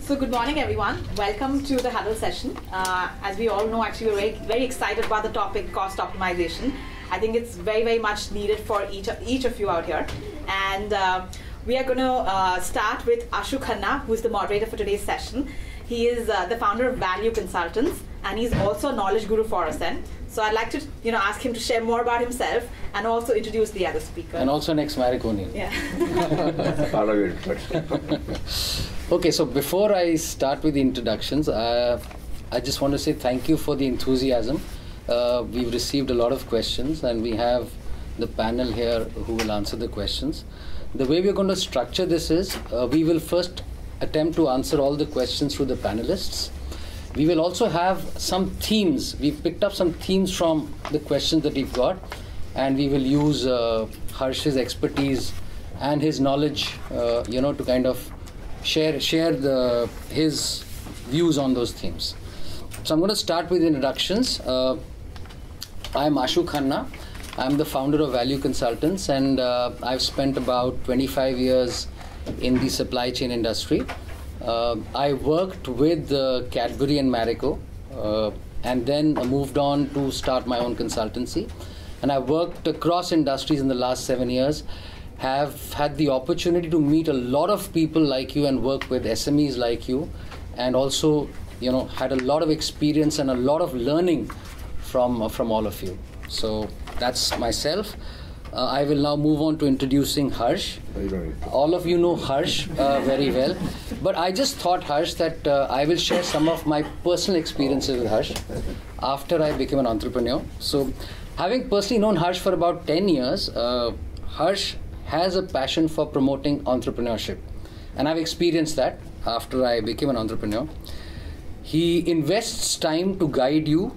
So good morning, everyone. Welcome to the Huddle session. As we all know, actually, we're very, very excited about the topic cost optimization. I think it's very, very much needed for each of you out here. And we are going to start with Ashu Khanna, who is the moderator for today's session. He is the founder of Value Consultants, and he's also a knowledge guru for ASCENT. So I'd like to, ask him to share more about himself and also introduce the other speaker. And also next Mariconi. Yeah. That's part of your introduction. Okay, so before I start with the introductions, I just want to say thank you for the enthusiasm. We've received a lot of questions, and we have the panel here who will answer the questions. The way we're going to structure this is, we will first attempt to answer all the questions through the panelists. We will also have some themes. We've picked up some themes from the questions that we've got, and we will use Harsh's expertise and his knowledge, to kind of share his views on those themes. So I'm going to start with introductions. I'm Ashu Khanna. I'm the founder of Value Consultants, and I've spent about 25 years in the supply chain industry. I worked with Cadbury and Marico, and then moved on to start my own consultancy. And I worked across industries in the last 7 years. Have had the opportunity to meet a lot of people like you and work with SMEs like you, and also, had a lot of experience and a lot of learning from all of you. So that's myself. I will now move on to introducing Harsh. All of you know Harsh very well, but I just thought, Harsh, that I will share some of my personal experiences with Harsh after I became an entrepreneur. So having personally known Harsh for about 10 years, Harsh has a passion for promoting entrepreneurship, and I've experienced that after I became an entrepreneur. He invests time to guide you,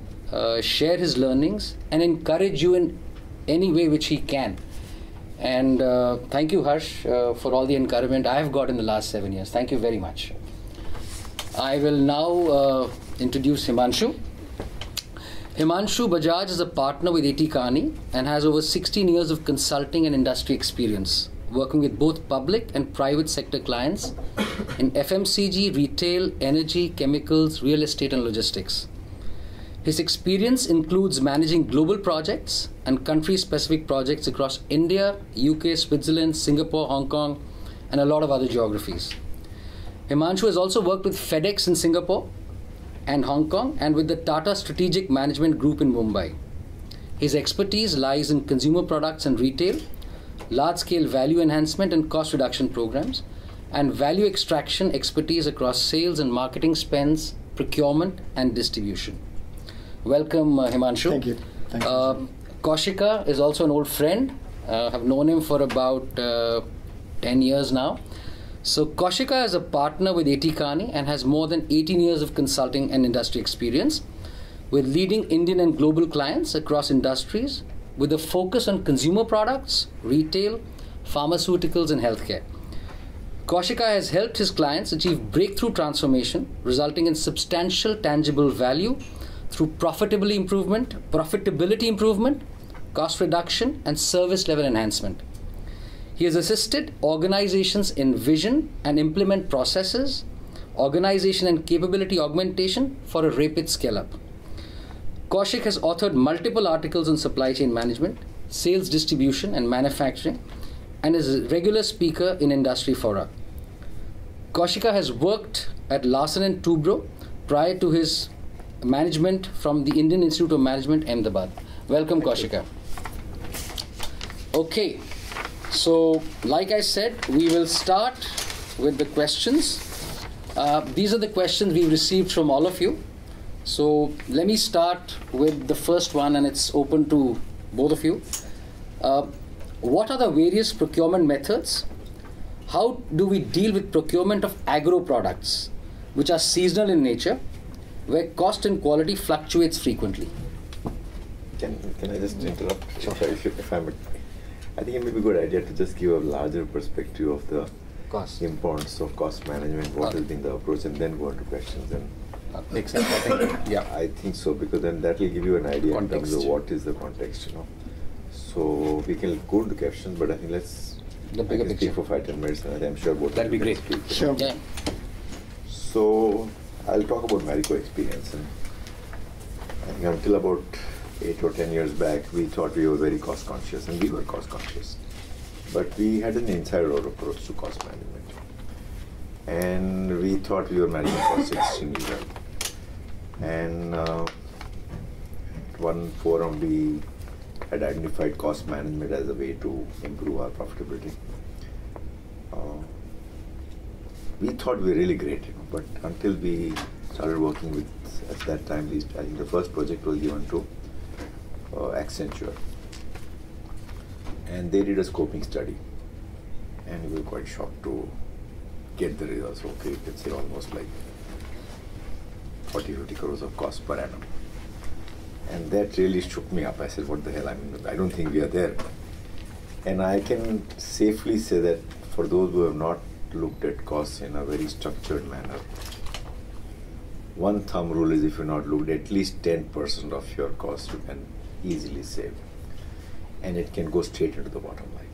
share his learnings, and encourage you in any way which he can. And thank you, Harsh, for all the encouragement I have got in the last 7 years. Thank you very much. I will now introduce Himanshu. Himanshu Bajaj is a partner with A.T. Kearney and has over 16 years of consulting and industry experience, working with both public and private sector clients in FMCG, retail, energy, chemicals, real estate, and logistics. His experience includes managing global projects and country-specific projects across India, UK, Switzerland, Singapore, Hong Kong, and a lot of other geographies. Himanshu has also worked with FedEx in Singapore and Hong Kong, and with the Tata Strategic Management Group in Mumbai. His expertise lies in consumer products and retail, large-scale value enhancement and cost reduction programs, and value extraction expertise across sales and marketing spends, procurement, and distribution. Welcome, Himanshu. Thank you. Thank you. Kaushika is also an old friend. I've known him for about 10 years now. So Kaushika is a partner with A.T. Kearney and has more than 18 years of consulting and industry experience with leading Indian and global clients across industries with a focus on consumer products, retail, pharmaceuticals, and healthcare. Kaushika has helped his clients achieve breakthrough transformation, resulting in substantial tangible value through profitability improvement, cost reduction, and service level enhancement. He has assisted organizations envision and implement processes, organization and capability augmentation for a rapid scale-up. Kaushik has authored multiple articles on supply chain management, sales distribution, and manufacturing, and is a regular speaker in industry fora. Kaushika has worked at Larsen & Toubro prior to his management from the Indian Institute of Management, Ahmedabad. Welcome, Kaushika. Okay. So, like I said, we will start with the questions. These are the questions we've received from all of you. So, let me start with the first one, and it's open to both of you. What are the various procurement methods? How do we deal with procurement of agro products, which are seasonal in nature, where cost and quality fluctuates frequently? Can I just interrupt? Sure. I think it may be a good idea to just give a larger perspective of the importance of cost management, what has been the approach, and then go into questions. And makes sense. I think so, because then that will give you an idea in terms of what is the context, So we can go into questions, but I think let's the bigger picture for 5-10 minutes, and I'm sure both. That'd be great. Speak. Sure. Yeah. So I'll talk about Marico experience. And I think until about 8 or 10 years back, we thought we were very cost conscious, and we were cost conscious. But we had an inside-out approach to cost management. And we thought we were managing costs extremely well. And at one forum, we had identified cost management as a way to improve our profitability. We thought we were really great, but until we started working with, at that time, I think the first project was given to Accenture. And they did a scoping study. And we were quite shocked to get the results. Okay, you can say almost like 40-50 crores of cost per annum. And that really shook me up. I said, what the hell? I mean, I don't think we are there. And I can safely say that for those who have not looked at costs in a very structured manner, one thumb rule is if you're not looked at least 10% of your costs you can easily save. And it can go straight into the bottom line.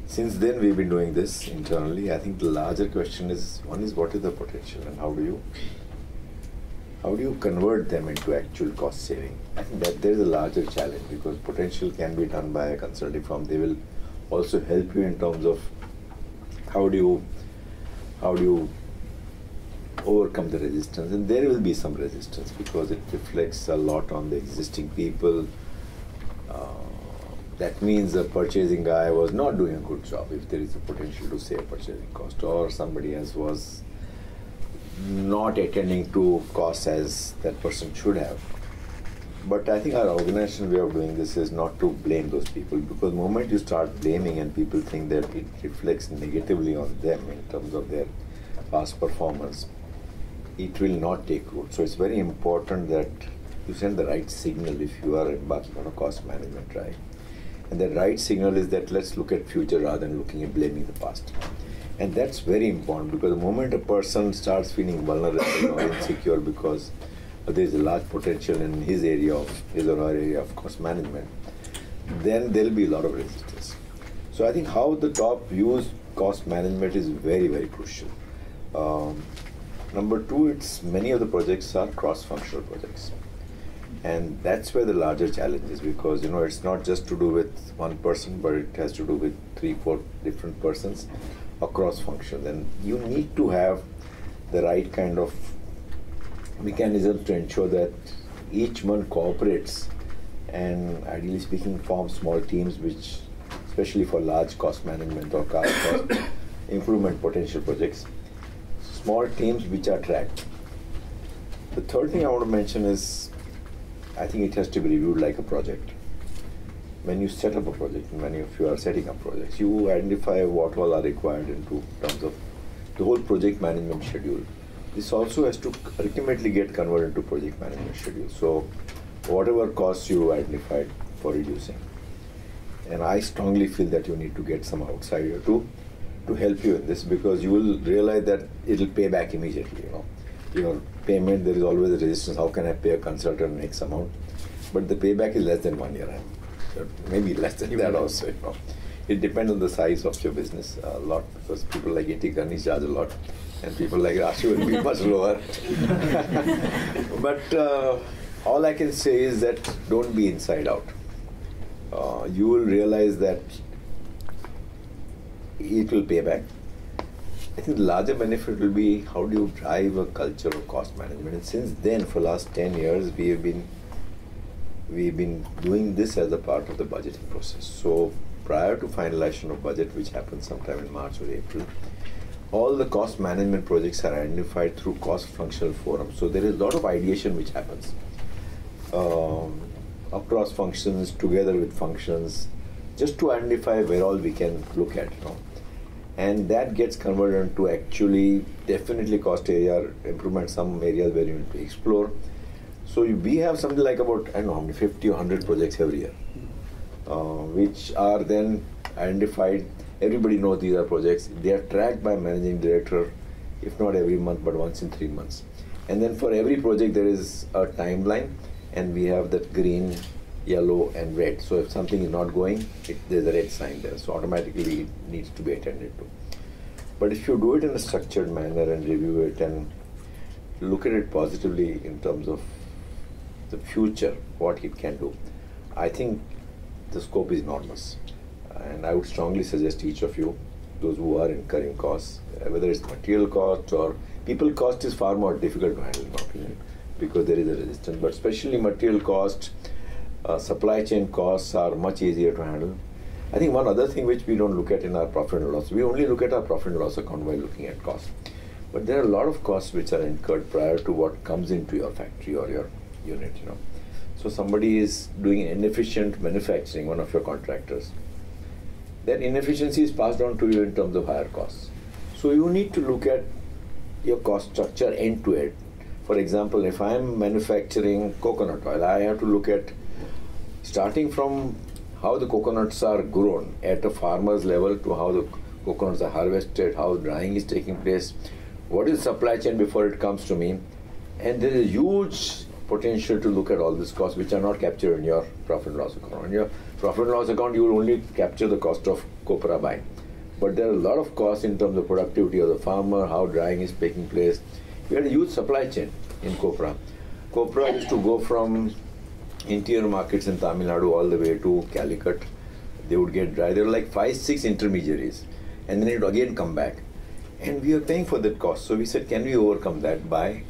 Since then we've been doing this internally. I think the larger question is, one is what is the potential and how do you convert them into actual cost saving? I think that there's a larger challenge because potential can be done by a consulting firm. They will also help you in terms of how do you overcome the resistance, and there will be some resistance because it reflects a lot on the existing people. That means the purchasing guy was not doing a good job if there is a potential to save purchasing cost, or somebody else was not attending to costs as that person should have. But I think our organizational way of doing this is not to blame those people, because the moment you start blaming and people think that it reflects negatively on them in terms of their past performance, it will not take root. So it's very important that you send the right signal if you are embarking on a cost management drive. And the right signal is that let's look at future rather than looking at blaming the past. And that's very important because the moment a person starts feeling vulnerable or insecure because there's a large potential in his or her area of cost management, then there'll be a lot of resistance. So I think how the top views cost management is very, very crucial. Number two, many of the projects are cross-functional projects. And that's where the larger challenge is because, it's not just to do with one person, but it has to do with 3-4 different persons across functions. And you need to have the right kind of mechanisms to ensure that each one cooperates and, ideally speaking, forms small teams, which, especially for large cost management or cost improvement potential projects, small teams which are tracked. The third thing I want to mention is, I think it has to be reviewed like a project. When you set up a project, and many of you are setting up projects, you identify what all are required in terms of the whole project management schedule. This also has to ultimately get converted into project management schedule. So whatever costs you identified for reducing. And I strongly feel that you need to get some outsider to help you in this, because you will realize that it'll pay back immediately. Your payment, there is always a resistance. How can I pay a consultant X amount? But the payback is less than 1 year. Maybe less than that also. It depends on the size of your business a lot, because people like A.T. Kearney charge a lot, and people like Rashi will be much lower. But all I can say is that don't be inside out. You will realize that it will pay back. I think the larger benefit will be how do you drive a culture of cost management. And since then, for the last 10 years, we've been doing this as a part of the budgeting process. So prior to finalization of budget, which happens sometime in March or April, all the cost management projects are identified through cost functional forums. So there is a lot of ideation which happens across functions, together with functions, just to identify where all we can look at. And that gets converted into actually definitely cost area improvement, some areas where you need to explore. So we have something like about, I don't know how many, 50 or 100 projects every year, which are then identified. Everybody knows these are projects. They are tracked by managing director, if not every month, but once in 3 months. And then for every project, there is a timeline, and we have that green, yellow, and red. So if something is not going, there's a red sign there. So automatically it needs to be attended to. But if you do it in a structured manner and review it and look at it positively in terms of the future, what it can do, I think the scope is enormous. And I would strongly suggest each of you, those who are incurring costs, whether it's material cost or people cost is far more difficult to handle, in my opinion, because there is a resistance. But especially material cost, supply chain costs are much easier to handle. I think one other thing which we don't look at in our profit and loss, we only look at our profit and loss account while looking at costs. But there are a lot of costs which are incurred prior to what comes into your factory or your unit, you know. So somebody is doing inefficient manufacturing, one of your contractors. That inefficiency is passed on to you in terms of higher costs. So you need to look at your cost structure end to end. For example, if I'm manufacturing coconut oil, I have to look at starting from how the coconuts are grown at a farmer's level to how the coconuts are harvested, how drying is taking place, what is supply chain before it comes to me. And there is huge potential to look at all these costs which are not captured in your profit and loss account. In your profit and loss account, you will only capture the cost of copra buying. But there are a lot of costs in terms of productivity of the farmer, how drying is taking place. We had a huge supply chain in copra. Copra used to go from interior markets in Tamil Nadu all the way to Calicut. They would get dry. There were like 5-6 intermediaries. And then it would again come back. And we were paying for that cost. So we said, can we overcome that by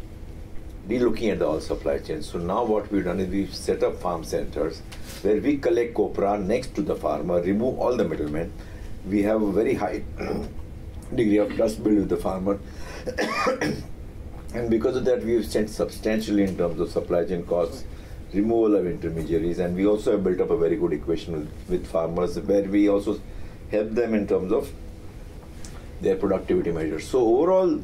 re-looking at the all supply chain? So now what we've done is we've set up farm centers where we collect copra next to the farmer, remove all the middlemen. We have a very high degree of trust built with the farmer. And because of that, we've spent substantially in terms of supply chain costs, removal of intermediaries, and we also have built up a very good equation with farmers where we also help them in terms of their productivity measures. So overall,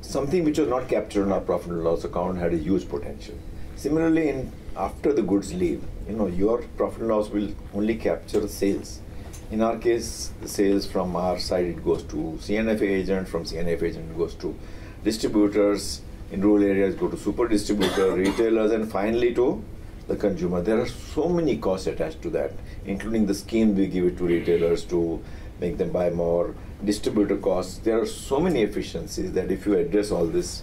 something which was not captured in our profit and loss account had a huge potential. Similarly, after the goods leave, you know, your profit and loss will only capture sales. In our case, the sales from our side, it goes to CNF agent, from CNF agent it goes to distributors, in rural areas go to super distributor, retailers, and finally to the consumer. There are so many costs attached to that, including the scheme we give it to retailers to make them buy more, distributor costs. There are so many efficiencies that if you address all this,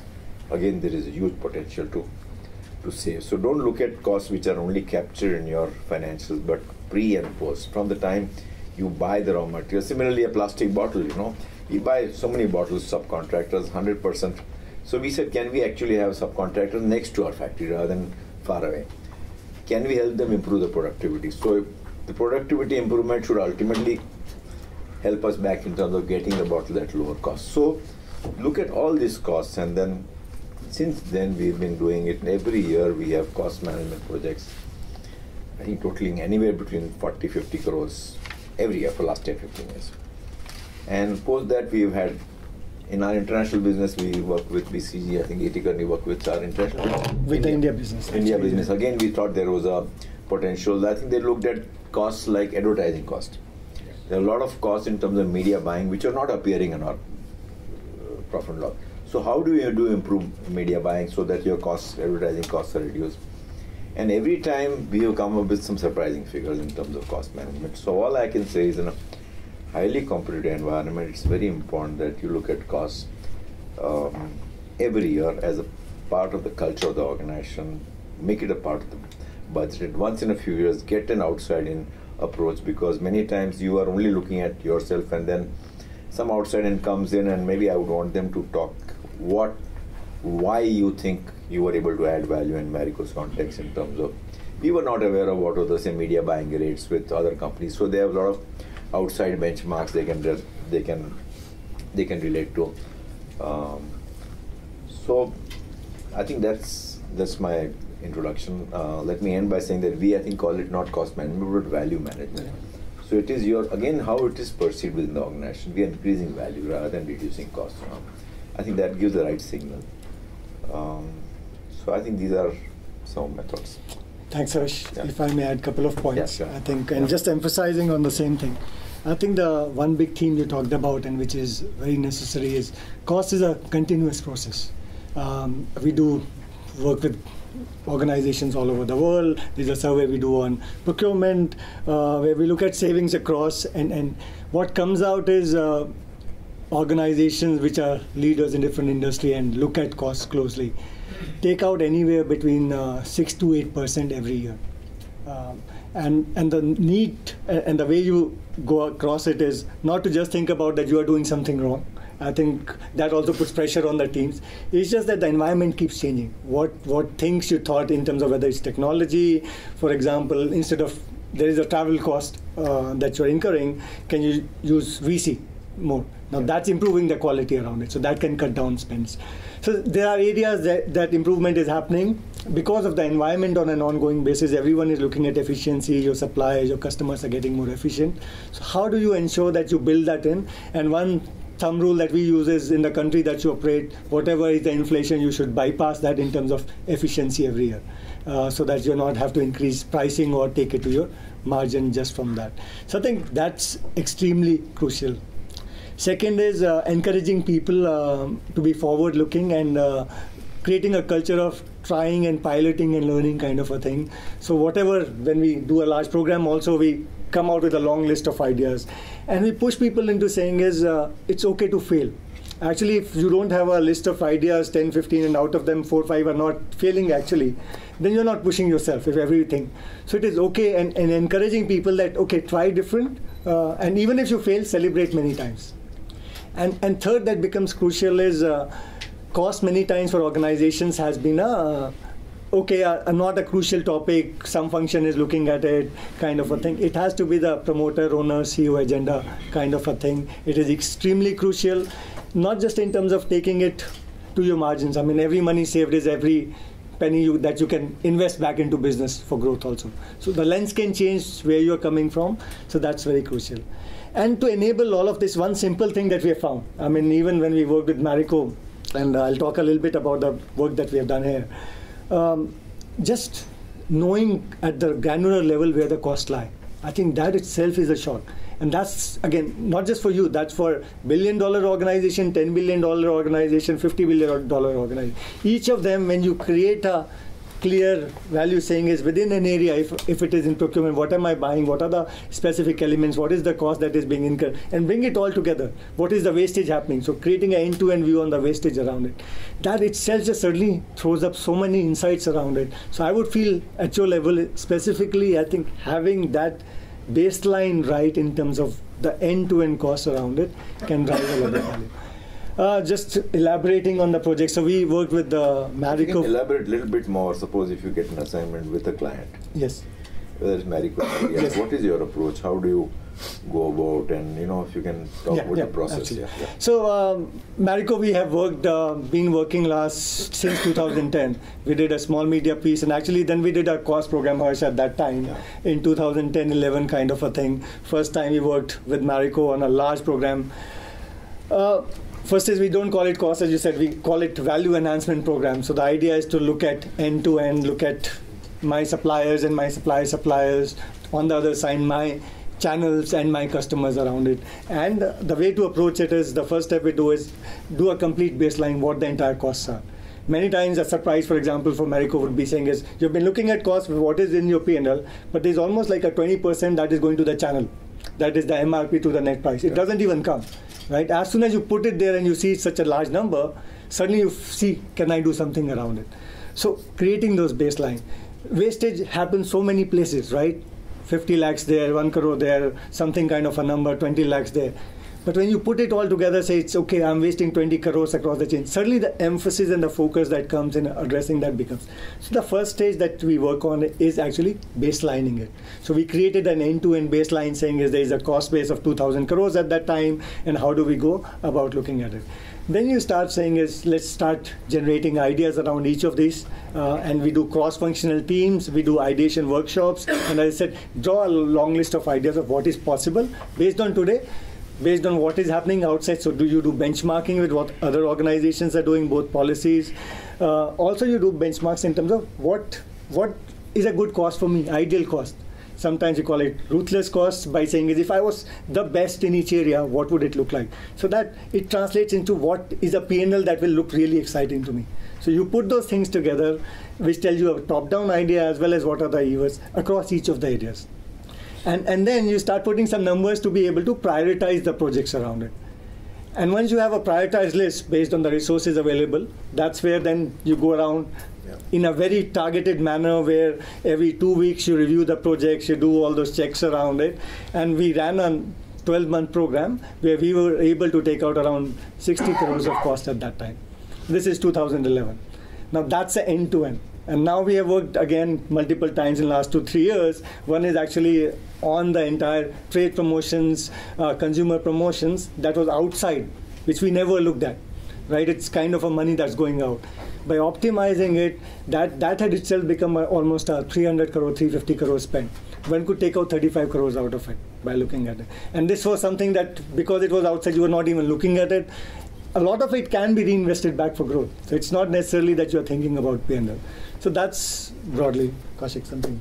again, there is a huge potential to save. So don't look at costs which are only captured in your financials, but pre and post, from the time you buy the raw material. Similarly, a plastic bottle, you know, you buy so many bottles, subcontractors, 100%. So we said, can we actually have subcontractors next to our factory rather than far away? Can we help them improve the productivity? So the productivity improvement should ultimately help us back in terms of getting the bottle at lower cost. So look at all these costs, and then since then we've been doing it. Every year we have cost management projects, I think totaling anywhere between 40-50 crores every year for last 10-15 years. And post that we've had, in our international business, we work with BCG, I think Etikarni work with our international with the India business. India business. Again, we thought there was a potential. I think they looked at costs like advertising cost. There are a lot of costs in terms of media buying which are not appearing in our profit and loss. So how do you improve media buying so that your costs, advertising costs are reduced? And every time we have come up with some surprising figures in terms of cost management. So all I can say is in a highly competitive environment, it's very important that you look at costs every year as a part of the culture of the organization, make it a part of the budget. Once in a few years, get an outside-in approach, because many times you are only looking at yourself and then some outside-in comes in, and maybe I would want them to talk why you think you were able to add value in Marico's context in terms of, we were not aware of what were the same media buying rates with other companies. So they have a lot of outside benchmarks they can relate to. So I think that's my introduction. Let me end by saying that we, I think, call it not cost management but value management. Yeah. So it is again how it is perceived within the organization. We are increasing value rather than reducing costs. I think that gives the right signal. So I think these are some of my thoughts. Thanks, Harsh. Yeah. If I may add a couple of points, yeah, sure. I think, and just emphasizing on the same thing. I think the one big theme you talked about, and which is very necessary, is cost is a continuous process. We do work with organizations all over the world. There's a survey we do on procurement where we look at savings across, and what comes out is organizations which are leaders in different industry and look at costs closely, take out anywhere between 6 to 8% every year. And the need and the way you go across it is not to just think about that you are doing something wrong. I think that also puts pressure on the teams. It's just that the environment keeps changing. What things you thought in terms of whether it's technology, for example, instead of there is a travel cost that you're incurring, can you use VC more? Now that's improving the quality around it, so that can cut down spends. So there are areas that improvement is happening because of the environment on an ongoing basis. Everyone is looking at efficiency, your suppliers, your customers are getting more efficient. So how do you ensure that you build that in? And one thumb rule that we use is in the country that you operate, whatever is the inflation, you should bypass that in terms of efficiency every year, so that you not have to increase pricing or take it to your margin just from that. So I think that's extremely crucial. Second is encouraging people to be forward-looking and creating a culture of trying and piloting and learning kind of a thing. So whatever, when we do a large program also, we come out with a long list of ideas. And we push people into saying is, it's okay to fail. Actually, if you don't have a list of ideas, 10, 15, and out of them 4, 5 are not failing actually, then you're not pushing yourself if everything. So it is okay and encouraging people that, okay, try different. And even if you fail, celebrate many times. And third that becomes crucial is cost many times for organizations has been not a crucial topic, some function is looking at it kind of a thing. It has to be the promoter, owner, CEO agenda kind of a thing. It is extremely crucial, not just in terms of taking it to your margins. I mean, every money saved is every penny that you can invest back into business for growth also. So the lens can change where you're coming from, so that's very crucial. And to enable all of this, one simple thing that we have found, I mean, even when we worked with Marico, and I'll talk a little bit about the work that we have done here, just knowing at the granular level where the costs lie, I think that itself is a shock. And that's, again, not just for you, that's for $1 billion organization, $10 billion organization, $50 billion organization. Each of them, when you create a clear value saying is within an area, if it is in procurement, what am I buying, what are the specific elements, what is the cost that is being incurred, and bring it all together. What is the wastage happening? So creating an end-to-end view on the wastage around it. That itself just certainly throws up so many insights around it. So I would feel at your level, specifically, I think having that baseline right in terms of the end-to-end cost around it can drive a lot of value. Just elaborating on the project. So we worked with the Marico. You can elaborate a little bit more. Suppose if you get an assignment with a client. Yes. Whether it's Marico, yes. What is your approach? How do you go about? And if you can talk about the process. Yeah. So Marico, we have been working since 2010. We did a small media piece, and actually then we did a cost program, Harsh, at that time in 2010-11 kind of a thing. First time we worked with Marico on a large program. First is we don't call it cost, as you said, we call it value enhancement program. So the idea is to look at end-to-end, look at my suppliers and my suppliers, on the other side my channels and my customers around it. And the way to approach it is, the first step we do is do a complete baseline, what the entire costs are. Many times a surprise, for example, for Marico would be saying is, you've been looking at costs, what is in your P&L, but there's almost like a 20% that is going to the channel. That is the MRP to the net price. It doesn't even come. Right? As soon as you put it there and you see such a large number, suddenly you see, can I do something around it? So creating those baseline. Wastage happens so many places, right? 50 lakhs there, 1 crore there, something kind of a number, 20 lakhs there. But when you put it all together, say it's okay, I'm wasting 20 crores across the chain. Suddenly the emphasis and the focus that comes in addressing that becomes. So the first stage that we work on is actually baselining it. So we created an end-to-end baseline saying is there is a cost base of 2,000 crores at that time, and how do we go about looking at it. Then you start saying is, let's start generating ideas around each of these, and we do cross-functional teams, we do ideation workshops, and as I said, draw a long list of ideas of what is possible based on today, based on what is happening outside. So do you do benchmarking with what other organizations are doing, both policies. Also you do benchmarks in terms of what is a good cost for me, ideal cost. Sometimes you call it ruthless costs by saying is if I was the best in each area, what would it look like? So that it translates into what is a P&L that will look really exciting to me. So you put those things together, which tells you a top-down idea as well as what are the levers across each of the areas. And then you start putting some numbers to be able to prioritize the projects around it. And once you have a prioritized list based on the resources available, that's where then you go around in a very targeted manner, where every 2 weeks you review the projects, you do all those checks around it. And we ran a 12-month program where we were able to take out around 60 crores of cost at that time. This is 2011. Now that's an end-to-end. And now we have worked again multiple times in the last 2-3 years. One is actually on the entire trade promotions, consumer promotions that was outside, which we never looked at, right? It's kind of a money that's going out. By optimizing it, that had itself become almost a 300 crore, 350 crore spend. One could take out 35 crores out of it by looking at it. And this was something that, because it was outside, you were not even looking at it. A lot of it can be reinvested back for growth. So it's not necessarily that you're thinking about P&L. So that's broadly, Kaushik, something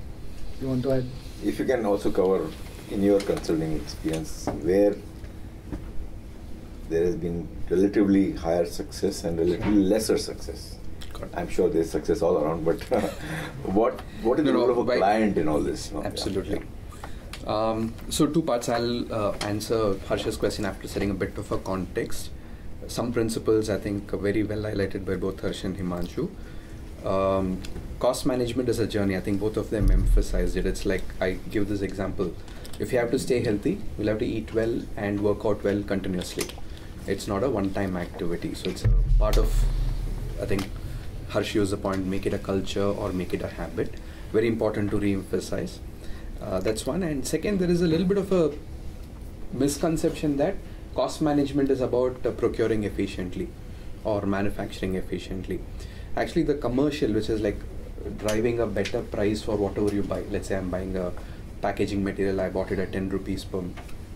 you want to add? If you can also cover, in your consulting experience, where there has been relatively higher success and relatively lesser success. I'm sure there's success all around, but what is the role of a client in all this? Absolutely. So 2 parts. I'll answer Harsha's question after setting a bit of a context. Some principles I think are very well highlighted by both Harsh and Himanshu. Cost management is a journey. I think both of them emphasized it. It's like, I give this example. If you have to stay healthy, you'll have to eat well and work out well continuously. It's not a one-time activity. So it's a part of, I think, Harsh used the point, make it a culture or make it a habit. Very important to re-emphasize. That's one. And second, there is a little bit of a misconception that cost management is about procuring efficiently or manufacturing efficiently. Actually, the commercial, which is like driving a better price for whatever you buy. Let's say I'm buying a packaging material, I bought it at 10 rupees per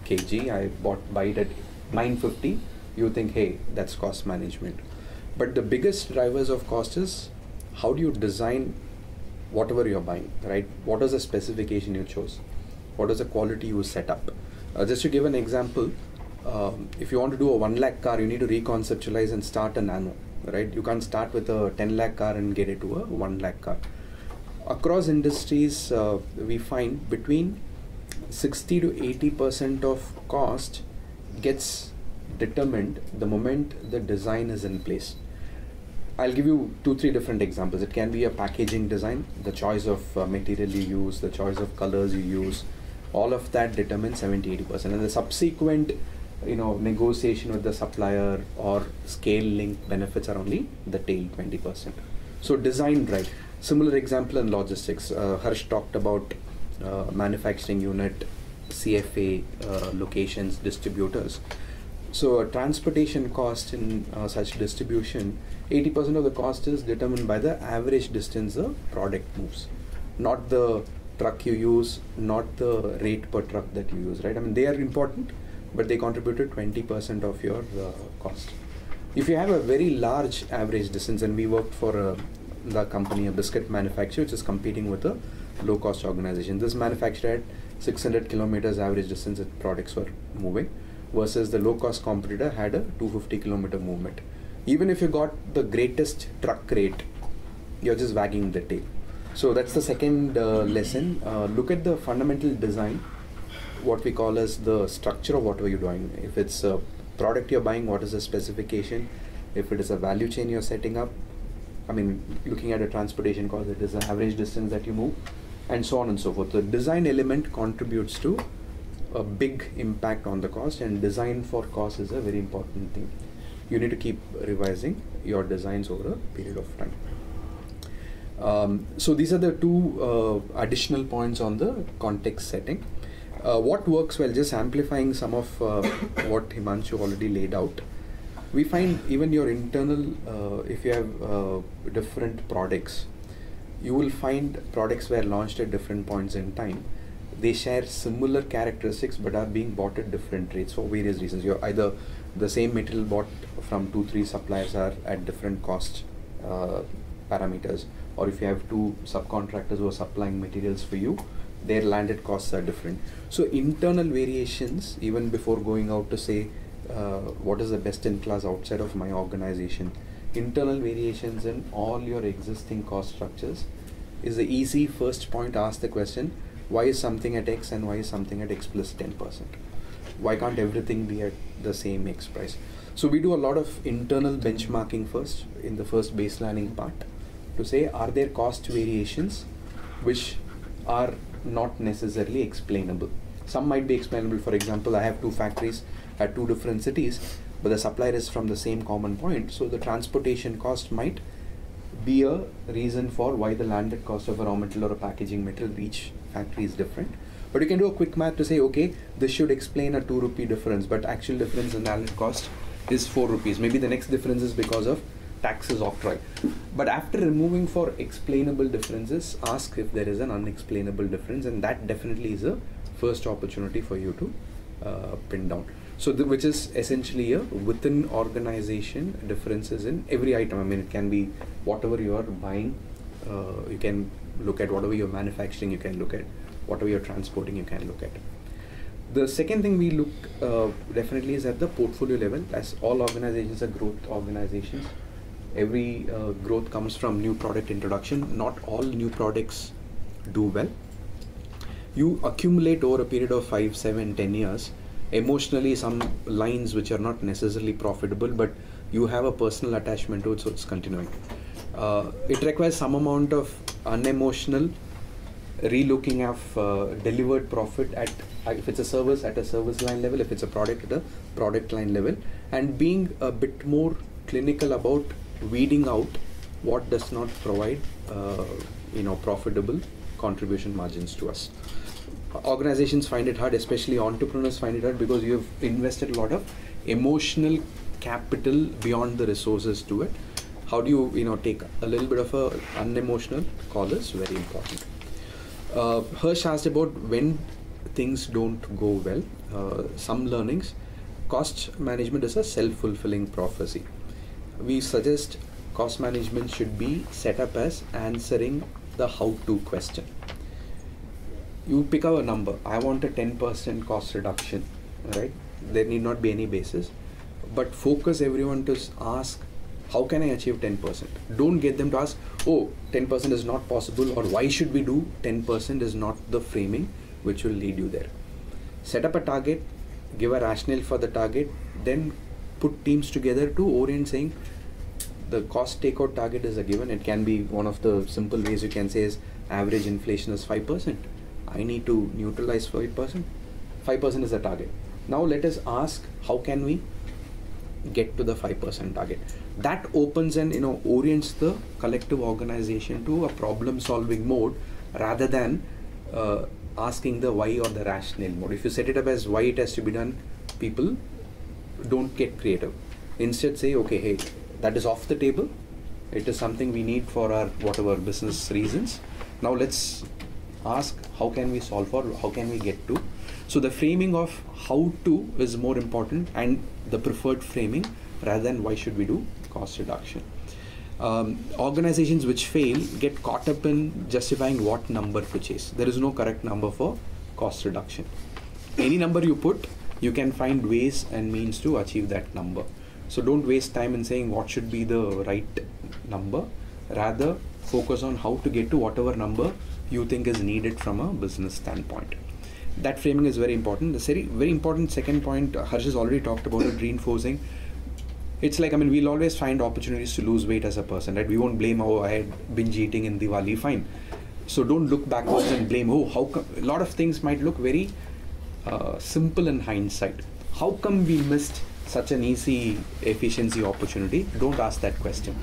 kg, I buy it at 950, you think, hey, that's cost management. But the biggest drivers of cost is how do you design whatever you're buying, right? What is the specification you chose? What is the quality you set up? Just to give an example, if you want to do a 1 lakh car, you need to reconceptualize and start a nano, right? You can't start with a 10 lakh car and get it to a 1 lakh car. Across industries, we find between 60 to 80% of cost gets determined the moment the design is in place. I'll give you 2-3 different examples. It can be a packaging design, the choice of material you use, the choice of colors you use, all of that determines 70-80%. And the subsequent, negotiation with the supplier or scale link benefits are only the tail 20%. So design right. Similar example in logistics. Harsh talked about manufacturing unit, CFA, locations, distributors. So transportation cost in such distribution, 80% of the cost is determined by the average distance the product moves, not the truck you use, not the rate per truck that you use, right? I mean, they are important, but they contribute to 20% of your cost. If you have a very large average distance, and we worked for the company, a biscuit manufacturer, which is competing with a low-cost organization. This manufacturer had 600 kilometers average distance that products were moving, versus the low-cost competitor had a 250 kilometer movement. Even if you got the greatest truck rate, you're just wagging the tail. So that's the second lesson. Look at the fundamental design, what we call as the structure of whatever you're doing. If it's a product you're buying, what is the specification? If it is a value chain you're setting up, I mean, looking at a transportation cost, it is the average distance that you move, and so on and so forth. The design element contributes to a big impact on the cost, and design for cost is a very important thing. You need to keep revising your designs over a period of time. So these are the 2 additional points on the context setting. What works well, just amplifying some of what Himanshu already laid out. We find even your internal, if you have different products, you will find products were launched at different points in time. They share similar characteristics but are being bought at different rates for various reasons. You're either the same material bought from 2-3 suppliers are at different cost parameters, or if you have 2 subcontractors who are supplying materials for you, their landed costs are different. So internal variations, even before going out to say what is the best in class outside of my organization, internal variations in all your existing cost structures is the easy first point. Ask the question, why is something at X and why is something at X plus 10%? Why can't everything be at the same X price? So we do a lot of internal benchmarking first in the first baselining part to say, are there cost variations which are not necessarily explainable? Some might be explainable. For example, I have 2 factories at 2 different cities, but the supplier is from the same common point, so the transportation cost might be a reason for why the landed cost of a raw material or a packaging material each factory is different. But you can do a quick math to say, okay, this should explain a 2 rupee difference, but actual difference in landed cost is 4 rupees. Maybe the next difference is because of taxes octroi. But after removing for explainable differences, ask if there is an unexplainable difference, and that definitely is a first opportunity for you to pin down. So which is essentially a within organization differences in every item. I mean, it can be whatever you are buying, you can look at whatever you're manufacturing, you can look at whatever you're transporting, you can look at. The second thing we look definitely is at the portfolio level. As all organizations are growth organizations, every growth comes from new product introduction. Not all new products do well. You accumulate over a period of 5, 7, 10 years, emotionally some lines which are not necessarily profitable, but you have a personal attachment to it, so it's continuing. It requires some amount of unemotional relooking of delivered profit at, if it's a service, at a service line level, if it's a product, at a product line level, and being a bit more clinical about weeding out what does not provide profitable contribution margins to us. Organizations find it hard, especially entrepreneurs find it hard, because you have invested a lot of emotional capital beyond the resources to it. How do you take a little bit of a unemotional call is very important. Harsh asked about when things don't go well. Some learnings. Cost management is a self-fulfilling prophecy. We suggest cost management should be set up as answering the how-to question. You pick up a number. I want a 10% cost reduction, right? There need not be any basis, but focus everyone to ask, how can I achieve 10%? Don't get them to ask, oh, 10% is not possible, or why should we do 10% is not the framing which will lead you there. Set up a target, give a rationale for the target, then put teams together to orient saying the cost takeout target is a given. It can be one of the simple ways you can say is average inflation is 5%. I need to neutralize 5%. 5% is the target. Now let us ask, how can we get to the 5% target? That opens and orients the collective organization to a problem solving mode rather than asking the why or the rationale mode. If you set it up as why it has to be done, people don't get creative. Instead say, okay, hey, that is off the table. It is something we need for our whatever business reasons. Now let's ask, how can we solve for, how can we get to? So the framing of how to is more important, and the preferred framing rather than why should we do cost reduction. Organizations which fail get caught up in justifying what number to chase. There is no correct number for cost reduction. Any number you put, you can find ways and means to achieve that number. So don't waste time in saying what should be the right number. Rather, focus on how to get to whatever number you think is needed from a business standpoint. That framing is very important. The very important second point, Harsh has already talked about it, reinforcing. It's like, we'll always find opportunities to lose weight as a person, right? We won't blame, oh, I had binge eating in Diwali, fine. So don't look backwards and blame, oh, how come? A lot of things might look very simple in hindsight. How come we missed such an easy efficiency opportunity? Don't ask that question.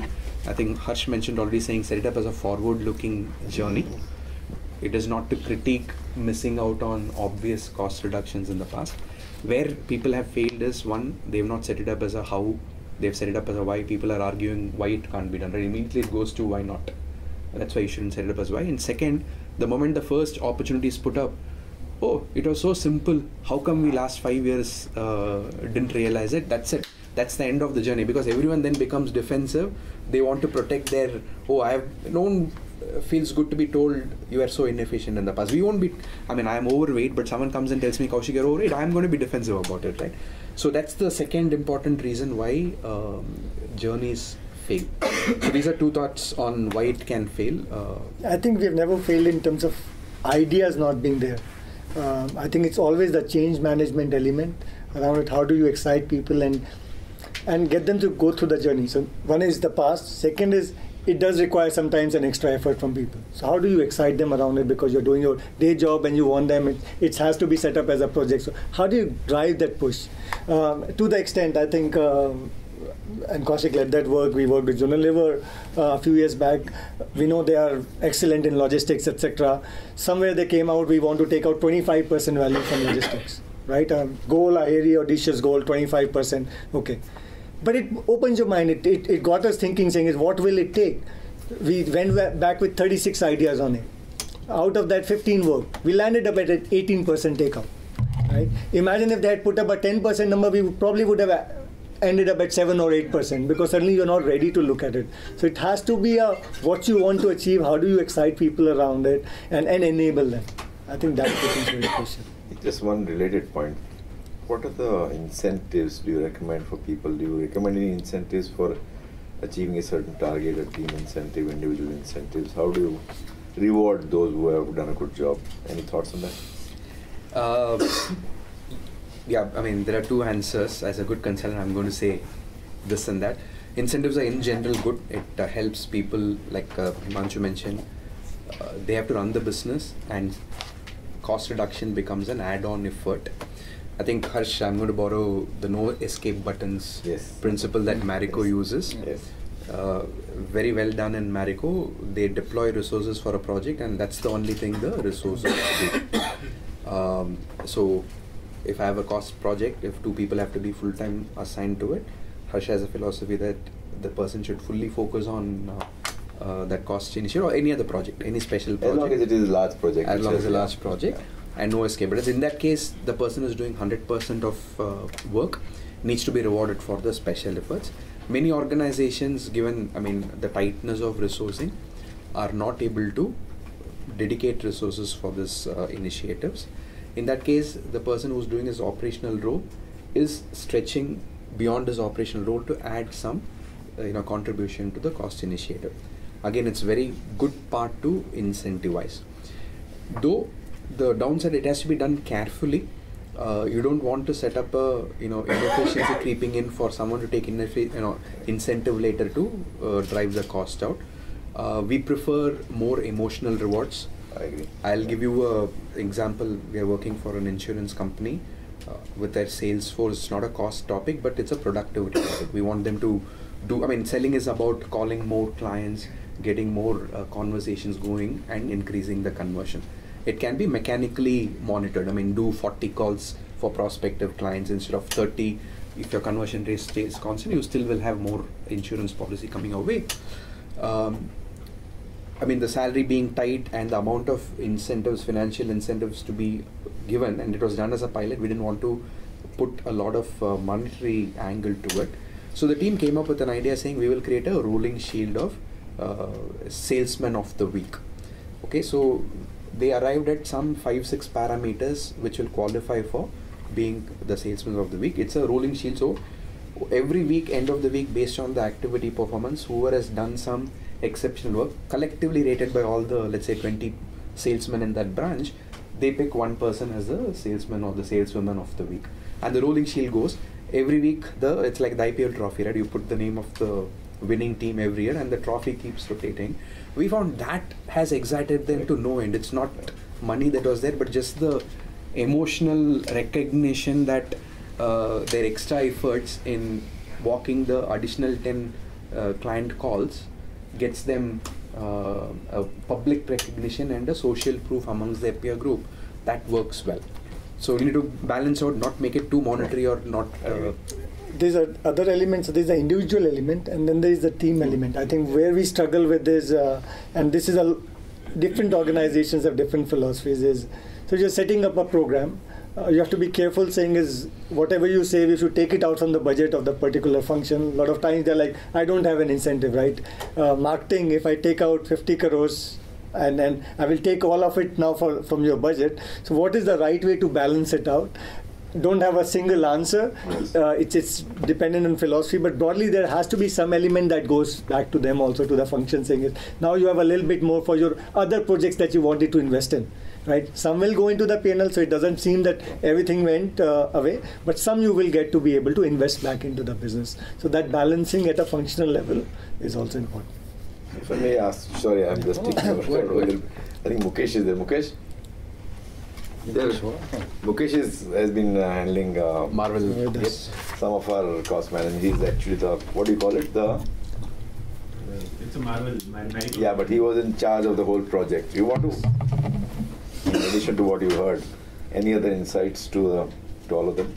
I think Harsh mentioned already, saying set it up as a forward-looking journey. It is not to critique missing out on obvious cost reductions in the past. Where people have failed is, one, they've not set it up as a how, they've set it up as a why. People are arguing why it can't be done, right? Immediately it goes to why not. That's why you shouldn't set it up as why. And second, the moment the first opportunity is put up, oh, it was so simple, how come we last 5 years didn't realize it? That's it. That's the end of the journey, because everyone then becomes defensive. They want to protect their, no one feels good to be told you are so inefficient in the past. We won't be, I am overweight, but someone comes and tells me, Kaushik, you're overweight, I'm going to be defensive about it, right? So that's the second important reason why journeys fail. So these are two thoughts on why it can fail. I think we've never failed in terms of ideas not being there. I think it's always the change management element around it. How do you excite people? And and get them to go through the journey. So one is the past. Second is it does require sometimes an extra effort from people. So how do you excite them around it, because you're doing your day job and you want them, it has to be set up as a project. So how do you drive that push? To the extent, I think, and Kaushik led that work, we worked with Unilever a few years back. We know they are excellent in logistics, etc. Somewhere they came out, we want to take out 25% value from logistics, right? Goal, a hairy audacious goal, 25%, okay. But it opens your mind. It got us thinking, saying, what will it take? We went back with 36 ideas on it. Out of that, 15 worked. We landed up at an 18% takeout. Right? Imagine if they had put up a 10% number, we probably would have ended up at 7 or 8%, because suddenly you're not ready to look at it. So it has to be what you want to achieve, how do you excite people around it, and enable them. I think that becomes very crucial. Just one related point. What are the incentives do you recommend for people? Do you recommend any incentives for achieving a certain target, a team incentive, individual incentives? How do you reward those who have done a good job? Any thoughts on that? Yeah, I mean, there are two answers. As a good consultant, I'm going to say this and that. Incentives are in general good. It helps people, like Himanshu mentioned, they have to run the business, and cost reduction becomes an add-on effort. I think, Harsh, I'm going to borrow the no escape buttons principle that Marico uses. Yes. Very well done in Marico. They deploy resources for a project, and that's the only thing the resources do. So if I have a cost project, if 2 people have to be full-time assigned to it, Harsh has a philosophy that the person should fully focus on that cost initiative or any other project, any special project. As long as it is a large project. As long as it's a large project. And no escape. But in that case, the person who is doing 100% of work needs to be rewarded for the special efforts. Many organizations, given the tightness of resourcing, are not able to dedicate resources for this initiatives. In that case, the person who's doing his operational role is stretching beyond his operational role to add some contribution to the cost initiative. Again, it's very good part to incentivize. Though the downside, it has to be done carefully. You don't want to set up a inefficiency creeping in for someone to take incentive later to drive the cost out. We prefer more emotional rewards. I agree. I'll give you an example. We are working for an insurance company with their sales force. It's not a cost topic, but it's a productivity topic. We want them to do, selling is about calling more clients, getting more conversations going, and increasing the conversion. It can be mechanically monitored. Do 40 calls for prospective clients instead of 30. If your conversion rate stays constant, you still will have more insurance policy coming your way. The salary being tight and the amount of incentives, financial incentives to be given, and it was done as a pilot. We didn't want to put a lot of monetary angle to it. So the team came up with an idea saying we will create a rolling shield of salesman of the week. Okay, so they arrived at some 5-6 parameters which will qualify for being the salesman of the week. It's a rolling shield, so every week, end of the week, based on the activity performance, whoever has done some exceptional work, collectively rated by all the, let's say, 20 salesmen in that branch, they pick one person as the salesman or the saleswoman of the week. And the rolling shield goes every week. It's like the IPL trophy, right? You put the name of the winning team every year, and the trophy keeps rotating. We found that has excited them to no end. It's not money that was there, but just the emotional recognition that their extra efforts in walking the additional 10 client calls gets them a public recognition and a social proof amongst their peer group. That works well. So we need to balance out, not make it too monetary or not. These are other elements. There's the individual element, and then there is the team element. I think where we struggle with this, and this is different organizations have different philosophies, is so you're setting up a program. You have to be careful saying is whatever you say, we should take it out from the budget of the particular function. A lot of times they're like, I don't have an incentive, right? Marketing, if I take out 50 crores and then I will take all of it now from your budget. So what is the right way to balance it out? don't have a single answer. It's dependent on philosophy, but broadly there has to be some element that goes back to them also, to the function, saying it. Now you have a little bit more for your other projects that you wanted to invest in, right? Some will go into the P&L, so it doesn't seem that everything went away, but some you will get to be able to invest back into the business. So that balancing at a functional level is also important. If I may ask, sorry, I'm just taking over. I think Mukesh is there. Mukesh? There. Mukesh has been handling Marvel. Yes, some of our cost management. He's actually the, what do you call it? It's a Marvel. Yeah, but he was in charge of the whole project. You want to, in addition to what you heard, any other insights to all of them?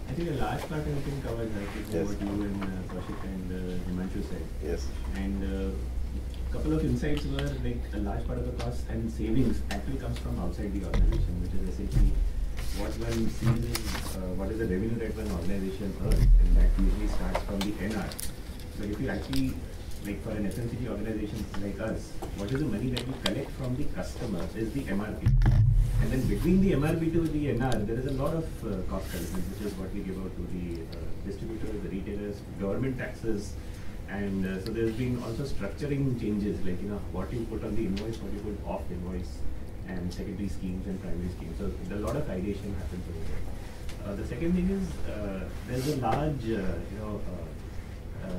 I think a large part has been covered, Yes. what you and Kaushik and Himanshu said. Yes. And couple of insights were like a large part of the cost and savings actually comes from outside the organization, which is essentially what one sees is what is the revenue that one organization earns, and that usually starts from the NR. But if you actually, like for an FMCG organization like us, what is the money that we collect from the customer is the MRP. And then between the MRP to the NR, there is a lot of cost element, which is what we give out to the distributors, the retailers, government taxes. And so there's been also structuring changes, like what you put on the invoice, what you put off invoice, and secondary schemes and primary schemes. So a lot of ideation happens over there. The second thing is there's a large,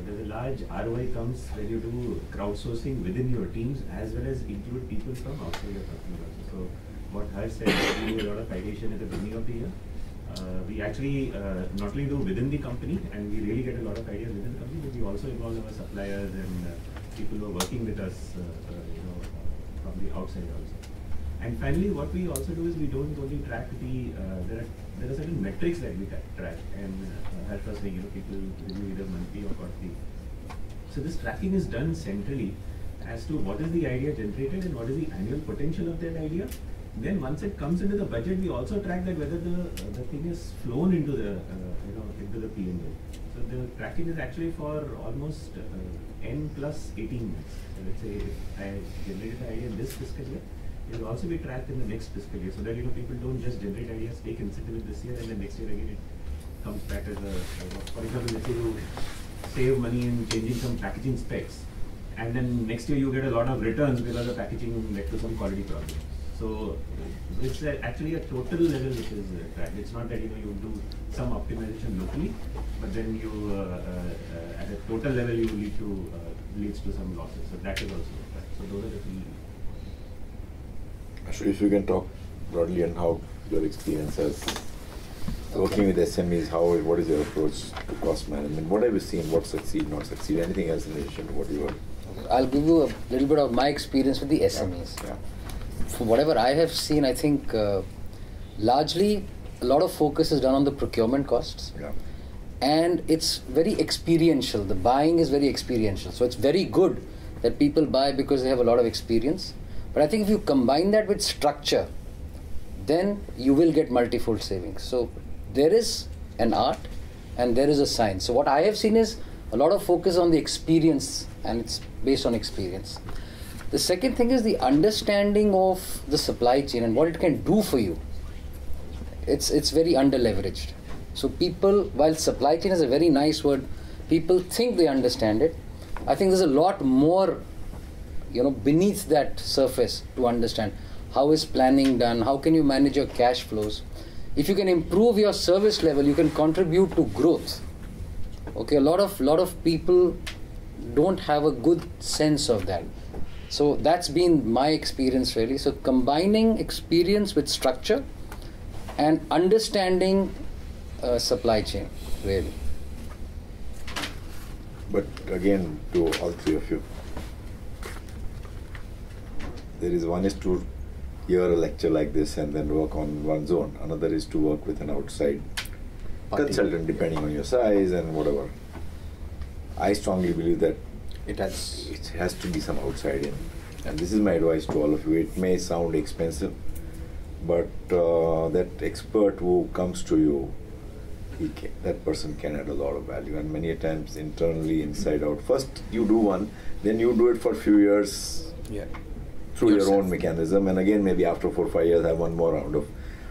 there's a large ROI comes when you do crowdsourcing within your teams, as well as include people from outside your company also. So what Harsh said, we do a lot of ideation at the beginning of the year. We actually not only do within the company, and we really get a lot of ideas within the company, but we also involve our suppliers and people who are working with us, from the outside also. And finally, what we also do is we don't only track the, there are certain metrics that we track, and Harsh was saying, people review either monthly or quarterly. So this tracking is done centrally as to what is the idea generated and what is the annual potential of that idea. Then once it comes into the budget, we also track that whether the thing is flown into the into the P&L. So the tracking is actually for almost n plus 18 months. So let's say if I generated the idea in this fiscal year, it will also be tracked in the next fiscal year, so that people don't just generate ideas, take incentive this year, and then next year again it comes back as a, for example, let's say you save money in changing some packaging specs, and then next year you get a lot of returns because the packaging led to some quality problems. So it's actually a total level which is tracked. It's not that you do some optimization locally, but then you at a total level you leads to some losses. So that is also tracked. So those are the three. So if you can talk broadly on how your experience has working with SMEs, what is your approach to cost management? What have you seen? What succeed, not succeed? Anything else in addition to what you heard? I'll give you a little bit of my experience with the SMEs. Yeah. From whatever I have seen, I think largely a lot of focus is done on the procurement costs. Yeah. And it's very experiential. The buying is very experiential. So it's very good that people buy because they have a lot of experience. But I think if you combine that with structure, then you will get multifold savings. So there is an art and there is a science. So what I have seen is a lot of focus on the experience, and it's based on experience. The second thing is the understanding of the supply chain and what it can do for you. It's very under-leveraged. So people, while supply chain is a very nice word, people think they understand it. I think there's a lot more, beneath that surface to understand. How is planning done? How can you manage your cash flows? If you can improve your service level, you can contribute to growth. Okay, a lot of people don't have a good sense of that. So that's been my experience really. So combining experience with structure and understanding supply chain really. But again, to all three of you, there is one is to hear a lecture like this and then work on one's own. Another is to work with an outside consultant, depending on your size and whatever. I strongly believe that it has to be some outside in. And this is my advice to all of you. It may sound expensive, but that expert who comes to you, that person can add a lot of value. And many a times internally, inside out. First you do one, then you do it for a few years through your own mechanism. And again, maybe after 4 or 5 years, have one more round of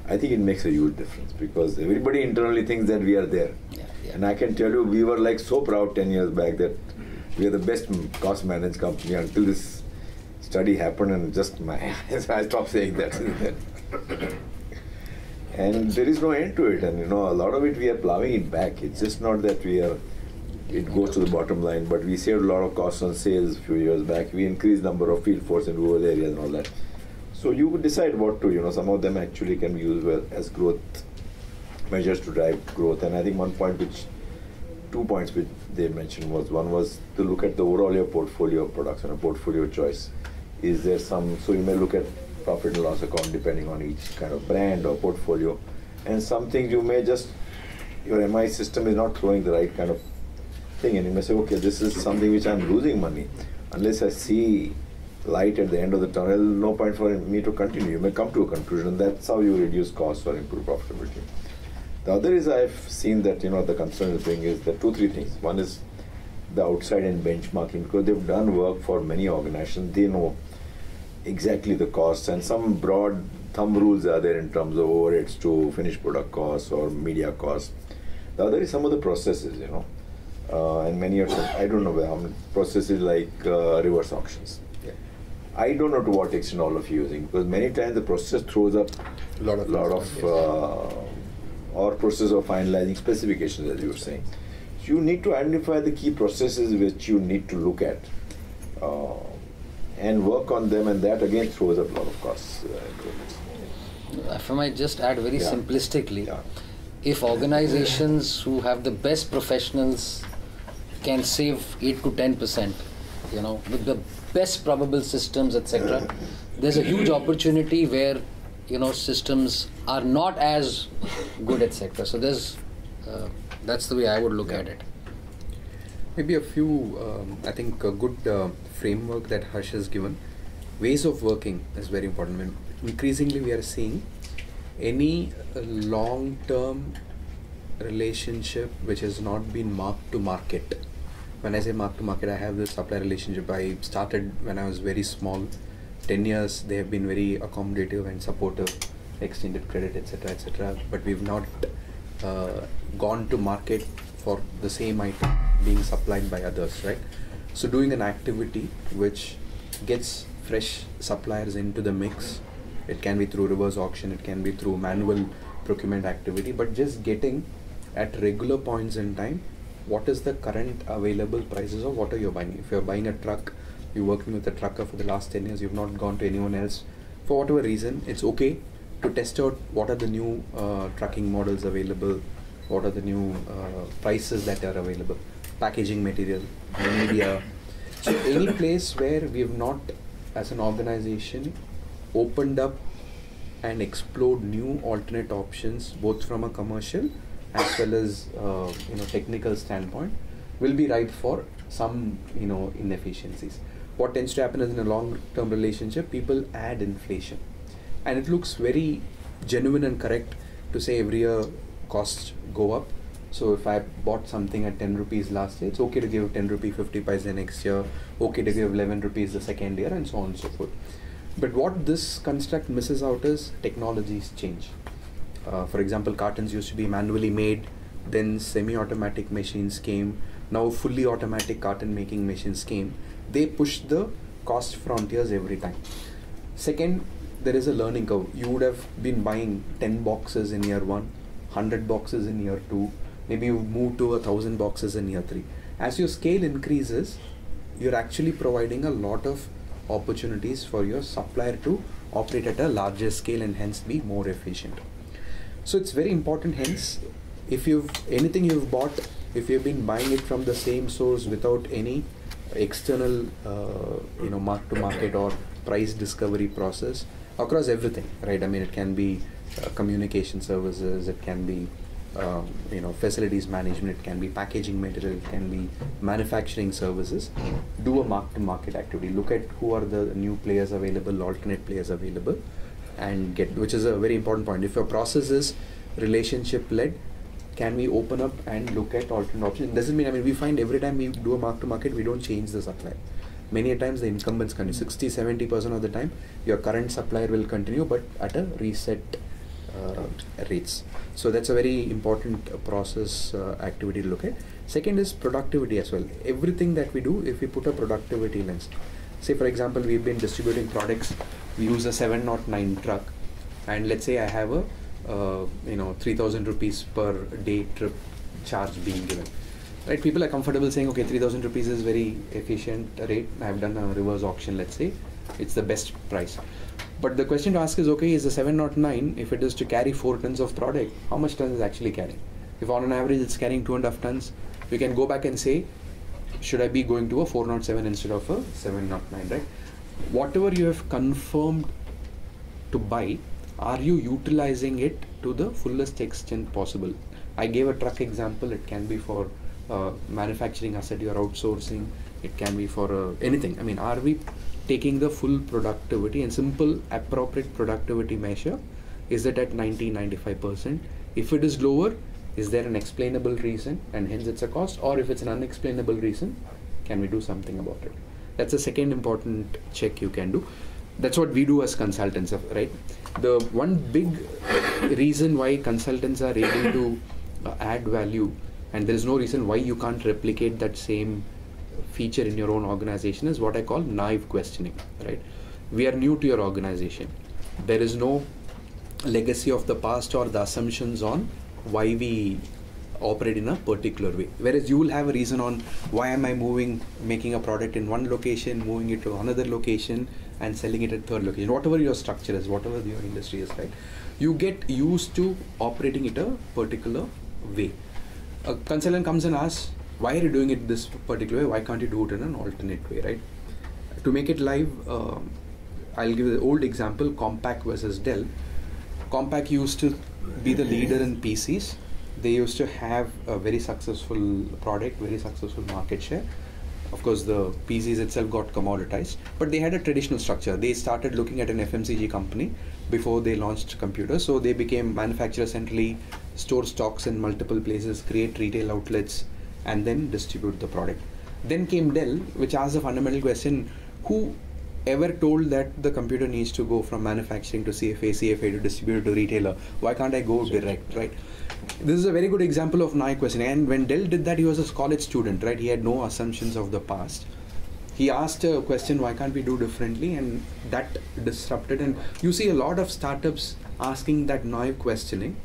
I think it makes a huge difference because everybody internally thinks that we are there. And I can tell you, we were like so proud 10 years back that we are the best cost managed company until this study happened, and just I stopped saying that. And there is no end to it, and a lot of it we are plowing it back. It's just not that it goes to the bottom line, but we saved a lot of costs on sales a few years back. We increased number of field force in rural areas and all that. So you could decide what to, some of them actually can be used well as growth measures to drive growth. And I think 2 points which they mentioned one was to look at the overall your portfolio of products and a portfolio choice. Is there so you may look at profit and loss account depending on each kind of brand or portfolio, and some things you may just, your MI system is not throwing the right kind of thing, and you may say, okay, this is something which I'm losing money. Unless I see light at the end of the tunnel, no point for me to continue. You may come to a conclusion. That's how you reduce costs or improve profitability. The other is I've seen that the concern is being is the 2-3 things. One is the outside and benchmarking, because they've done work for many organizations. They know exactly the costs, and some broad thumb rules are there in terms of overheads to finished product costs or media costs. The other is some of the processes, and many of them, I don't know how many processes like reverse auctions. I don't know to what extent all of you using, because many times the process throws up a lot of or process of finalizing specifications, as you were saying. So you need to identify the key processes which you need to look at and work on them, and that again throws up a lot of costs. If I might just add very simplistically, if organizations who have the best professionals can save 8 to 10%, with the best probable systems, etc., there's a huge opportunity where systems are not as good, etc. So that's the way I would look at it. Maybe a few, I think a good framework that Harsh has given. Ways of working is very important. When increasingly we are seeing any long-term relationship which has not been marked to market. When I say mark to market, I have this supplier relationship. I started when I was very small. 10 years, they have been very accommodative and supportive, extended credit, etc., etc. But we've not gone to market for the same item being supplied by others, right? So doing an activity which gets fresh suppliers into the mix. It can be through reverse auction, it can be through manual procurement activity, but just getting at regular points in time, what is the current available prices of what are you buying? If you're buying a truck, you're working with a trucker for the last 10 years, you've not gone to anyone else. For whatever reason, it's okay to test out what are the new trucking models available, what are the new prices that are available, packaging material, media. So any place where we have not, as an organization, opened up and explored new alternate options, both from a commercial as well as technical standpoint, will be ripe for some inefficiencies. What tends to happen is in a long-term relationship, people add inflation, and it looks very genuine and correct to say every year costs go up. So if I bought something at 10 rupees last year, it's okay to give 10 rupee 50 paise next year, okay to give 11 rupees the second year, and so on and so forth. But what this construct misses out is technologies change. For example, cartons used to be manually made, then semi-automatic machines came, now fully automatic carton making machines came. They push the cost frontiers every time. Second, there is a learning curve. You would have been buying 10 boxes in year 1, 100 boxes in year 2, maybe you move to 1,000 boxes in year 3. As your scale increases, you're actually providing a lot of opportunities for your supplier to operate at a larger scale and hence be more efficient. So it's very important, hence, if anything you've bought, if you've been buying it from the same source without any external mark to market or price discovery process across everything, right? I mean, it can be communication services, it can be facilities management, it can be packaging material, it can be manufacturing services. Do a mark to market activity, look at who are the new players available, alternate players available, and which is a very important point. If your process is relationship led, can we open up and look at alternate options? It doesn't mean, we find every time we do a mark to market, we don't change the supplier. Many a times the incumbents continue. 60-70% of the time your current supplier will continue, but at a reset rates. So that's a very important process activity to look at. Second is productivity as well. Everything that we do, if we put a productivity lens, say for example, we've been distributing products, we use a 709 truck, and let's say I have a 3,000 rupees per day trip charge being given. Right, people are comfortable saying, okay, 3,000 rupees is very efficient rate. I've done a reverse auction, let's say, it's the best price. But the question to ask is, okay, is the 709, if it is to carry 4 tons of product, how much tons is actually carrying? If on an average it's carrying 2.5 tons, you can go back and say, should I be going to a 407 instead of a 709, right? Whatever you have confirmed to buy, are you utilizing it to the fullest extent possible? I gave a truck example. It can be for manufacturing asset you are outsourcing. It can be for anything. I mean, are we taking the full productivity? And simple appropriate productivity measure is it at 90-95%? If it is lower, is there an explainable reason and hence it's a cost? Or if it's an unexplainable reason, can we do something about it? That's the second important check you can do. That's what we do as consultants, right? The one big reason why consultants are able to add value, and there is no reason why you can't replicate that same feature in your own organization, is what I call naive questioning, right? We are new to your organization. There is no legacy of the past or the assumptions on why we operate in a particular way. Whereas you will have a reason on why am I making a product in one location, moving it to another location and selling it at third location. Whatever your structure is, whatever your industry is, right? You get used to operating it a particular way. A consultant comes and asks, why are you doing it this particular way? Why can't you do it in an alternate way, right? To make it live, I'll give the old example, Compaq versus Dell. Compaq used to be the leader in PCs. They used to have a very successful product, very successful market share. Of course, the PCs itself got commoditized, but they had a traditional structure. They started looking at an FMCG company before they launched computers. So they became manufacturer centrally, store stocks in multiple places, create retail outlets, and then distribute the product. Then came Dell, which asked the fundamental question, who ever told that the computer needs to go from manufacturing to CFA to distributor to retailer? Why can't I go direct, right? This is a very good example of naive questioning. And when Dell did that, he was a college student, right? He had no assumptions of the past. He asked a question, why can't we do differently? And that disrupted. And you see a lot of startups asking that naive questioning.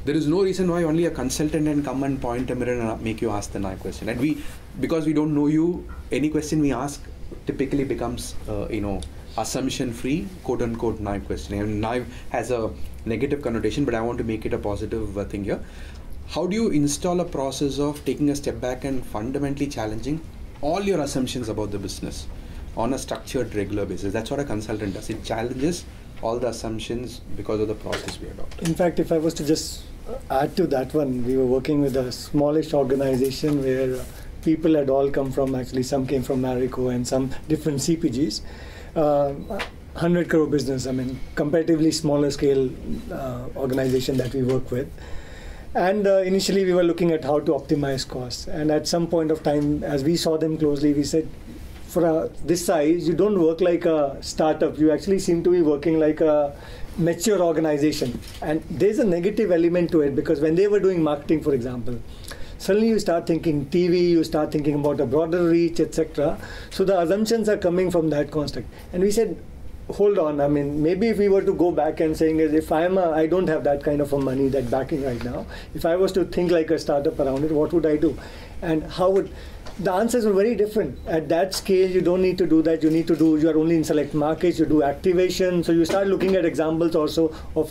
There is no reason why only a consultant can come and point a mirror and make you ask the naive question. And because we don't know you, any question we ask typically becomes, assumption-free, quote-unquote naive questioning. And naive has a negative connotation, but I want to make it a positive thing here. How do you install a process of taking a step back and fundamentally challenging all your assumptions about the business on a structured, regular basis? That's what a consultant does. It challenges all the assumptions because of the process we adopt. In fact, if I was to just add to that one, we were working with a smallish organization where people had all come from, actually some came from Marico and some different CPGs. 100 crore business, I mean, comparatively smaller scale organization that we work with. And initially we were looking at how to optimize costs. And at some point of time, as we saw them closely, we said, for this size, you don't work like a startup. You actually seem to be working like a mature organization. And there's a negative element to it, because when they were doing marketing, for example, suddenly you start thinking TV, you start thinking about a broader reach, etc. So the assumptions are coming from that construct. And we said, hold on, I mean, maybe if we were to go back and saying, if I don't have that kind of a money, that backing right now, if I was to think like a startup around it, what would I do? And the answers were very different. At that scale, you don't need to do that. You are only in select markets, you do activation. So you start looking at examples also of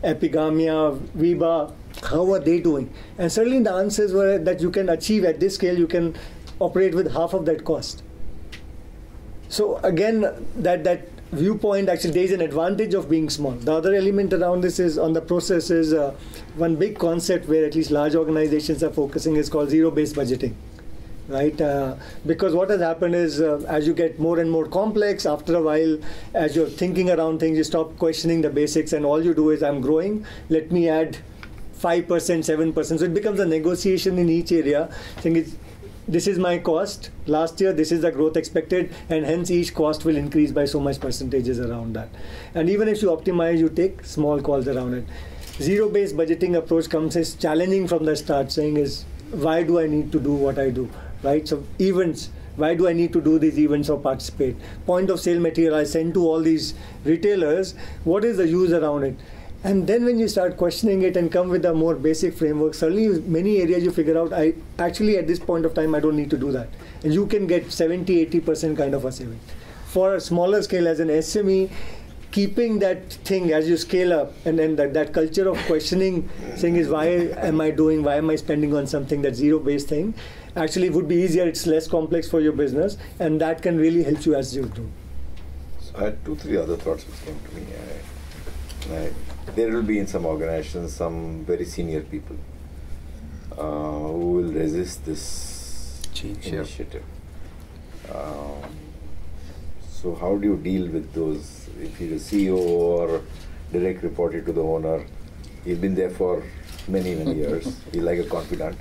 Epigamia, Viva, how are they doing? And certainly the answers were that you can achieve at this scale, you can operate with half of that cost. So again, that viewpoint, actually there is an advantage of being small. The other element around this is on the process is one big concept where at least large organizations are focusing is called zero-based budgeting. Right, because what has happened is as you get more and more complex, after a while, as you're thinking around things, you stop questioning the basics, and all you do is, I'm growing, let me add 5%, 7%. So it becomes a negotiation in each area. Saying this is my cost last year, this is the growth expected, and hence each cost will increase by so much percentages around that. And even if you optimize, you take small calls around it. zero-based budgeting approach comes as challenging from the start, saying is, why do I need to do what I do, right? So events, why do I need to do these events or participate? Point of sale material I send to all these retailers, what is the use around it? And then when you start questioning it and come with a more basic framework, suddenly many areas you figure out, I actually at this point of time, I don't need to do that. And you can get 70, 80% kind of a saving. For a smaller scale as an SME, keeping that thing as you scale up, and then that culture of questioning, saying is, why am I spending on something that's zero-based thing, actually would be easier, it's less complex for your business, and that can really help you as you grow. So I had 2-3 other thoughts which came to me. There will be in some organizations some very senior people who will resist this Change, initiative. So how do you deal with those? If he's a CEO or direct reported to the owner, he's been there for many years. He's like a confidant,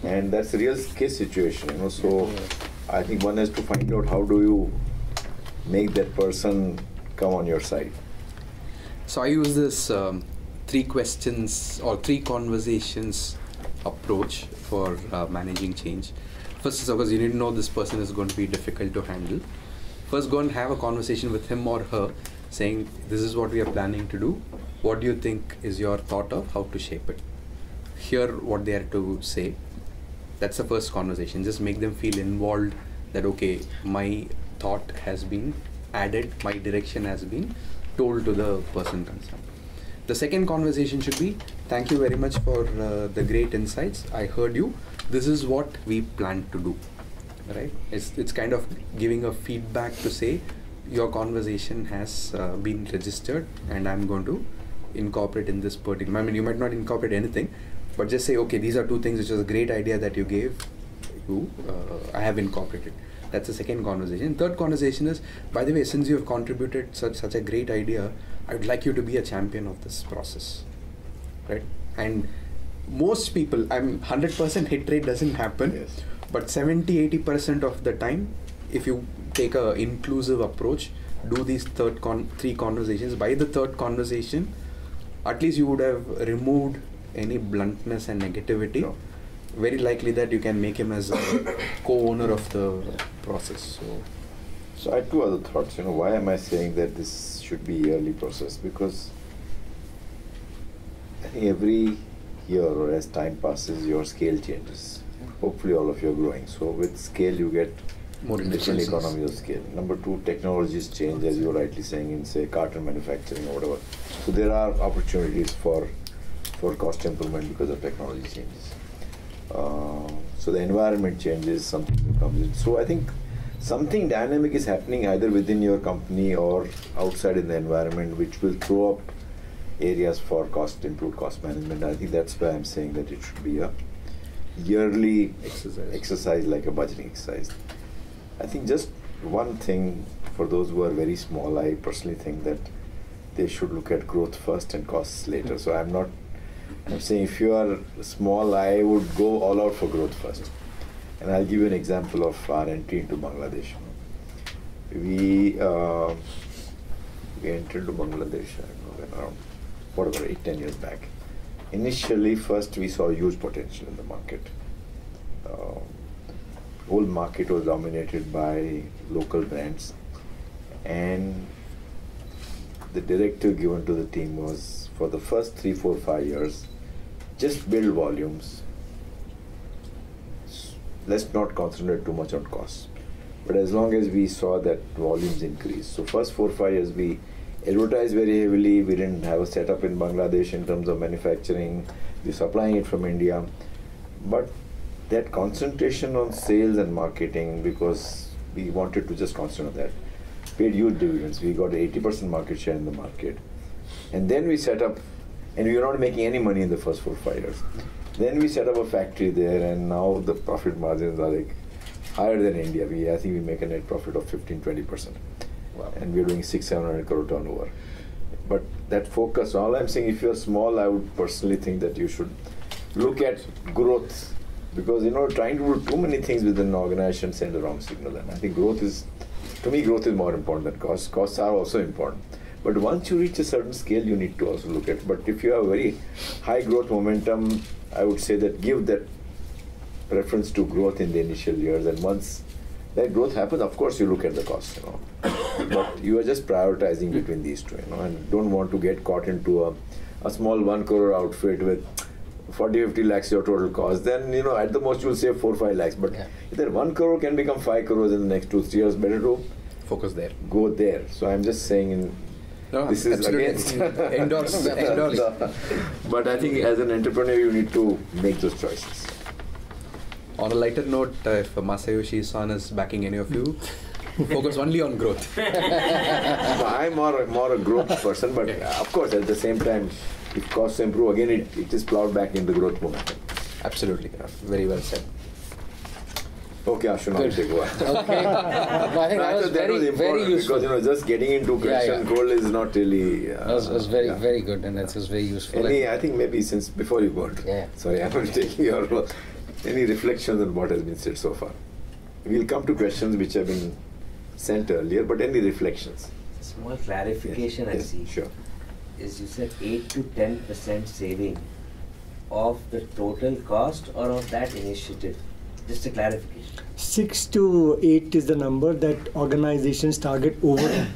and that's a real case situation. So I think one has to find out how do you make that person come on your side. So I use this 3 questions or 3 conversations approach for managing change. First is, of course, you need to know this person is going to be difficult to handle. First, go and have a conversation with him or her, saying, this is what we are planning to do. What do you think is your thought of how to shape it? Hear what they are to say. That's the first conversation. Just make them feel involved that, okay, my thought has been added, my direction has been told to the person concerned. The second conversation should be, thank you very much for the great insights. I heard you. This is what we plan to do. Right? It's kind of giving a feedback to say, your conversation has been registered and I'm going to incorporate in this particular, I mean, you might not incorporate anything, but just say, okay, these are 2 things which was a great idea that you gave, I have incorporated. That's the second conversation. Third conversation is, by the way, since you have contributed such a great idea, I would like you to be a champion of this process, right? And most people, 100% hit rate doesn't happen, Yes. but 70-80% of the time, if you take a inclusive approach, do these 3 conversations. By the third conversation, at least you would have removed any bluntness and negativity. No. Very likely that you can make him as a co-owner of the process. So I had 2 other thoughts. Why am I saying that this should be a yearly process? Because I think every year or as time passes, your scale changes. Hopefully all of you are growing. So with scale, you get More different indifferences. economies of scale. Number 2, technologies change, as you were rightly saying, in say carton manufacturing or whatever. So there are opportunities for cost improvement because of technology changes. So the environment changes, something new comes in. So I think something dynamic is happening either within your company or outside in the environment, which will throw up areas for improved cost management. I think that's why I'm saying that it should be a yearly exercise like a budgeting exercise. I think just one thing for those who are very small, I personally think that they should look at growth first and costs later. So I'm saying if you are small, I would go all out for growth first. And I'll give you an example of our entry into Bangladesh. We entered into Bangladesh around 8-10 years back. Initially, first we saw huge potential in the market. Whole market was dominated by local brands, and the directive given to the team was, for the first 3, 4, 5 years, just build volumes. Let's not concentrate too much on costs. But as long as we saw that volumes increase, so first 4, 5 years we advertised very heavily. We didn't have a setup in Bangladesh in terms of manufacturing. We're supplying it from India. But that concentration on sales and marketing, because we wanted to just concentrate on that, paid huge dividends. We got 80% market share in the market. And then we set up, and we were not making any money in the first 4, 5 years. Then we set up a factory there, and now the profit margins are like higher than India. I think we make a net profit of 15-20%. Wow. And we're doing 600-700 crore turnover. But that focus, all I'm saying, if you're small, I would personally think that you should look at growth, because trying to do too many things within an organization send the wrong signal. And I think growth is more important than costs. Costs are also important, But once you reach a certain scale, you need to also look at. But if you have very high growth momentum, I would say that give that preference to growth in the initial years, and once that growth happens, of course you look at the cost, but you are just prioritizing between these two, and don't want to get caught into a small 1 crore outfit with 40-50 lakhs your total cost. Then at the most you will save 4-5 lakhs. But if that 1 crore can become 5 crores in the next 2-3 years, better to focus there. Go there. So I'm just saying. This is against endorse. But I think as an entrepreneur, you need to make those choices. On a lighter note, if Masayoshi Son is backing any of you, focus only on growth. So I'm more a growth person, but of course at the same time, if costs improve, again it is plowed back into growth momentum. Absolutely, very well said. Okay, Ashu, now you take over. Okay. I think that was very useful. Because just getting into question cold is not really. That was very good, and that was very useful. I think maybe since before you got. Sorry, I'm taking your role. Any reflections on what has been said so far? We'll come to questions which have been sent earlier, but any reflections? Small clarification I see. Sure. Is you said 8 to 10% saving of the total cost or of that initiative? Just a clarification. 6 to 8 is the number that organizations target over.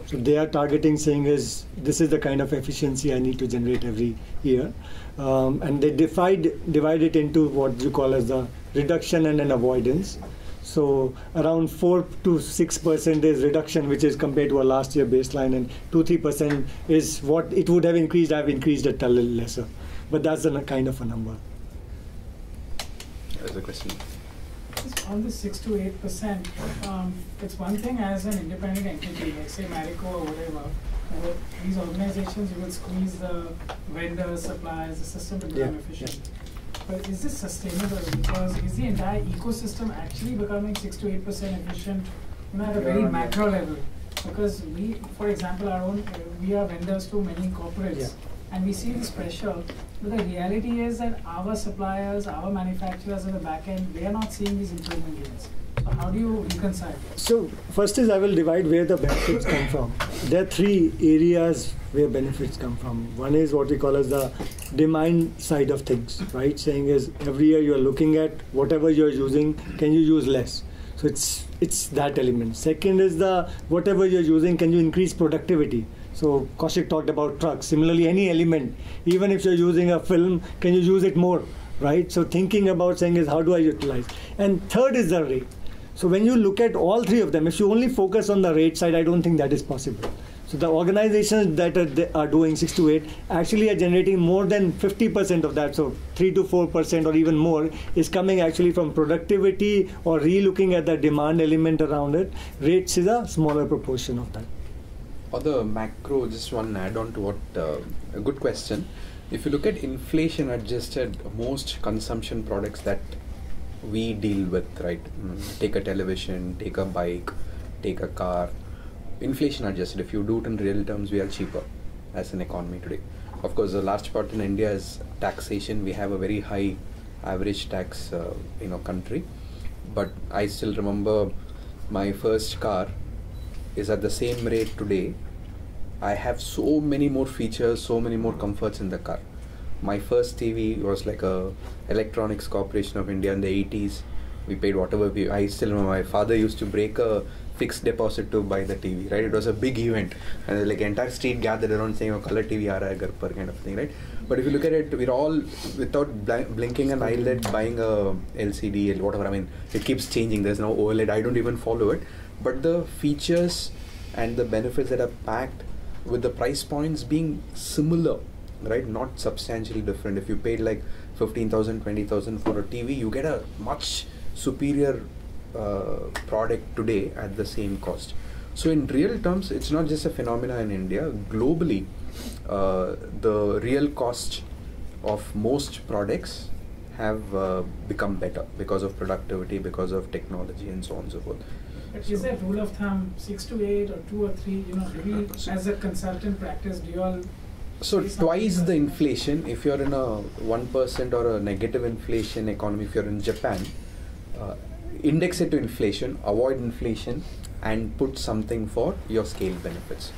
So they are targeting saying this is the kind of efficiency I need to generate every year. And they divide it into what you call as the reduction and an avoidance. So around 4 to 6% is reduction, which is compared to a last year baseline, and 2-3% is what it would have increased. I've increased it a little lesser, but that's a kind of a number. There's a question. On the 6 to 8%, it's one thing as an independent entity, like say Marico or whatever. These organizations, you will squeeze the vendors, suppliers, the system to become efficient. But is this sustainable? Because is the entire ecosystem actually becoming 6 to 8% efficient at a very macro level? Because we, for example, we are vendors to many corporates, and we see this pressure. But the reality is that our suppliers, our manufacturers at the back end, they are not seeing these improvement gains. So how do you reconcile? So first is I will divide where the benefits come from. There are 3 areas where benefits come from. One is what we call as the demand side of things, right? Saying is every year you are looking at whatever you are using, can you use less? So it's that element. Second is the whatever you're using, can you increase productivity? So Kaushik talked about trucks. Similarly, any element, even if you're using a film, can you use it more, right? So thinking about saying is how do I utilize? And third is the rate. So when you look at all 3 of them, if you only focus on the rate side, I don't think that is possible. So the organizations that are doing 6 to 8 actually are generating more than 50% of that. So 3 to 4% or even more is coming actually from productivity or re-looking at the demand element around it. Rates is a smaller proportion of that. On the macro, just one add-on to what a good question. If you look at inflation adjusted, most consumption products that we deal with, right? Take a television, take a bike, take a car. Inflation adjusted, if you do it in real terms, we are cheaper as an economy today. Of course, a large part in India is taxation. We have a very high average tax country. But I still remember my first car is at the same rate today. I have so many more features, so many more comforts in the car. My first TV was like a Electronics Corporation of India in the 80s. We paid whatever I still remember my father used to break a fixed deposit to buy the TV, right? It was a big event, and like entire street gathered around saying, "Oh, color TV aa raha hai ghar par," kind of thing, right? But if you look at it, we're all without blinking an eyelid buying a LCD or whatever. I mean, it keeps changing. There's no OLED. I don't even follow it, but the features and the benefits that are packed with the price points being similar, right? Not substantially different. If you paid like 15,000, 20,000 for a TV, you get a much superior product today at the same cost. So in real terms, it's not just a phenomena in India. Globally, the real cost of most products have become better because of productivity, because of technology, and so on and so forth. But is that rule of thumb 6 to 8 or 2 or 3? Do we, as a consultant practice, do you all? So twice the inflation. If you're in a 1% or a negative inflation economy, if you're in Japan, index it to inflation, avoid inflation, and put something for your scale benefits.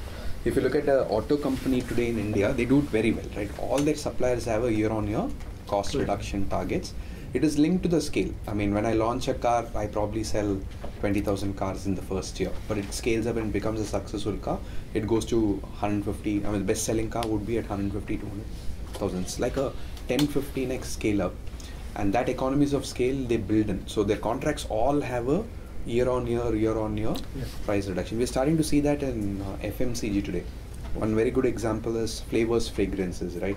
if you look at the auto company today in India, they do it very well, right? All their suppliers have a year-on-year cost reduction targets. It is linked to the scale. I mean, when I launch a car, I probably sell 20,000 cars in the first year, but it scales up and becomes a successful car. It goes to 150. I mean, the best-selling car would be at 150, 200,000. It's like a 10-15x scale up, and that economies of scale they build in. So their contracts all have a year-on-year price reduction. We're starting to see that in FMCG today. One very good example is flavors, fragrances, right?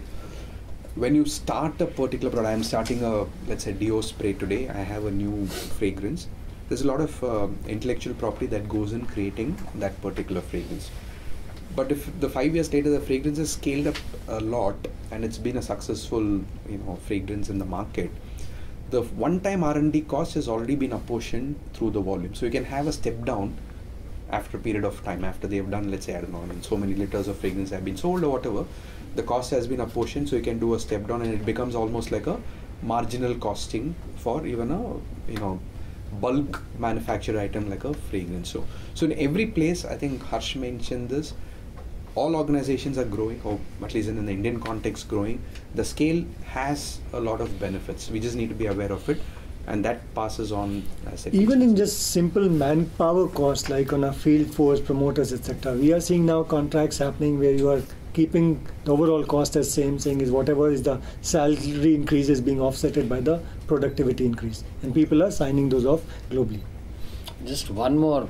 When you start a particular product, I'm starting a, let's say, deo spray today. I have a new fragrance. There's a lot of intellectual property that goes in creating that particular fragrance. But if the 5 years later the fragrance has scaled up a lot and it's been a successful, fragrance in the market, the one-time R&D cost has already been apportioned through the volume. So you can have a step down after a period of time, after they have done, let's say, I don't know, and so many liters of fragrance have been sold or whatever, the cost has been apportioned, so you can do a step down and it becomes almost like a marginal costing for even a, bulk manufactured item like a fragrance. So in every place, I think Harsh mentioned this, all organizations are growing, or at least in the Indian context growing. The scale has a lot of benefits. We just need to be aware of it, and that passes on as even in just simple manpower costs, like on a field force, promoters, etc. We are seeing now contracts happening where you are keeping the overall cost as same, saying is whatever is the salary increase is being offsetted by the productivity increase, and people are signing those off globally. Just one more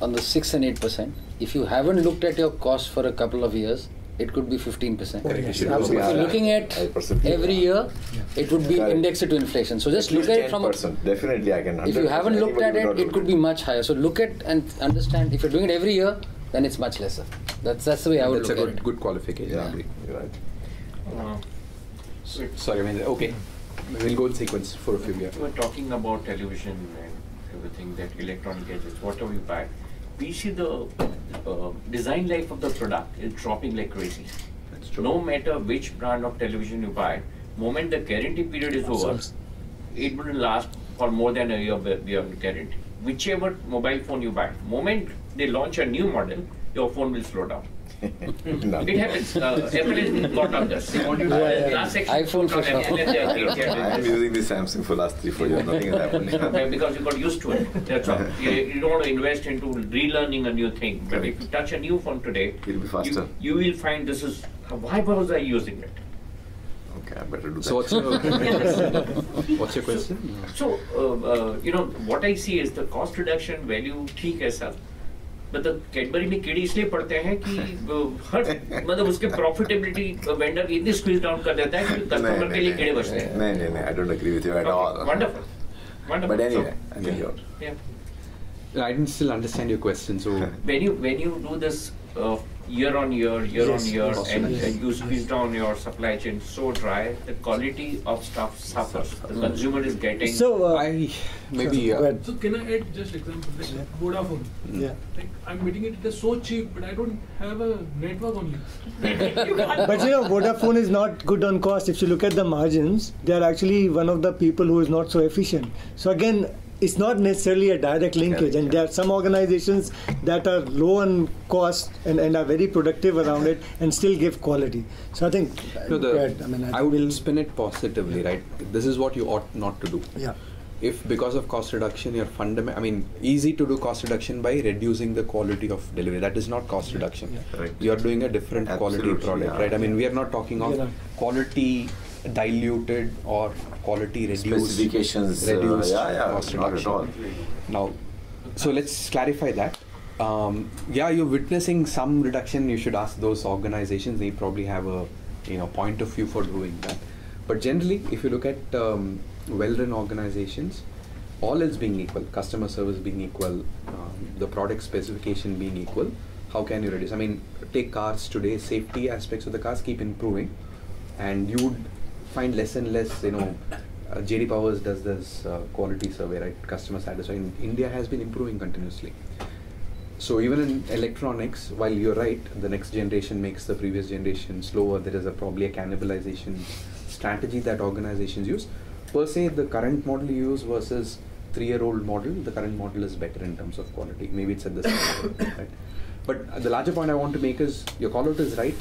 on the 6 and 8%. If you haven't looked at your cost for a couple of years, it could be 15%. Oh, yes, If you're looking at every year, it would be indexed to inflation. So just look at it from a... Definitely, I can. If you haven't looked at it, it could be much higher. So look at and understand. If you're doing it every year, then it's much lesser. That's the way I would look at it. That's a good qualification. Yeah, you're right. Sorry, I mean, okay. We'll go in sequence for a few years. We're talking about television and everything, that electronic gadgets, whatever you buy. We see the design life of the product is dropping like crazy. That's true. No matter which brand of television you buy, moment the guarantee period is over, it wouldn't last for more than a year beyond guarantee. Whichever mobile phone you buy, moment they launch a new model, your phone will slow down. No. It happens. Apple has got on this. Last section, iPhone for sure. I'm using the Samsung for last 3-4 years. Nothing has happened. Because you got used to it. That's all. You don't want to invest into relearning a new thing. But if you touch a new phone today, It'll be faster. You will find this is, why was I using it? Okay, I better do that. So what's your question? So, what I see is the cost reduction value ठीक है sir, मतलब Cadbury में कीड़े इसलिए पड़ते हैं कि हर मतलब उसके प्रॉफिटेबिलिटी वेंडर इतनी स्क्वीज डाउन कर देता है कि कस्टमर के लिए कीड़े बचते हैं. नहीं, I don't agree with you at all. Wonderful. But anyway, I think you're... Yeah. I didn't still understand your question. So when you do this year on year, and you squeeze down your supply chain so dry, the quality of stuff suffers. The consumer is getting. So I maybe. So can I add just example like Vodafone? Yeah. Like I'm getting it is so cheap, but I don't have a network only. But Vodafone is not good on cost. If you look at the margins, they are actually one of the people who is not so efficient. So again, it's not necessarily a direct linkage, and there are some organizations that are low on cost and are very productive around it and still give quality. So I think I will spin it positively, right? This is what you ought not to do. Yeah. If because of cost reduction, you're easy to do cost reduction by reducing the quality of delivery. That is not cost reduction. Yeah. Right. You are doing a different quality product, right? We are not talking of quality diluted or quality reduced. Specifications, reduced not cost at reduction. all. Now, so let's clarify that. You're witnessing some reduction. You should ask those organizations. They probably have a point of view for doing that. But generally, if you look at well-run organizations, all else being equal, customer service being equal, the product specification being equal, how can you reduce? Take cars today. Safety aspects of the cars keep improving, and you would find less and less, JD Powers does this quality survey, right? Customer satisfaction. India has been improving continuously. So even in electronics, while you're right, the next generation makes the previous generation slower, there is probably a cannibalization strategy that organizations use. Per se, the current model you use versus 3-year-old model, the current model is better in terms of quality. Maybe it's at the same level, right? But the larger point I want to make is your call out is right.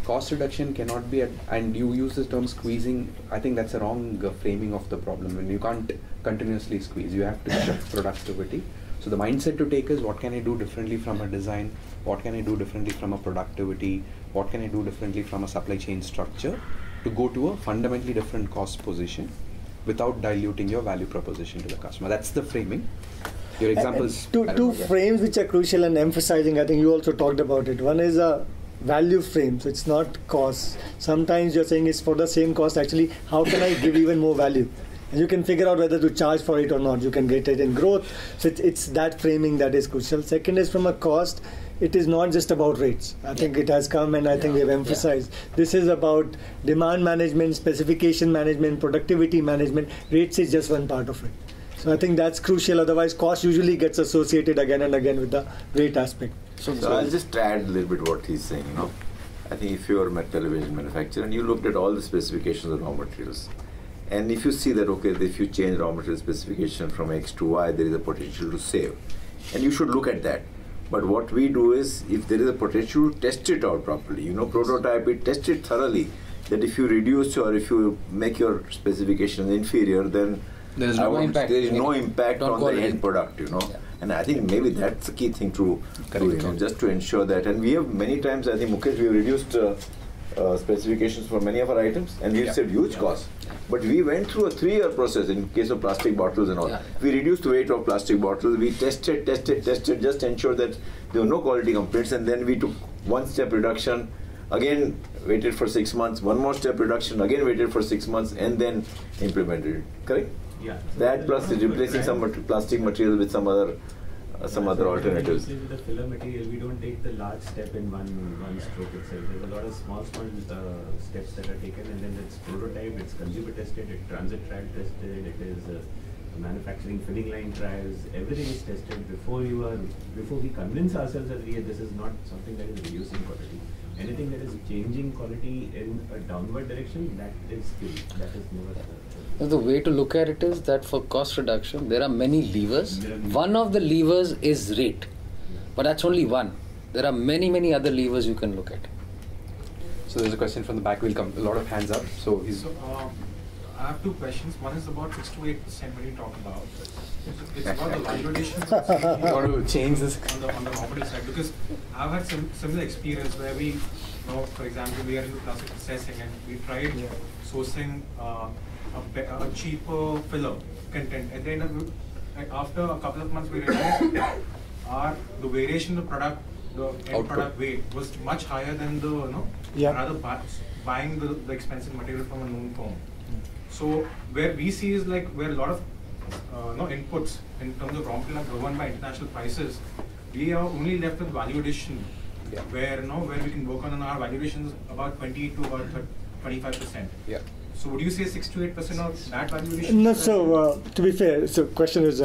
Cost reduction cannot be, and you use the term squeezing. I think that's a wrong framing of the problem. When you can't continuously squeeze, you have to shift productivity. So the mindset to take is, what can I do differently from a design? What can I do differently from a productivity? What can I do differently from a supply chain structure to go to a fundamentally different cost position without diluting your value proposition to the customer? That's the framing. Your examples. Two frames which are crucial and emphasizing, I think you also talked about it. One is a value frame, so it's not cost. Sometimes you're saying it's for the same cost, actually, how can I give even more value? And you can figure out whether to charge for it or not. You can get it in growth. So it's that framing that is crucial. Second is from a cost, it is not just about rates. I think it has come, and I think we have emphasized. This is about demand management, specification management, productivity management. Rates is just one part of it. So I think that's crucial. Otherwise, cost usually gets associated again and again with the rate aspect. So I'll just add a little bit what he's saying. I think if you're a television manufacturer and you looked at all the specifications of raw materials, and if you see that, okay, if you change raw material specification from X to Y, there is a potential to save. And you should look at that. But what we do is, if there is a potential, test it out properly. Prototype it, test it thoroughly. That if you reduce or if you make your specifications inferior, then there is no impact on the end product, Yeah. And I think maybe that's the key thing to do, just to ensure that. And we have many times, I think, Mukesh, we have reduced specifications for many of our items, and we've saved huge costs. But we went through a 3-year process in case of plastic bottles and all. Yeah. We reduced the weight of plastic bottles. We tested, just to ensure that there were no quality complaints, and then we took one step reduction, again waited for 6 months, one more step reduction, again waited for 6 months, and then implemented it. Correct? Yeah. That plus replacing some plastic material with some other alternatives. With the filler material, we don't take the large step in one stroke itself. There's a lot of small steps that are taken, and then it's prototype, it's consumer tested, it's transit trial tested, it is manufacturing filling line trials. Everything is tested before we convince ourselves that this is not something that is reducing quality. Anything that is changing quality in a downward direction, that is skill. That is never. The way to look at it is that for cost reduction, there are many levers. One of the levers is rate, but that's only one. There are many other levers you can look at. So there's a question from the back. Will come a lot of hands up. So I have two questions. One is about 6 to 8% when you talk about. It's about the value addition. You want to change this on the raw material side, because I've had some similar experience where we, for example, we are into plastic processing and we tried sourcing a cheaper filler content. At the end of after a couple of months, we realized the variation of the product, the end product weight was much higher than rather buying the expensive material from a known firm. So where we see is where a lot of inputs in terms of raw material are governed by international prices, we are only left with value addition, where we can work on our value addition is about 20 to about 25%. Yeah. So would you say 6 to 8% of that value addition? No, so to be fair, so question is,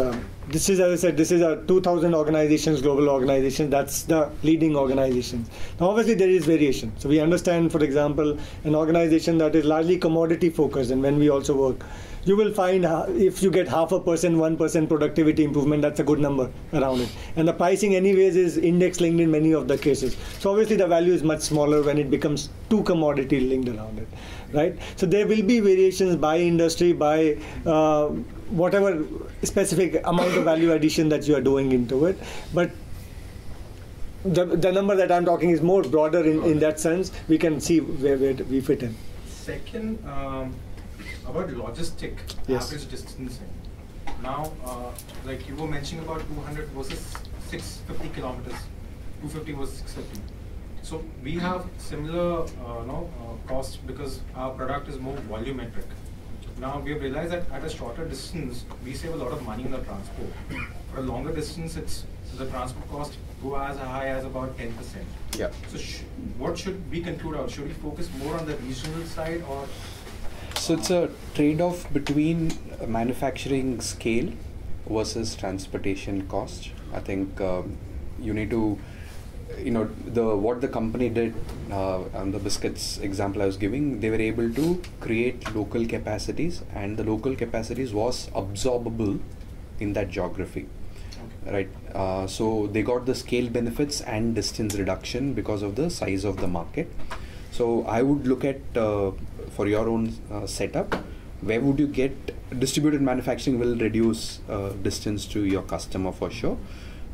this is, as I said, this is a 2,000 organizations, global organization. That's the leading organizations. Now, obviously, there is variation. So we understand, for example, an organization that is largely commodity focused, and when we also work, you will find if you get 0.5%, 1% productivity improvement, that's a good number around it. And the pricing anyways is index linked in many of the cases. So obviously the value is much smaller when it becomes too commodity linked around it, right? So there will be variations by industry, by whatever specific amount of value addition that you are doing into it. But the number that I'm talking is more broader in that sense. We can see where we fit in. Second, about logistic average distancing. Now, like you were mentioning about 200 versus 650 kilometers, 250 versus 650. So we have similar cost because our product is more volumetric. Now we have realized that at a shorter distance, we save a lot of money on the transport. For a longer distance, the transport cost go as high as about 10%. Yeah. So what should we conclude out? Should we focus more on the regional side or? So it's a trade-off between manufacturing scale versus transportation cost. I think you need to, what the company did on the biscuits example I was giving, they were able to create local capacities, and the local capacities was absorbable in that geography. right? So they got the scale benefits and distance reduction because of the size of the market. So I would look at for your own setup, where would you get distributed manufacturing will reduce distance to your customer for sure,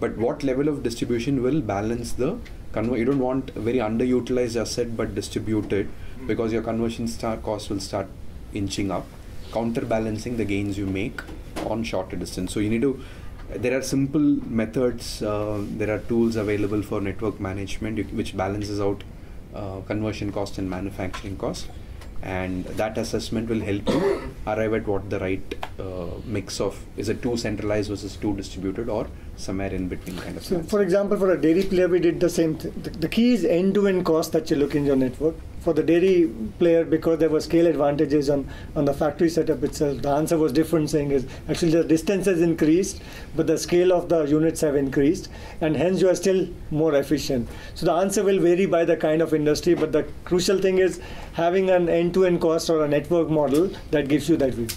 but what level of distribution will balance the you don't want very underutilized asset but distributed, because your conversion cost will start inching up, counterbalancing the gains you make on shorter distance. So you need to, there are simple methods, there are tools available for network management which balances out conversion cost and manufacturing cost, and that assessment will help you arrive at what the right mix of, is it too centralized versus too distributed, or somewhere in between kind of. So for example, for a dairy player we did the same thing. The key is end-to-end cost that you look in your network. For the dairy player, because there were scale advantages on the factory setup itself, the answer was different, saying is actually the distance has increased, but the scale of the units have increased, and hence you are still more efficient. So the answer will vary by the kind of industry, but the crucial thing is having an end-to-end cost or a network model that gives you that view.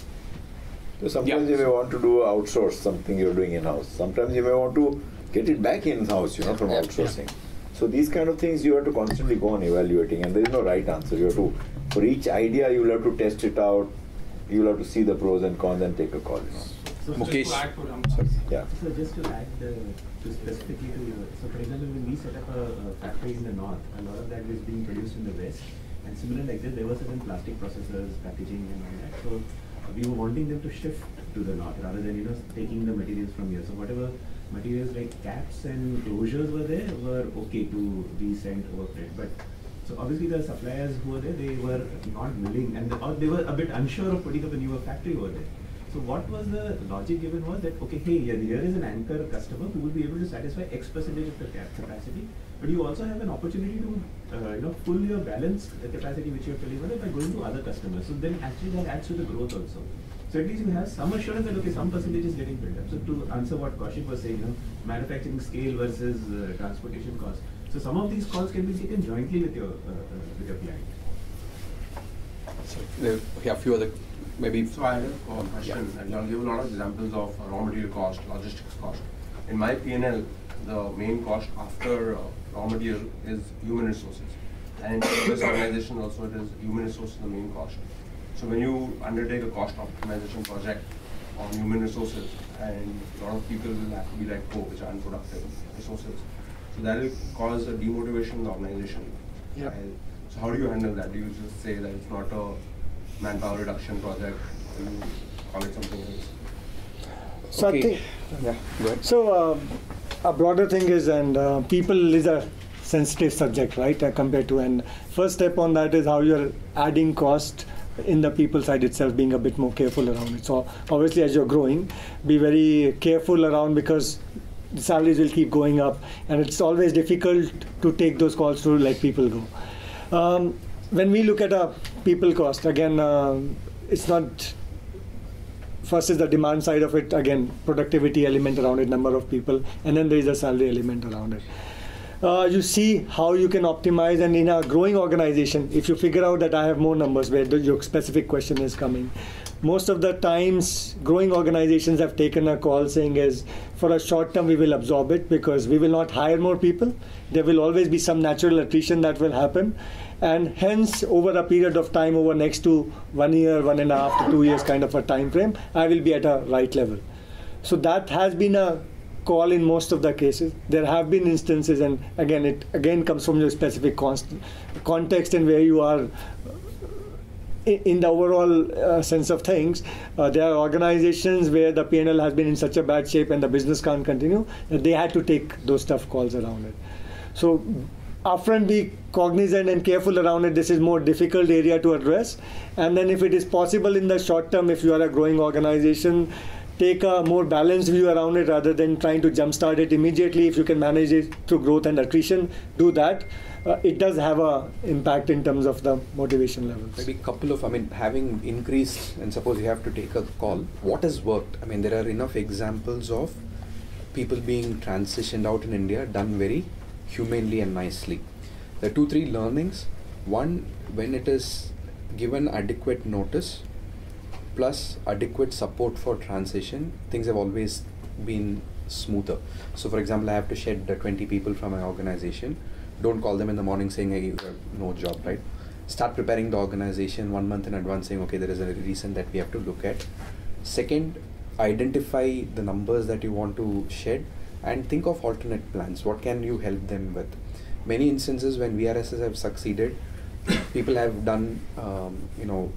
So sometimes you may want to do outsource something you're doing in-house. Sometimes you may want to get it back in-house, from outsourcing. So these kind of things you have to constantly go on evaluating, and there is no right answer. You have to, for each idea, you will have to test it out. You will have to see the pros and cons and take a call. So Mukesh. just to add to, Yeah. So just to add to specifically to your, so for example, when we set up a factory in the north, a lot of that is being produced in the west, and similar like this, there were certain plastic processors, packaging, and all that. So we were wanting them to shift to the north rather than taking the materials from here. So whatever materials like caps and closures were there were okay to be sent over freight. But so obviously the suppliers who were there, they were not willing, and or they were a bit unsure of putting up a newer factory over there. So what was the logic given was that, okay, hey, here is an anchor customer who will be able to satisfy X percentage of the capacity, but you also have an opportunity to pull your balanced capacity which you are filling by going to other customers. So then actually that adds to the growth also. So at least you have some assurance that, okay, some percentage is getting built up. So to answer what Kaushik was saying, manufacturing scale versus transportation cost. So some of these calls can be taken jointly with your client. So there are a few other, maybe. So I have a question, and I'll give a lot of examples of raw material cost, logistics cost. In my P&L, the main cost after raw material is human resources. And in this organization also, it is human resources the main cost. So when you undertake a cost optimization project on human resources, and a lot of people will have to be let go, which are unproductive resources, so that will cause a demotivation in the organization. Yeah. And so how do you handle that? Do you just say that it's not a manpower reduction project, or you call it something else? So Okay. I think, Yeah, go ahead. so a broader thing is, and people is a sensitive subject, right, compared to, and first step on that is how you're adding cost in the people side itself, being a bit more careful around it. So obviously as you're growing, be very careful around, because the salaries will keep going up, and it's always difficult to take those calls to let people go. When we look at a people cost, again, it's not, first is the demand side of it, again, productivity element around it, number of people, and then there is a salary element around it. You see how you can optimize, and in a growing organization, if you figure out that I have more numbers, where your specific question is coming, most of the times growing organizations have taken a call saying is, for a short term we will absorb it because we will not hire more people. There will always be some natural attrition that will happen, and hence over a period of time, over next to 1 year, 1.5 to 2 years kind of a time frame, I will be at a right level. So that has been a call in most of the cases. There have been instances, and again it comes from your specific context and where you are in the overall sense of things. There are organizations where the P&L has been in such a bad shape and the business can't continue that they had to take those tough calls around it. So upfront be cognizant and careful around it. This is more difficult area to address, and then if it is possible in the short term, if you are a growing organization, take a more balanced view around it rather than trying to jumpstart it immediately. If you can manage it through growth and attrition, do that. It does have an impact in terms of the motivation levels. Maybe a couple of, having increased, and suppose you have to take a call, what has worked? There are enough examples of people being transitioned out in India, done very humanely and nicely. There are 2-3 learnings. One, when it is given adequate notice, plus adequate support for transition, things have always been smoother. So for example, I have to shed 20 people from my organization. Don't call them in the morning saying, hey, you have no job, right? Start preparing the organization 1 month in advance, saying, okay, there is a reason that we have to look at. Second, identify the numbers that you want to shed and think of alternate plans. What can you help them with? Many instances when VRSs have succeeded, people have done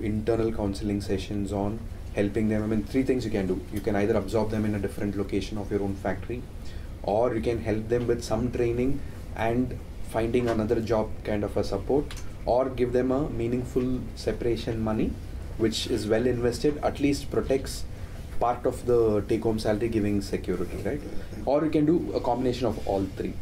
internal counseling sessions on helping them. I mean, 3 things you can do. You can either absorb them in a different location of your own factory, or you can help them with some training and finding another job kind of a support, or give them a meaningful separation money which is well invested, at least protects part of the take-home salary, giving security, right? Or you can do a combination of all 3.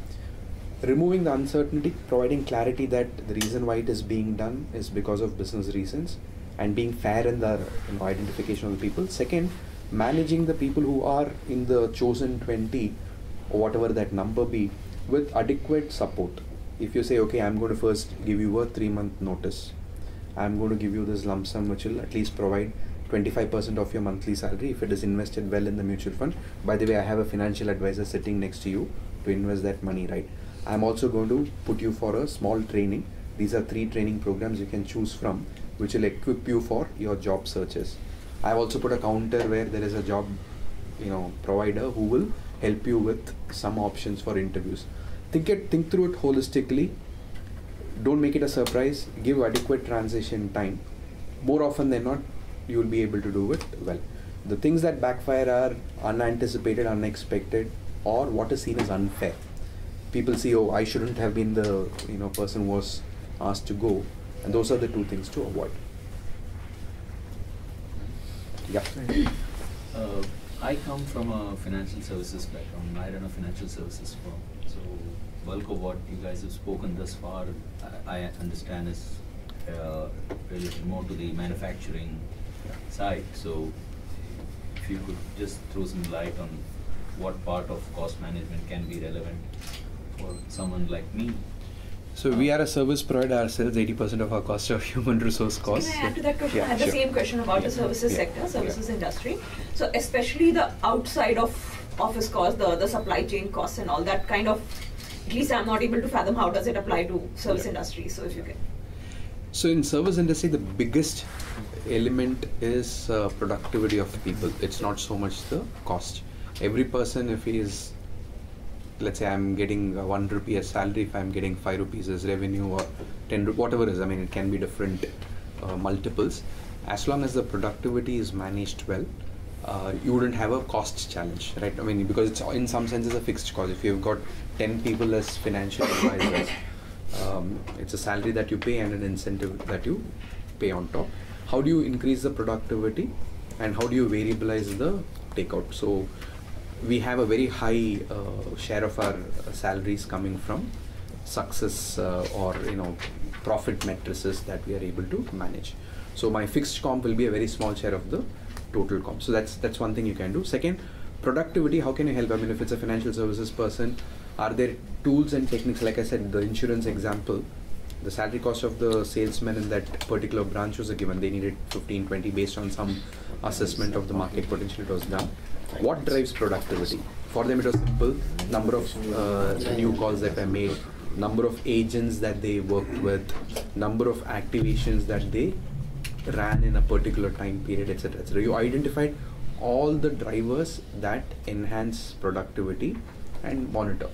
Removing the uncertainty, providing clarity that the reason why it is being done is because of business reasons, and being fair in the identification of the people. Second, managing the people who are in the chosen 20 or whatever that number be with adequate support. If you say, okay, I'm going to first give you a 3-month notice, I'm going to give you this lump sum which will at least provide 25% of your monthly salary if it is invested well in the mutual fund. By the way, I have a financial advisor sitting next to you to invest that money, right? I'm also going to put you for a small training. These are 3 training programs you can choose from, which will equip you for your job searches. I've also put a counter where there is a job provider who will help you with some options for interviews. Think through it holistically. Don't make it a surprise. Give adequate transition time. More often than not, you will be able to do it well. The things that backfire are unanticipated, unexpected, or what is seen as unfair. People see, oh, I shouldn't have been the person who was asked to go, and those are the 2 things to avoid. Yeah. I come from a financial services background. I run a financial services firm. So bulk of what you guys have spoken thus far, I understand is related more to the manufacturing side. So if you could just throw some light on what part of cost management can be relevant for someone like me. So we are a service provider ourselves. 80% of our costs are human resource costs. Can I add to that question? I had the same question about the services sector, services industry. So especially the outside of office costs, the supply chain costs and all that kind of, at least I'm not able to fathom how does it apply to service industry. So if you can. So in service industry, the biggest element is productivity of people. It's not so much the cost. Every person, if he is, let's say I'm getting 1 rupee as salary, if I'm getting 5 rupees as revenue, or 10, whatever it is, I mean, it can be different multiples. As long as the productivity is managed well, you wouldn't have a cost challenge, right? I mean, because it's in some sense a fixed cost. If you've got 10 people as financial advisors, it's a salary that you pay and an incentive that you pay on top. How do you increase the productivity, and how do you variabilize the takeout? So we have a very high share of our salaries coming from success or profit matrices that we are able to manage. So my fixed comp will be a very small share of the total comp. So that's one thing you can do. Second, productivity. How can you help? I mean, if it's a financial services person, are there tools and techniques? Like I said, the insurance example, the salary cost of the salesman in that particular branch was given. They needed 15, 20 based on some assessment of the market potential it was done. What drives productivity? For them it was simple. Number of new calls that were made, number of agents that they worked with, number of activations that they ran in a particular time period, etc. etc. You identified all the drivers that enhance productivity and monitor.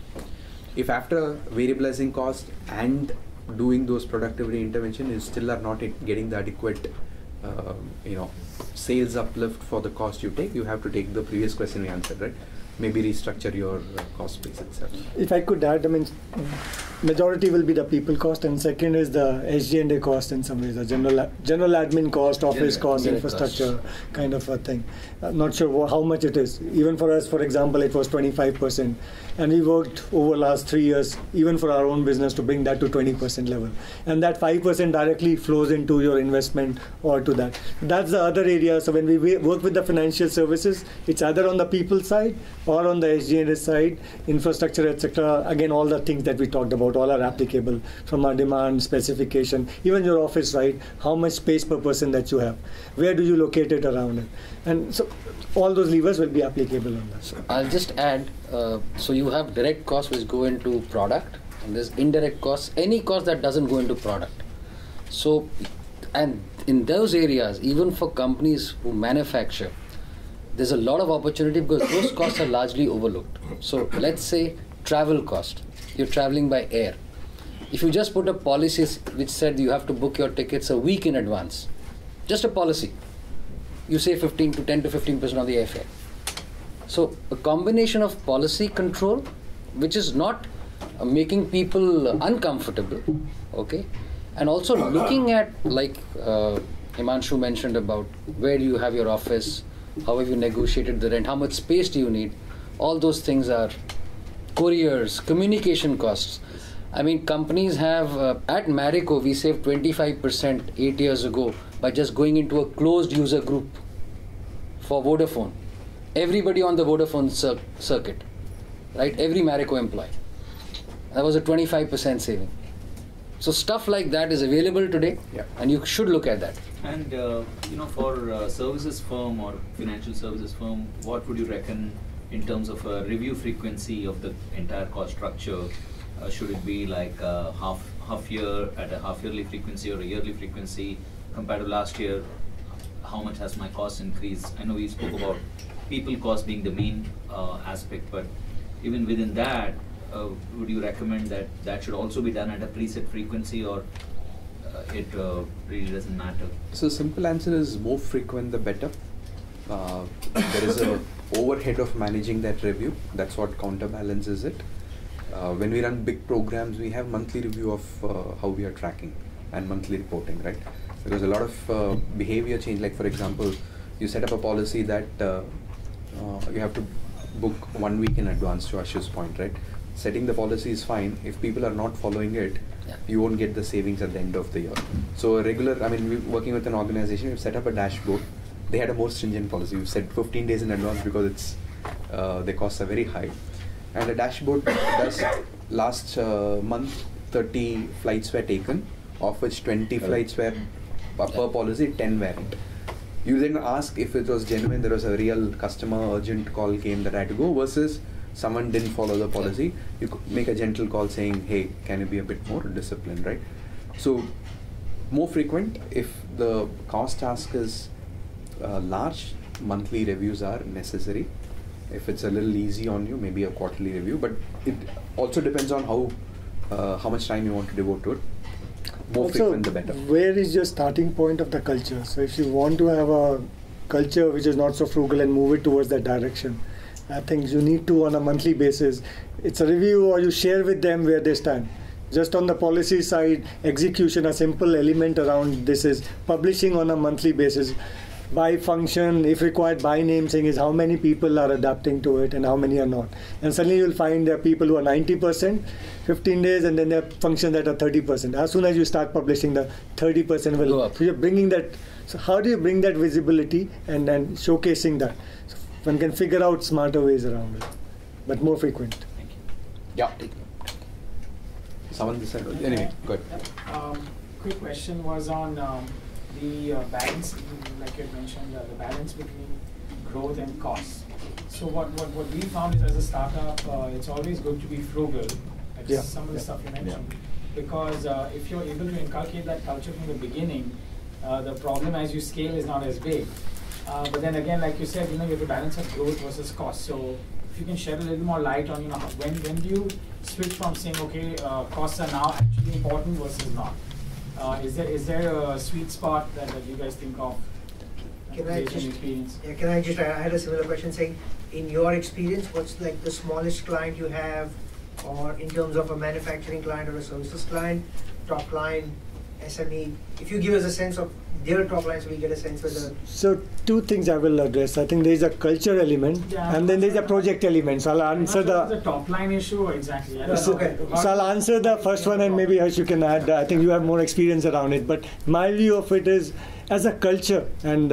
If after variabilizing cost and doing those productivity intervention, you still are not getting the adequate sales uplift for the cost you take, you have to take the previous question we answered, right? Maybe restructure your cost base itself. If I could add, I mean, majority will be the people cost, and second is the SG&A cost in some ways, the general admin cost, office cost, infrastructure kind of a thing. Not sure how much it is. Even for us, for example, it was 25%, and we worked over last 3 years, even for our own business, to bring that to 20% level. And that 5% directly flows into your investment or to that. That's the other area. So when we work with the financial services, it's either on the people side or on the SG&A side, infrastructure, etc. Again, all the things that we talked about, all are applicable from our demand, specification, even your office, right? How much space per person that you have? Where do you locate it around it? And so all those levers will be applicable on that. So I'll just add, so you have direct costs which go into product, and there's indirect costs, any cost that doesn't go into product. So, and in those areas, even for companies who manufacture, there's a lot of opportunity because those costs are largely overlooked. So let's say travel cost, you're traveling by air. If you just put a policy which said you have to book your tickets a week in advance, just a policy, you save 10 to 15% of the airfare. So a combination of policy control, which is not making people uncomfortable, okay, and also looking at, like Himanshu mentioned about where do you have your office, how have you negotiated the rent, how much space do you need, all those things are couriers, communication costs. I mean, companies have, at Marico, we saved 25% 8 years ago by just going into a closed user group for Vodafone. Everybody on the Vodafone circuit, right? Every Marico employee. That was a 25% saving. So stuff like that is available today, and you should look at that. And for a services firm or financial services firm, what would you reckon in terms of a review frequency of the entire cost structure? Should it be like half year at a half yearly frequency or a yearly frequency compared to last year? How much has my cost increased? I know we spoke about people cost being the main aspect, but even within that, would you recommend that that should also be done at a preset frequency, or it really doesn't matter? So simple answer is more frequent the better. There is a overhead of managing that review. That's what counterbalances it. When we run big programs, we have monthly review of how we are tracking and monthly reporting, right? Because a lot of behavior change, like for example, you set up a policy that you have to book 1 week in advance, to Ash's point, right? Setting the policy is fine. If people are not following it, you won't get the savings at the end of the year. So a regular, I mean, we're working with an organization, we've set up a dashboard. They had a more stringent policy. We've set 15 days in advance because it's the costs are very high. And the dashboard does last month 30 flights were taken, of which 20 flights were per policy, 10 weren't. You then ask if it was genuine, there was a real customer urgent call came that I had to go, versus someone didn't follow the policy. You could make a gentle call saying, hey, can you be a bit more disciplined, right? So more frequent. If the cost ask is large, monthly reviews are necessary. If it's a little easy on you, maybe a quarterly review, but it also depends on how much time you want to devote to it. More also, frequent the better. Where is your starting point of the culture? So if you want to have a culture which is not so frugal and move it towards that direction, I think you need to, on a monthly basis, it's a review, or you share with them where they stand. Just on the policy side, execution, a simple element around this is publishing on a monthly basis. By function, if required, by name, saying is how many people are adapting to it and how many are not. And suddenly you'll find there are people who are 90%, 15 days, and then there are functions that are 30%. As soon as you start publishing, the 30% will go up. So you're bringing that. So how do you bring that visibility and then showcasing that? So one can figure out smarter ways around it, but more frequent. Thank you. Yeah. Someone decided. Anyway, good. Quick question was on the balance, like you had mentioned, the balance between growth and cost. So what we found is, as a startup, it's always good to be frugal, like some of the stuff you mentioned, because if you're able to inculcate that culture from the beginning, the problem as you scale is not as big. But then again, like you said, you have to balance of growth versus cost. So if you can shed a little more light on, when do you switch from saying, okay, costs are now actually important versus not? Is there a sweet spot that you guys think of? Can I just I had a similar question saying, in your experience, what's like the smallest client you have, or in terms of a manufacturing client or a services client, top line, SME? If you give us a sense of their top line, so we get a sense whether. So two things I will address. I think there is a culture element, and then there is a project element. So I'll answer the top line issue exactly. So I'll answer the first one, and maybe Harsh, you can add. I think you have more experience around it. But my view of it is, as a culture, and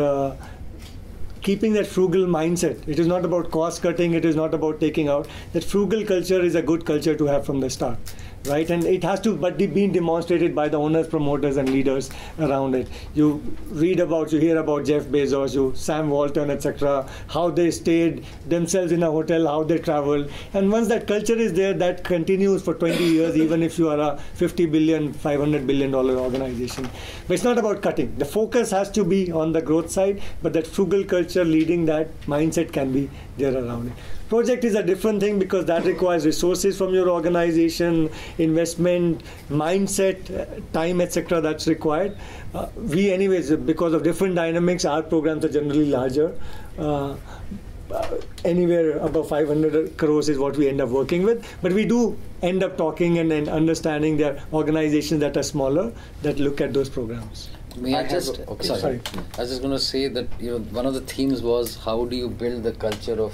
keeping that frugal mindset. It is not about cost cutting, it is not about taking out. That frugal culture is a good culture to have from the start, right? And it has to but being demonstrated by the owners, promoters and leaders around it. You hear about Jeff Bezos, Sam Walton, etc., how they stayed themselves in a hotel, how they traveled. And once that culture is there, that continues for 20 years, even if you are a $50 billion, $500 billion organization. But it's not about cutting. The focus has to be on the growth side, but that frugal culture leading that mindset can be there around it. Project is a different thing because that requires resources from your organization, investment, mindset, time, etc. that's required. We anyways, because of different dynamics, our programs are generally larger. Anywhere above 500 crores is what we end up working with. But we do end up talking and understanding there are organizations that are smaller that look at those programs. May I just, sorry. I was just going to say that one of the themes was how do you build the culture of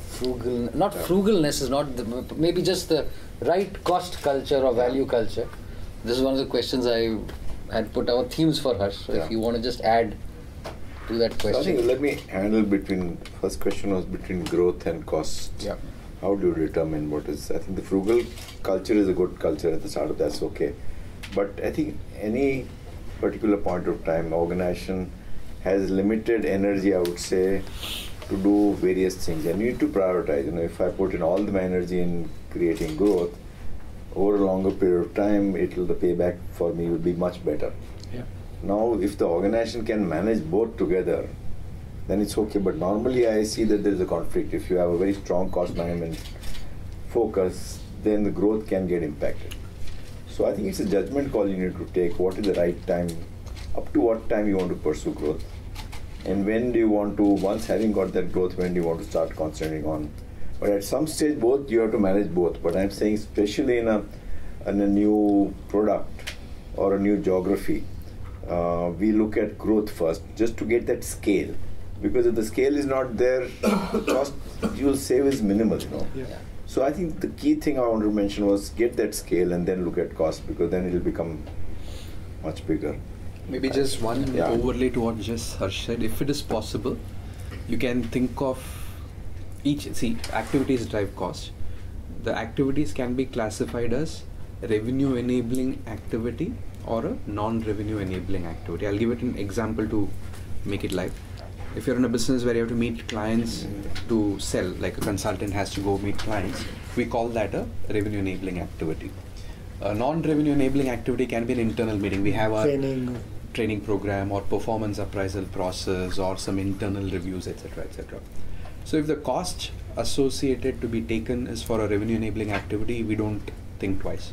frugal, not frugalness is not, maybe just the right cost culture or value culture. This is one of the questions I had put our themes for her. So if you want to just add to that question. So I think let me handle first question was between growth and cost. Yeah. How do you determine what is, I think the frugal culture is a good culture at the start of that's okay. But I think any particular point of time, organization has limited energy, I would say, to do various things. And you need to prioritize. If I put in all my energy in creating growth, over a longer period of time, the payback for me will be much better. Yeah. Now, if the organization can manage both together, then it's okay. But normally I see that there is a conflict. If you have a very strong cost management focus, then the growth can get impacted. So I think it's a judgment call you need to take. What is the right time? Up to what time you want to pursue growth? And when do you want to, once having got that growth, when do you want to start concentrating on? But at some stage, both you have to manage both. But I'm saying, especially in a new product or a new geography, we look at growth first, just to get that scale. Because if the scale is not there, the cost you'll save is minimal. Yeah. So I think the key thing I want to mention was get that scale and then look at cost, because then it will become much bigger. Maybe just one overlay to what just Harsh said. If it is possible, you can think of activities drive cost. The activities can be classified as revenue enabling activity or a non-revenue enabling activity. I'll give it an example to make it live. If you're in a business where you have to meet clients to sell, like a consultant has to go meet clients, we call that a revenue enabling activity. A non-revenue enabling activity can be an internal meeting. We have our training program or performance appraisal process or some internal reviews, etc., etc. So if the cost associated to be taken is for a revenue enabling activity, we don't think twice.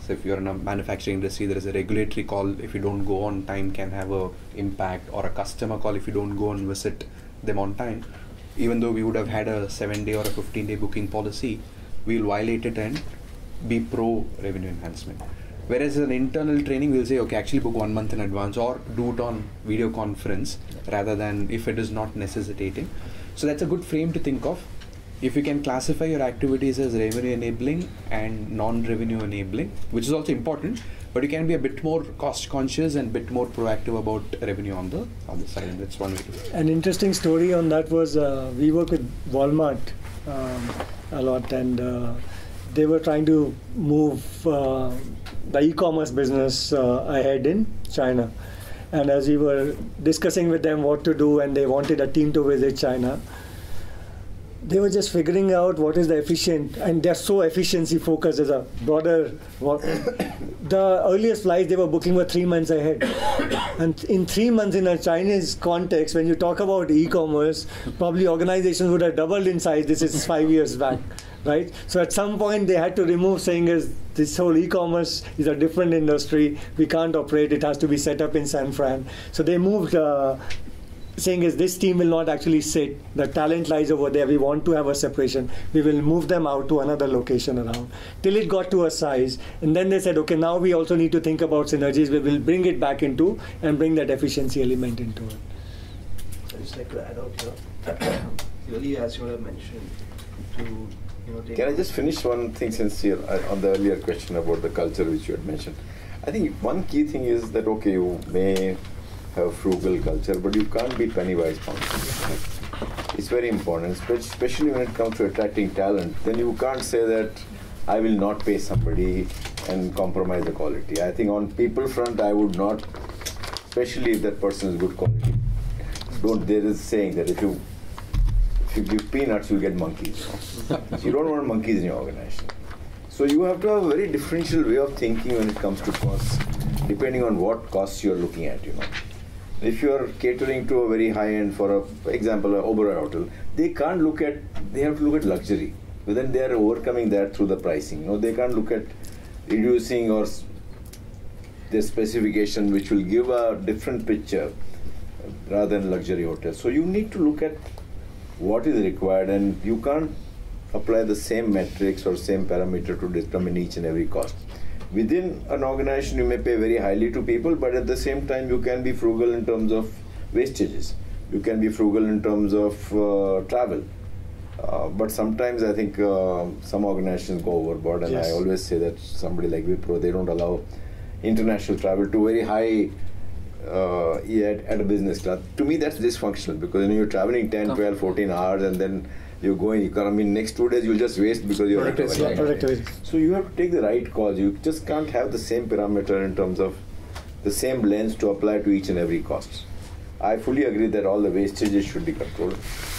So if you're in a manufacturing industry, there is a regulatory call. If you don't go on time, can have a impact, or a customer call if you don't go and visit them on time. Even though we would have had a 7-day or a 15-day booking policy, we'll violate it and be pro revenue enhancement. Whereas an internal training, we'll say, okay, actually book 1 month in advance or do it on video conference rather than if it is not necessitating. So that's a good frame to think of. If you can classify your activities as revenue enabling and non-revenue enabling, which is also important, but you can be a bit more cost conscious and a bit more proactive about revenue on the side, and that's one way to do it. An interesting story on that was we work with Walmart a lot, and they were trying to move the e-commerce business ahead in China. And as we were discussing with them what to do, and they wanted a team to visit China, they were just figuring out what is the efficient, and they're so efficiency focused as a broader. The earliest flights they were booking were 3 months ahead, and in 3 months in a Chinese context, when you talk about e-commerce, probably organizations would have doubled in size. This is 5 years back, right? So at some point they had to remove, saying is this whole e-commerce is a different industry. We can't operate. It has to be set up in San Fran. So they moved. Saying is this team will not actually sit, the talent lies over there, we want to have a separation, we will move them out to another location around, till it got to a size, and then they said, okay, now we also need to think about synergies, we will bring it back into and bring that efficiency element into it. I'd just like to add out here, really as you have mentioned, to Can I just finish one thing since here on the earlier question about the culture which you had mentioned? I think one key thing is that, okay, you may have a frugal culture, but you can't be penny wise pound foolish. It's very important, especially when it comes to attracting talent. Then you can't say that I will not pay somebody and compromise the quality. I think on people front, I would not, especially if that person is good quality. There is a saying that if you give peanuts, you'll get monkeys. You don't want monkeys in your organization. So you have to have a very differential way of thinking when it comes to costs, depending on what costs you're looking at, If you're catering to a very high-end, for example, an Oberoi hotel, they have to look at luxury. But then they are overcoming that through the pricing. They can't look at reducing or the specification, which will give a different picture rather than luxury hotels. So you need to look at what is required, and you can't apply the same metrics or same parameter to determine each and every cost. Within an organization, you may pay very highly to people, but at the same time, you can be frugal in terms of wastages. You can be frugal in terms of travel. But sometimes I think some organizations go overboard, and I always say that somebody like Wipro, they don't allow international travel to very high at a business class. To me, that's dysfunctional, because you're traveling 10, 12, 14 hours, and then you're going, next 2 days you'll just waste because you're productivity. So you have to take the right calls. You just can't have the same parameter in terms of the same lens to apply to each and every cost. I fully agree that all the wastages should be controlled,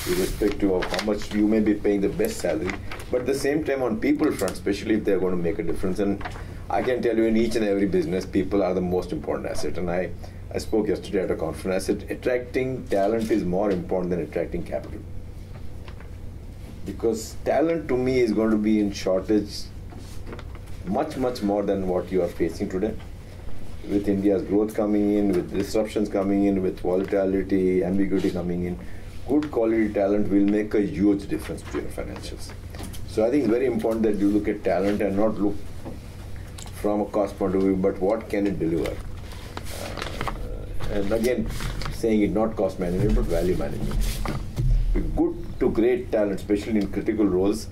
irrespective of how much you may be paying the best salary. But at the same time, on people front, especially if they're going to make a difference, and I can tell you, in each and every business, people are the most important asset. And I spoke yesterday at a conference. I said attracting talent is more important than attracting capital. Because talent to me is going to be in shortage much, much more than what you are facing today. With India's growth coming in, with disruptions coming in, with volatility, ambiguity coming in, good quality talent will make a huge difference to your financials. So I think it's very important that you look at talent and not look from a cost point of view, but what can it deliver? And again, saying it not cost management, but value management. Good to great talent, especially in critical roles,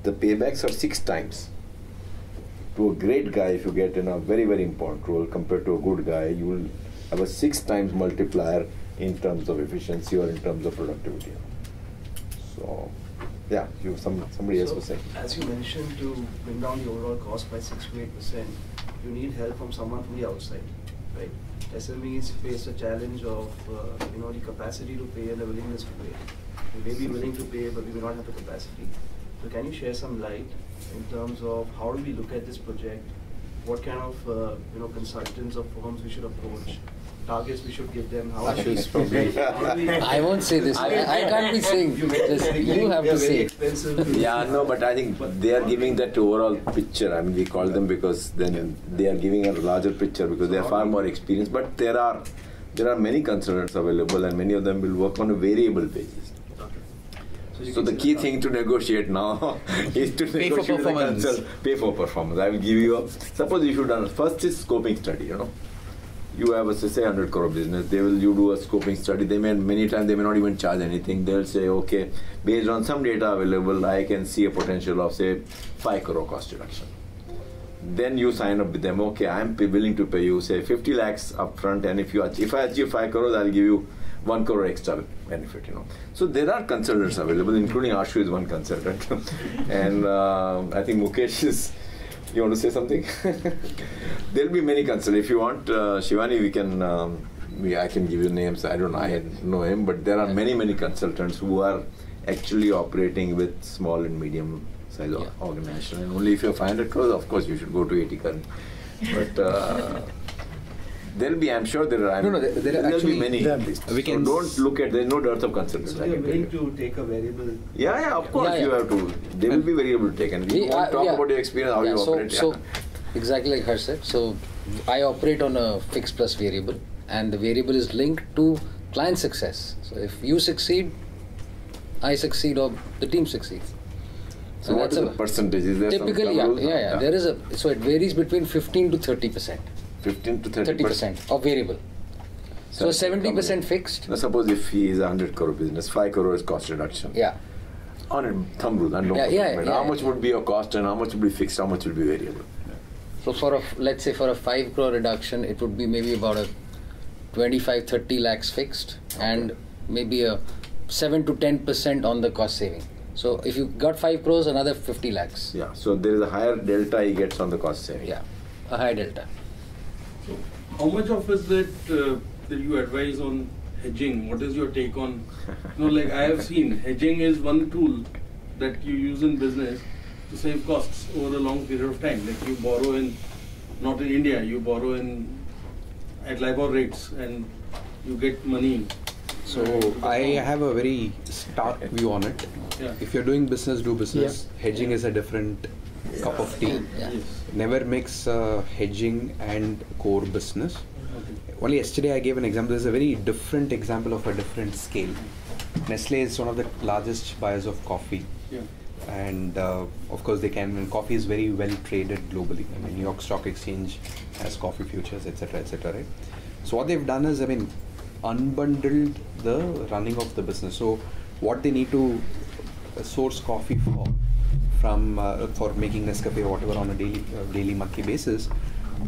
the paybacks are 6 times. To a great guy, if you get in a very, very important role compared to a good guy, you will have a 6 times multiplier in terms of efficiency or in terms of productivity. So, yeah, somebody else was saying. As you mentioned, to bring down the overall cost by 6 to 8%, you need help from someone from the outside, right? SMEs face a challenge of the capacity to pay and the willingness to pay. We may be willing to pay, but we may not have the capacity. So can you share some light in terms of how do we look at this project? What kind of consultants or firms we should approach? Targets we should give them? I won't say this. I can't be saying this. You have to say it. Yeah, no, but I think they are giving that overall picture. I mean, we call them because then they are giving a larger picture because they are far more experienced. But there are many consultants available, and many of them will work on a variable basis. So the key thing to negotiate now is to pay negotiate for performance. Pay for performance. I will give you suppose if you done first is scoping study. You have a say 100 crore business. You do a scoping study. Many times they may not even charge anything. They'll say, okay, based on some data available, I can see a potential of say 5 crore cost reduction. Then you sign up with them. Okay, I'm willing to pay you say 50 lakhs upfront, and if I achieve 5 crores, I'll give you 1 crore extra benefit. So there are consultants available, including Ashu is one consultant, and I think Mukesh is. You want to say something? There'll be many consultants. If you want, Shivani, I can give you names. I don't know. I know him, but there are many consultants who are actually operating with small and medium size organization. And only if you're 500 crores, of course, you should go to 80 current. But there'll be, I'm sure there are. There'll be many. We can don't look at. There's no dearth of consultants. So you're willing to take a variable? Yeah, of course you have to. They will be variable taken. You want to talk about your experience, how you operate. So exactly like Harsh said. So I operate on a fixed plus variable, and the variable is linked to client success. So if you succeed, I succeed, or the team succeeds. So what is the percentage? Is there typically, there is so it varies between 15 to 30%. 15 to 30% of variable. So 70% fixed. Now suppose if he is a 100 crore business, 5 crore is cost reduction. Yeah. On a thumb rule, how much would be your cost and how much would be fixed, how much would be variable? So let's say for a 5 crore reduction, it would be maybe about a 25-30 lakhs fixed and maybe a 7 to 10% on the cost saving. So if you got 5 crores, another 50 lakhs. Yeah, so there is a higher delta he gets on the cost saving. Yeah, a high delta. So how much of is that that you advise on hedging? What is your take on, like I have seen, hedging is one tool that you use in business to save costs over a long period of time. Like you borrow in, not in India, you borrow at LIBOR rates and you get money. So I have a very stark view on it. Yeah. If you're doing business, do business. Yeah. Hedging is a different cup of tea. Yeah. Yes. Never mix hedging and core business. Okay. Only yesterday I gave an example. This is a very different example of a different scale. Nestle is one of the largest buyers of coffee. Yeah. And of course they can, and coffee is very well traded globally. I mean, New York Stock Exchange has coffee futures, etc., etc., right? So what they've done is, unbundled the running of the business. So what they need to source coffee for making Nescafe or whatever on a daily monthly basis,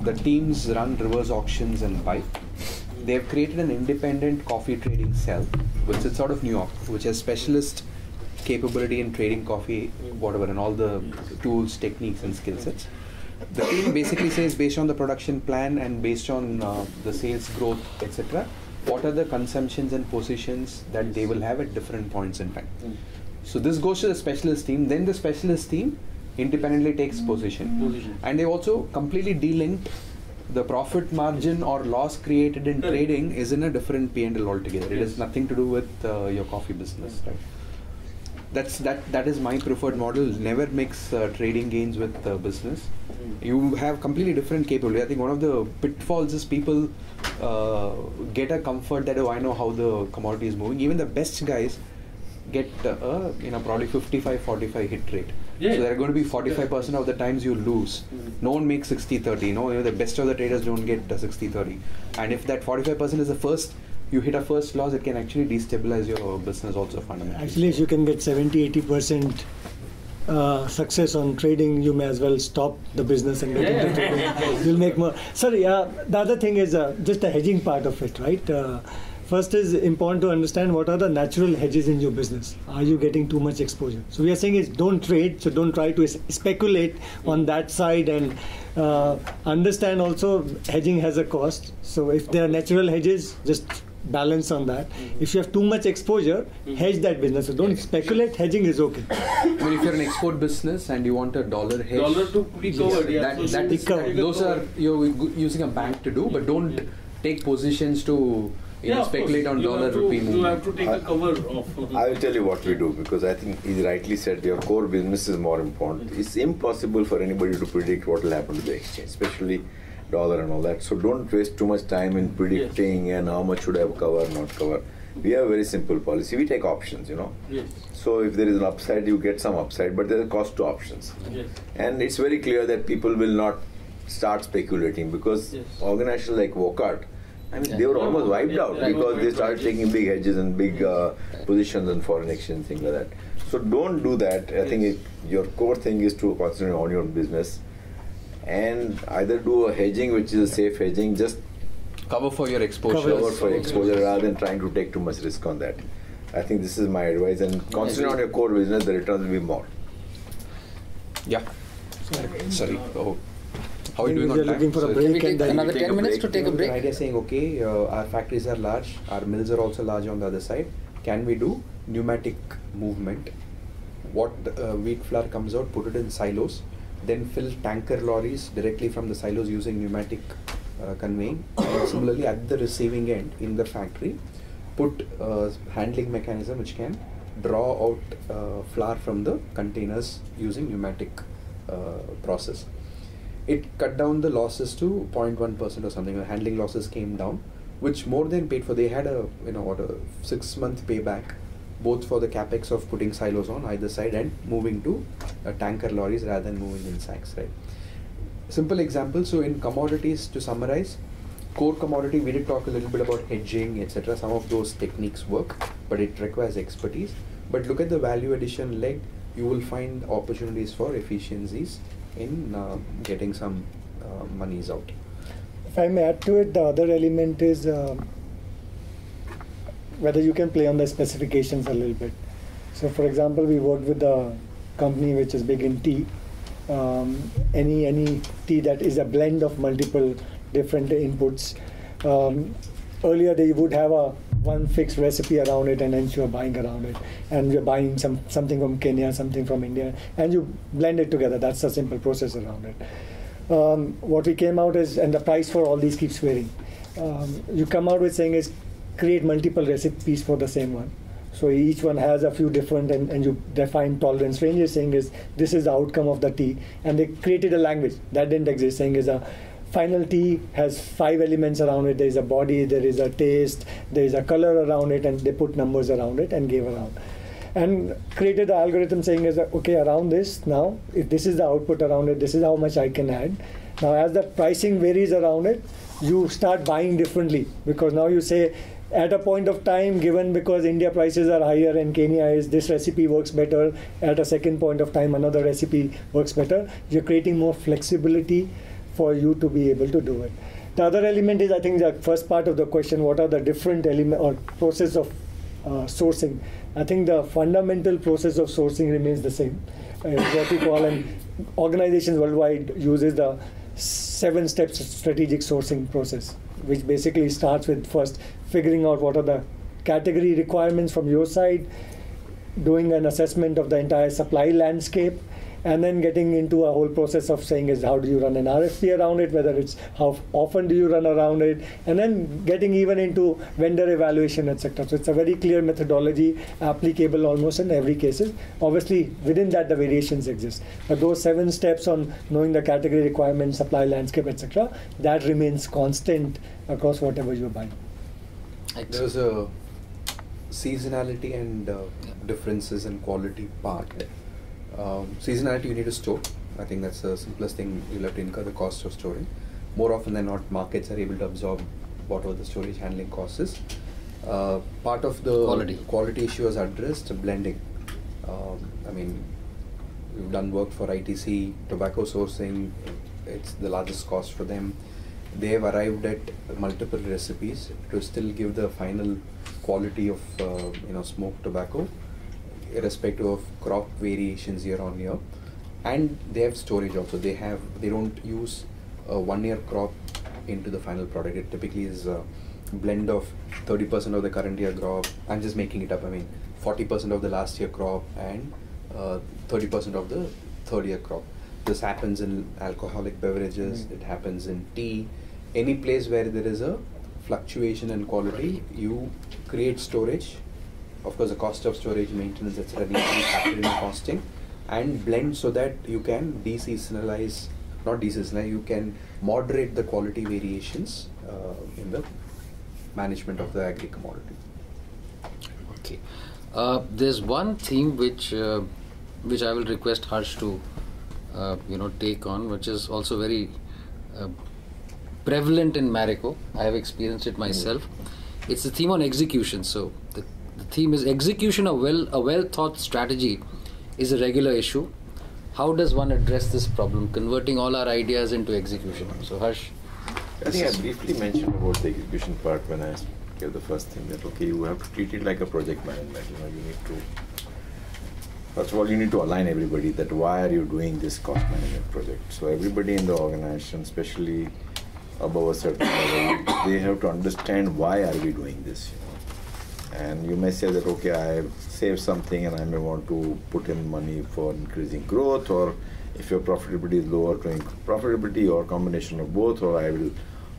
the teams run reverse auctions and buy. They have created an independent coffee trading cell which sits out of New York, which has specialist capability in trading coffee, whatever, and all the tools, techniques and skill sets. The team basically says, based on the production plan and based on the sales growth, etc., what are the consumptions and positions that they will have at different points in time. So this goes to the specialist team. Then the specialist team independently takes position. And they also completely delinked the profit margin or loss created in trading is in a different P&L altogether. It has nothing to do with your coffee business, right? That is my preferred model. Never mix trading gains with business. You have completely different capability. I think one of the pitfalls is people get a comfort that, I know how the commodity is moving. Even the best guys get probably 55-45 hit rate. Yeah. So there are going to be 45% of the times you lose. No one makes 60-30. The best of the traders don't get 60-30. And if that 45% is the first, you hit a first loss, it can actually destabilize your business also fundamentally. Actually, if you can get 70-80% success on trading, you may as well stop the business and get into trading. You'll make more. Sorry, the other thing is just the hedging part of it, right? First is important to understand what are the natural hedges in your business. Are you getting too much exposure? So we are saying is don't trade, so don't try to speculate on that side, and understand also hedging has a cost. So if there are natural hedges, just balance on that. If you have too much exposure, hedge that business. So don't speculate, hedging is okay. If you're an export business and you want a dollar hedge, to be covered, those are you're using a bank to do, but don't take positions to speculate on dollar rupee movement. You have to take a cover of. I will tell you what we do, because I think he rightly said your core business is more important. It's impossible for anybody to predict what will happen to the exchange, especially dollar and all that. So don't waste too much time in predicting and how much should I cover, not cover. We have a very simple policy. We take options, Yes. So if there is an upside, you get some upside, but there's a cost to options. Yes. And it's very clear that people will not start speculating, because organizations like Wokart, they were almost wiped out because they started taking big hedges and big positions on foreign exchange, things like that. So don't do that. I think your core thing is to concentrate on your business and either do a hedging, which is a safe hedging, just cover for your exposure. Cover for your exposure rather than trying to take too much risk on that. I think this is my advice, and concentrate on your core business, the returns will be more. Yeah. Sorry. How are you doing on time? Looking for a break, and another 10 minutes to take a break. The idea is saying, okay, our factories are large, our mills are also large on the other side. Can we do pneumatic movement? What wheat flour comes out, put it in silos, then fill tanker lorries directly from the silos using pneumatic conveying. And similarly, at the receiving end in the factory, put a handling mechanism which can draw out flour from the containers using pneumatic process. It cut down the losses to 0.1% or something. The handling losses came down, which more than paid for. They had a 6-month payback, both for the capex of putting silos on either side and moving to tanker lorries rather than moving in sacks, right? Simple example. So in commodities, to summarize, core commodity, we did talk a little bit about hedging, etc. Some of those techniques work, but it requires expertise. But look at the value addition leg. You will find opportunities for efficiencies in getting some monies out. If I may add to it, the other element is whether you can play on the specifications a little bit. So for example, we worked with a company which is big in tea. Any tea that is a blend of multiple different inputs. Earlier they would have one fixed recipe around it, and hence you are buying around it. And you're buying something from Kenya, something from India, and you blend it together. That's a simple process around it. What we came out is, and the price for all these keeps varying. You come out with saying is create multiple recipes for the same one. So each one has a few different, and you define tolerance ranges, saying is this is the outcome of the tea. And they created a language that didn't exist, saying is a final tea has 5 elements around it. There is a body, there is a taste, there is a color around it, and they put numbers around it and gave around. And created the algorithm saying is okay, around this now, if this is the output around it, this is how much I can add. Now as the pricing varies around it, you start buying differently, because now you say at a point of time given, because India prices are higher and Kenya is, this recipe works better. At a second point of time, another recipe works better. You're creating more flexibility for you to be able to do it. The other element is, I think, the first part of the question, what are the different element or process of sourcing? I think the fundamental process of sourcing remains the same. What we call, and organizations worldwide uses the 7 steps strategic sourcing process, which basically starts with first figuring out what are the category requirements from your side, doing an assessment of the entire supply landscape, and then getting into a whole process of saying is how do you run an RFP around it, whether it's how often do you run around it, and then getting even into vendor evaluation, etc. So it's a very clear methodology applicable almost in every case. Obviously within that the variations exist, but those 7 steps on knowing the category requirements, supply landscape, etc., that remains constant across whatever you're buying. There's a seasonality and differences in quality part. Seasonality you need to store. I think that's the simplest thing. You'll have to incur the cost of storing. More often than not, markets are able to absorb whatever the storage handling cost is. Part of the quality issue is addressed, blending. I mean, we've done work for ITC, tobacco sourcing. It's the largest cost for them. They have arrived at multiple recipes to still give the final quality of smoked tobacco, irrespective of crop variations year on year. And they have storage also. They don't use a 1-year crop into the final product. It typically is a blend of 30% of the current year crop. I'm just making it up. I mean, 40% of the last year crop and 30% of the third year crop. This happens in alcoholic beverages. It happens in tea. Any place where there is a fluctuation in quality, you create storage. Of course, the cost of storage, maintenance, etc. needs to be factored in costing, and blend so that you can you can moderate the quality variations in the management of the agri commodity. Okay. There's one theme which I will request Harsh to take on, which is also very prevalent in Marico. I have experienced it myself. It's the theme on execution. So the theme is execution. A well thought strategy is a regular issue. How does one address this problem, converting all our ideas into execution? So Harsh. I think I briefly mentioned about the execution part when I gave the first thing, that okay, you have to treat it like a project management. You need to, first of all, you need to align everybody that why are you doing this cost management project. So everybody in the organization, especially above a certain level, they have to understand why are we doing this. And you may say that okay, I saved something and I may want to put in money for increasing growth, or if your profitability is lower, to increase profitability, or combination of both, or I will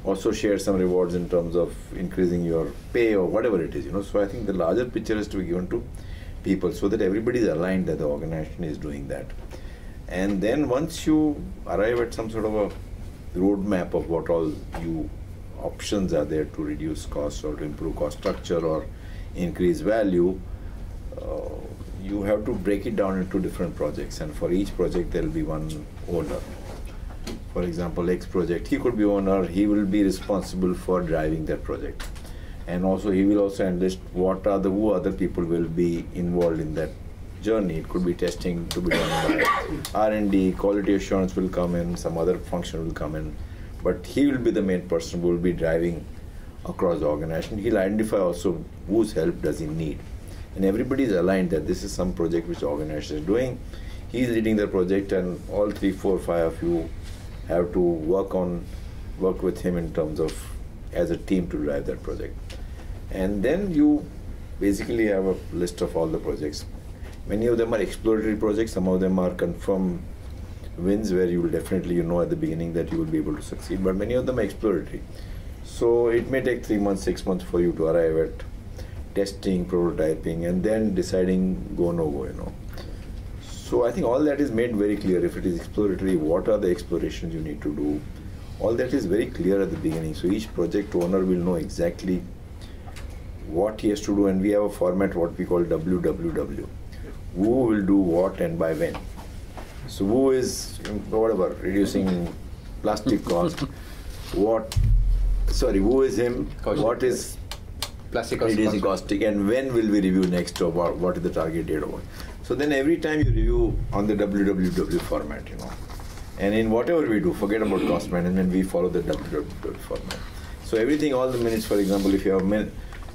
also share some rewards in terms of increasing your pay, or whatever it is. So I think the larger picture is to be given to people so that everybody is aligned that the organization is doing that. And then once you arrive at some sort of a roadmap of what all options are there to reduce costs or to improve cost structure or increase value, you have to break it down into different projects, and for each project there will be one owner. For example, X project, he could be owner, he will be responsible for driving that project, and also he will also enlist who other people will be involved in that journey. It could be testing to be done by R&D, quality assurance will come in, some other function will come in, but he will be the main person who will be driving across the organization. He'll identify also whose help does he need. And everybody is aligned that this is some project which the organization is doing. He's leading the project, and all 3, 4, 5 of you have to work with him in terms of as a team to drive that project. And then you basically have a list of all the projects. Many of them are exploratory projects, some of them are confirmed wins where you will definitely at the beginning that you will be able to succeed, but many of them are exploratory. So it may take 3 months, 6 months for you to arrive at testing, prototyping, and then deciding go, no go, So I think all that is made very clear. If it is exploratory, what are the explorations you need to do? All that is very clear at the beginning. So each project owner will know exactly what he has to do, and we have a format what we call WWW. Who will do what and by when. So who is, reducing plastic cost, who is him, what is plastic cost reducing caustic, and when will we review next, or what is the target date, or what. So then every time you review on the WWW format, and in whatever we do, forget about cost management, we follow the WWW format. So everything, all the minutes, for example, if you have a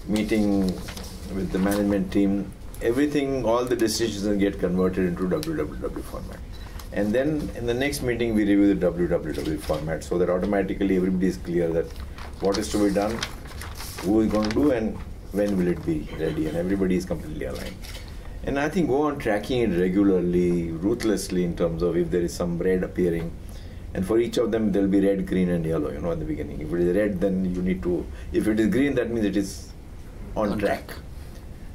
meeting with the management team, everything, all the decisions get converted into WWW format. And then in the next meeting, we review the WWW format, so that automatically everybody is clear that what is to be done, who is going to do, and when will it be ready, and everybody is completely aligned. And I think go on tracking it regularly, ruthlessly, in terms of if there is some red appearing. And for each of them, there will be red, green, and yellow, at the beginning. If it is red, then you need to, if it is green, that means it is on track.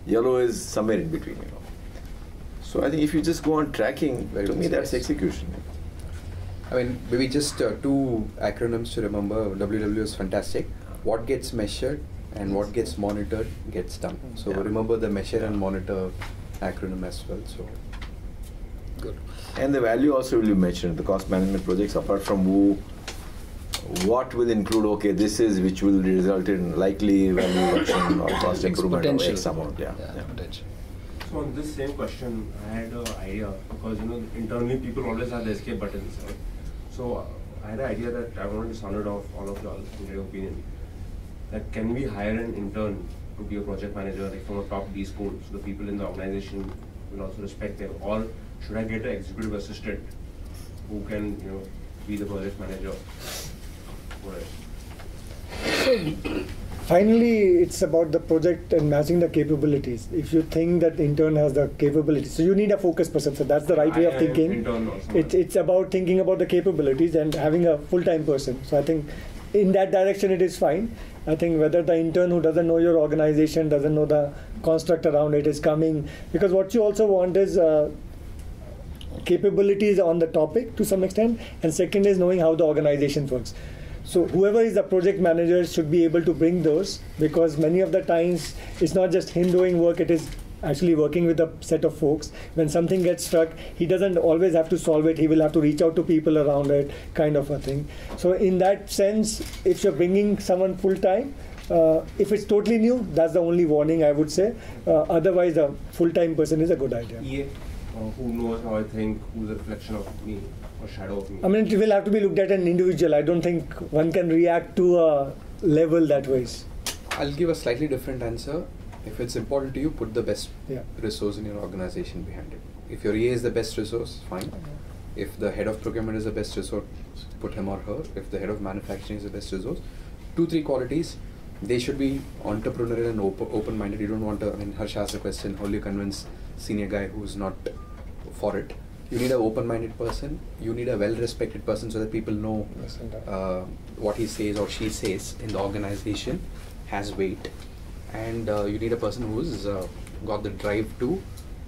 Yellow is somewhere in between, So I think if you just go on tracking, to me that's execution. I mean, maybe just 2 acronyms to remember. WW is fantastic. What gets measured and what gets monitored gets done. So remember the measure and monitor acronym as well. So good. And the value also will be mentioned. The cost management projects, apart from what will include, okay, this is which will result in likely value reduction or cost improvement of X amount. Potential. So on this same question, I had an idea, because internally people always have the escape buttons, right? So I had an idea that I wanted to sound it off all of y'all in your opinion. That can we hire an intern to be a project manager, like from a top B school, so the people in the organization will also respect them? Or should I get an executive assistant who can, be the project manager? So, finally, it's about the project and matching the capabilities. If you think that the intern has the capabilities, so you need a focused person. So that's the right way of thinking. It's about thinking about the capabilities and having a full-time person. So I think in that direction it is fine. I think whether the intern who doesn't know your organization, doesn't know the construct around it, is coming, because what you also want is capabilities on the topic to some extent, and second is knowing how the organization works. So whoever is the project manager should be able to bring those, because many of the times it's not just him doing work, it is actually working with a set of folks. When something gets stuck, he doesn't always have to solve it, he will have to reach out to people around it, kind of a thing. So in that sense, if you're bringing someone full-time, if it's totally new, that's the only warning I would say. Otherwise, a full-time person is a good idea. Yeah. Who knows how I think, who's a reflection of me or shadow of me? I mean, it will have to be looked at an individual. I don't think one can react to a level that way. I'll give a slightly different answer. If it's important to you, put the best resource in your organization behind it. If your EA is the best resource, fine. If the head of procurement is the best resource, put him or her. If the head of manufacturing is the best resource, 2-3 qualities. They should be entrepreneurial and open-minded. You don't want to, Harsh asked a question, how do you convince senior guy who's not for it? You need an open-minded person. You need a well-respected person so that people know what he says or she says in the organization has weight. And you need a person who's got the drive to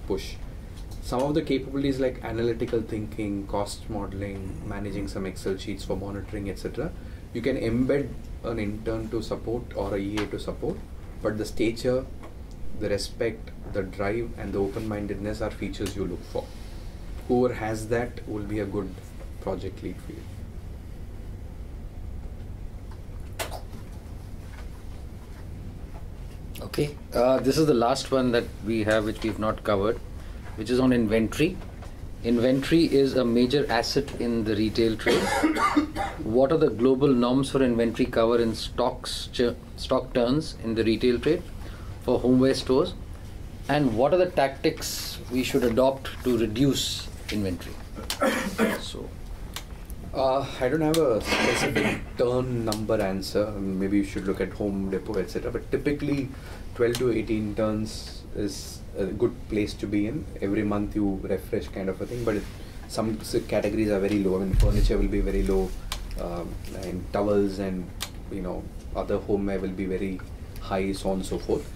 push. Some of the capabilities like analytical thinking, cost modeling, managing some Excel sheets for monitoring, etc. You can embed an intern to support or a EA to support, but the stature, the respect, the drive and the open-mindedness are features you look for. Whoever has that will be a good project lead for you. Okay, this is the last one that we have which we've not covered, which is on inventory. Inventory is a major asset in the retail trade. What are the global norms for inventory cover in stock turns in the retail trade for homeware stores? And what are the tactics we should adopt to reduce inventory? So, I don't have a specific turn number answer. Maybe you should look at Home Depot, etc. But typically, 12 to 18 turns is a good place to be in. Every month you refresh, kind of a thing. But some categories are very low. I mean, furniture will be very low, and towels and other homeware will be very high, so on and so forth.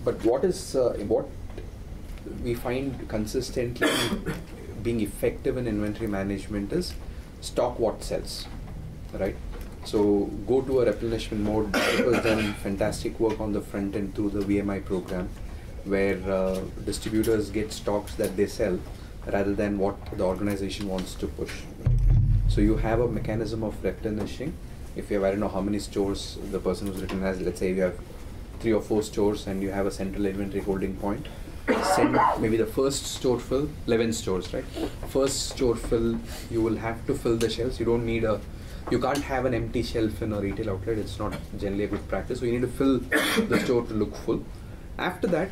But what we find consistently being effective in inventory management is stock what sells, right? So go to a replenishment mode. It was done fantastic work on the front end through the VMI program, where distributors get stocks that they sell rather than what the organization wants to push. So you have a mechanism of replenishing. If you have, I don't know how many stores the person who's written has, let's say you have 3 or 4 stores and you have a central inventory holding point, send maybe the first store fill, 11 stores, right? First store fill, you will have to fill the shelves. You can't have an empty shelf in a retail outlet. It's not generally a good practice. So you need to fill the store to look full. After that,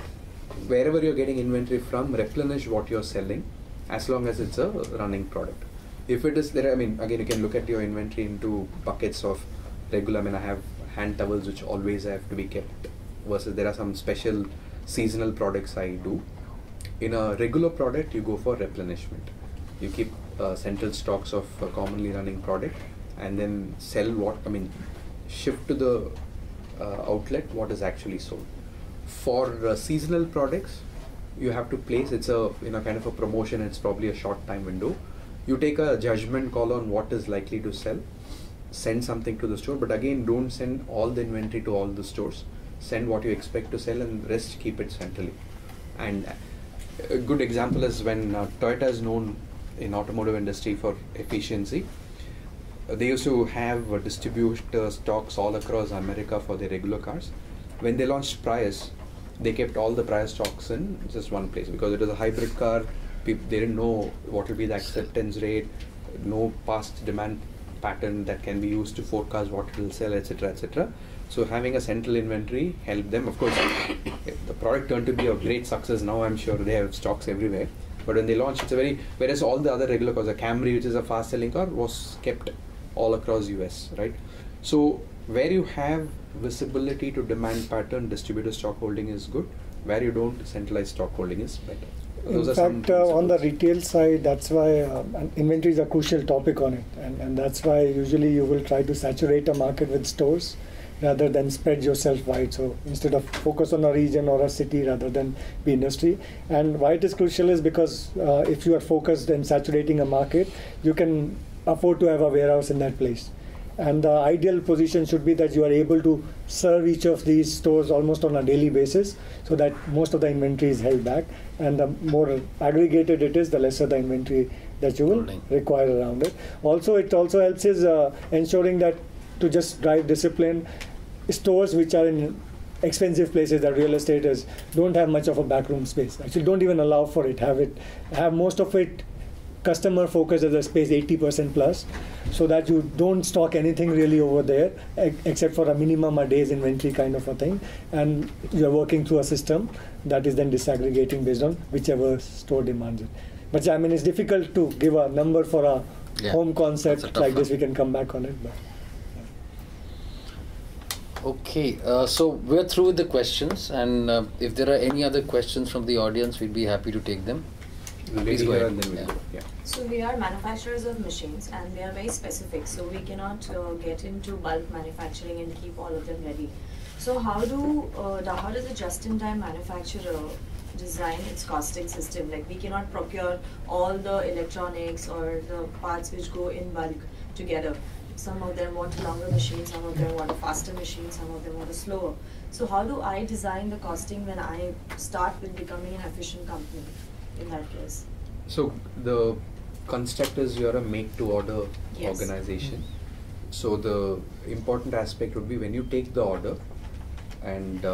wherever you're getting inventory from, replenish what you're selling, as long as it's a running product. If it is there, I mean, again, you can look at your inventory into buckets of regular. I mean, I have hand towels which always have to be kept, versus there are some special seasonal products I do. In a regular product, you go for replenishment. You keep central stocks of a commonly running product, and then sell shift to the outlet what is actually sold. For seasonal products, you have to place, it's a kind of a promotion, it's probably a short time window. You take a judgment call on what is likely to sell, send something to the store, but again, don't send all the inventory to all the stores. Send what you expect to sell, and rest keep it centrally. And a good example is when Toyota is known in automotive industry for efficiency. They used to have distributor stocks all across America for their regular cars. When they launched Prius, they kept all the Prius stocks in just one place, because it was a hybrid car. They didn't know what will be the acceptance rate, no past demand pattern that can be used to forecast what it will sell, etc., etc. So having a central inventory helped them. Of course, the product turned to be a great success. Now I'm sure they have stocks everywhere. But when they launched, whereas all the other regular cars, the Camry, which is a fast selling car, was kept all across US, right? So where you have visibility to demand pattern, distributor stock holding is good. Where you don't, centralized stock holding is better. In fact, on the retail side, that's why inventory is a crucial topic on it, and that's why usually you will try to saturate a market with stores rather than spread yourself wide. So instead of focus on a region or a city rather than the industry. And why it is crucial is because if you are focused and saturating a market, you can afford to have a warehouse in that place. And the ideal position should be that you are able to serve each of these stores almost on a daily basis, so that most of the inventory is held back. And the more aggregated it is, the lesser the inventory that you will require around it. Also, it also helps is ensuring that to just drive discipline, stores which are in expensive places that real estate is don't have much of a backroom space. Actually, don't even allow for it. Have most of it customer focused as a space 80% plus, so that you don't stock anything really over there except for a minimum a day's inventory kind of a thing, and you're working through a system that is then disaggregating based on whichever store demands it. But I mean, it's difficult to give a number for a home concept like this. We can come back on it. But okay, so we're through with the questions, and if there are any other questions from the audience, we'd be happy to take them. Please go ahead. So we are manufacturers of machines, and they are very specific, so we cannot get into bulk manufacturing and keep all of them ready. So how does a just-in-time manufacturer design its costing system? Like, we cannot procure all the electronics or the parts which go in bulk together. Some of them want a longer machine, some of them want a faster machine, some of them want a slower. So how do I design the costing when I start with becoming an efficient company in that case? So the construct is you're a make-to-order organization. So the important aspect would be when you take the order, and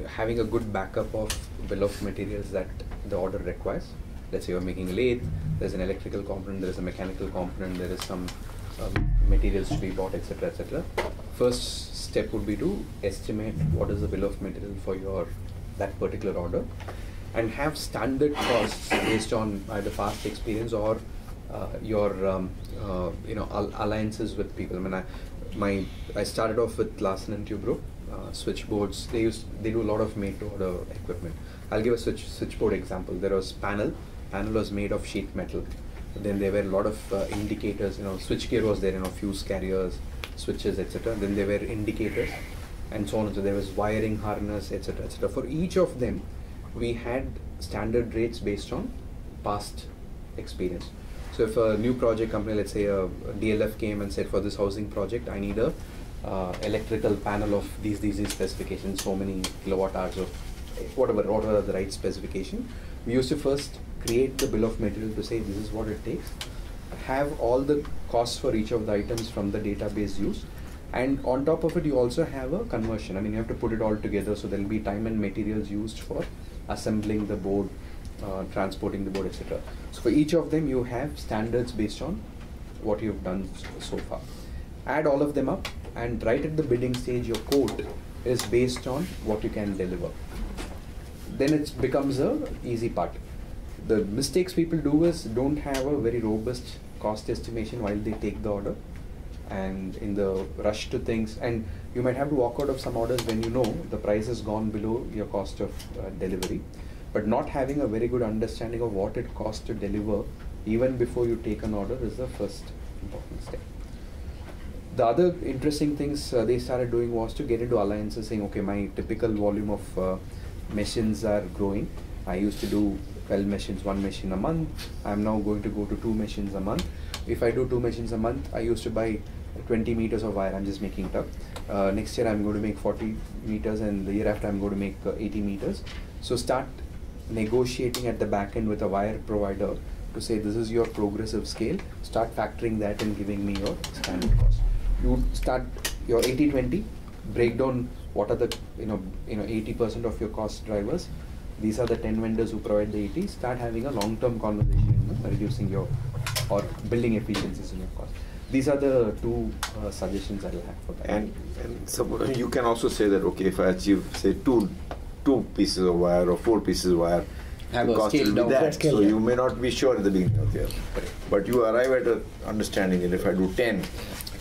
having a good backup of bill of materials that the order requires. let's say you're making a lathe, there's an electrical component, there's a mechanical component, there is some materials to be bought, etc., etc. First step would be to estimate what is the bill of material for that particular order, and have standard costs based on either past experience or your alliances with people. I mean, I started off with Larsen & Toubro switchboards. They do a lot of made-to-order equipment. I'll give a switchboard example. There was panel was made of sheet metal. Then there were a lot of indicators. Switchgear was there. Fuse carriers, switches, etc. Then there were indicators, and so on. So there was wiring harness, etc., etc. For each of them, we had standard rates based on past experience. So if a new project company, let's say a DLF came and said, for this housing project, I need a electrical panel of these specifications, so many kilowatt hours of whatever the right specification. We used to first create the bill of material to say this is what it takes, have all the costs for each of the items from the database used, and on top of it you also have a conversion. I mean, you have to put it all together, so there will be time and materials used for assembling the board, transporting the board, etc. So for each of them you have standards based on what you've done so far. Add all of them up, and right at the bidding stage your quote is based on what you can deliver. Then it becomes a easy part. The mistakes people do is don't have a very robust cost estimation while they take the order, and in the rush to things, and you might have to walk out of some orders when you know the price has gone below your cost of delivery, but not having a very good understanding of what it costs to deliver even before you take an order is the first important step. The other interesting things they started doing was to get into alliances, saying, okay, my typical volume of machines are growing. I used to do 12 machines, 1 machine a month. I'm now going to go to 2 machines a month. If I do 2 machines a month, I used to buy 20 meters of wire. I'm just making it up. Next year I'm going to make 40 meters, and the year after I'm going to make 80 meters. So start negotiating at the back end with a wire provider to say this is your progressive scale. Start factoring that and giving me your standard cost. You start your 80-20, break down what are the 80% of your cost drivers. These are the 10 vendors who provide the 80. Start having a long-term conversation, reducing your or building efficiencies in your cost. These are the two suggestions I'll have for that. And so you can also say that, okay, if I achieve say two pieces of wire or 4 pieces of wire, have the a cost scale will down. be that. Scale, So yeah. you may not be sure at the beginning of the year, but you arrive at an understanding that if I do 10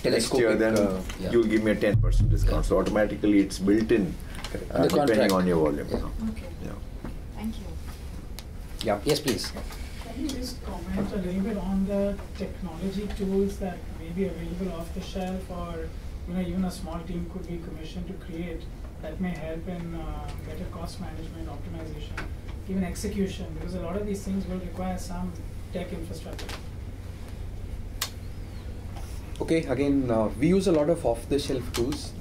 next year, then you'll give me a 10% discount. So automatically it's built in, depending on your volume. Okay. Yeah. Thank you. Yeah. Yes, please. Can you just comment a little bit on the technology tools that may be available off the shelf, or even a small team could be commissioned to create that may help in better cost management, optimization, even execution, because a lot of these things will require some tech infrastructure. Okay, again, we use a lot of off-the-shelf tools.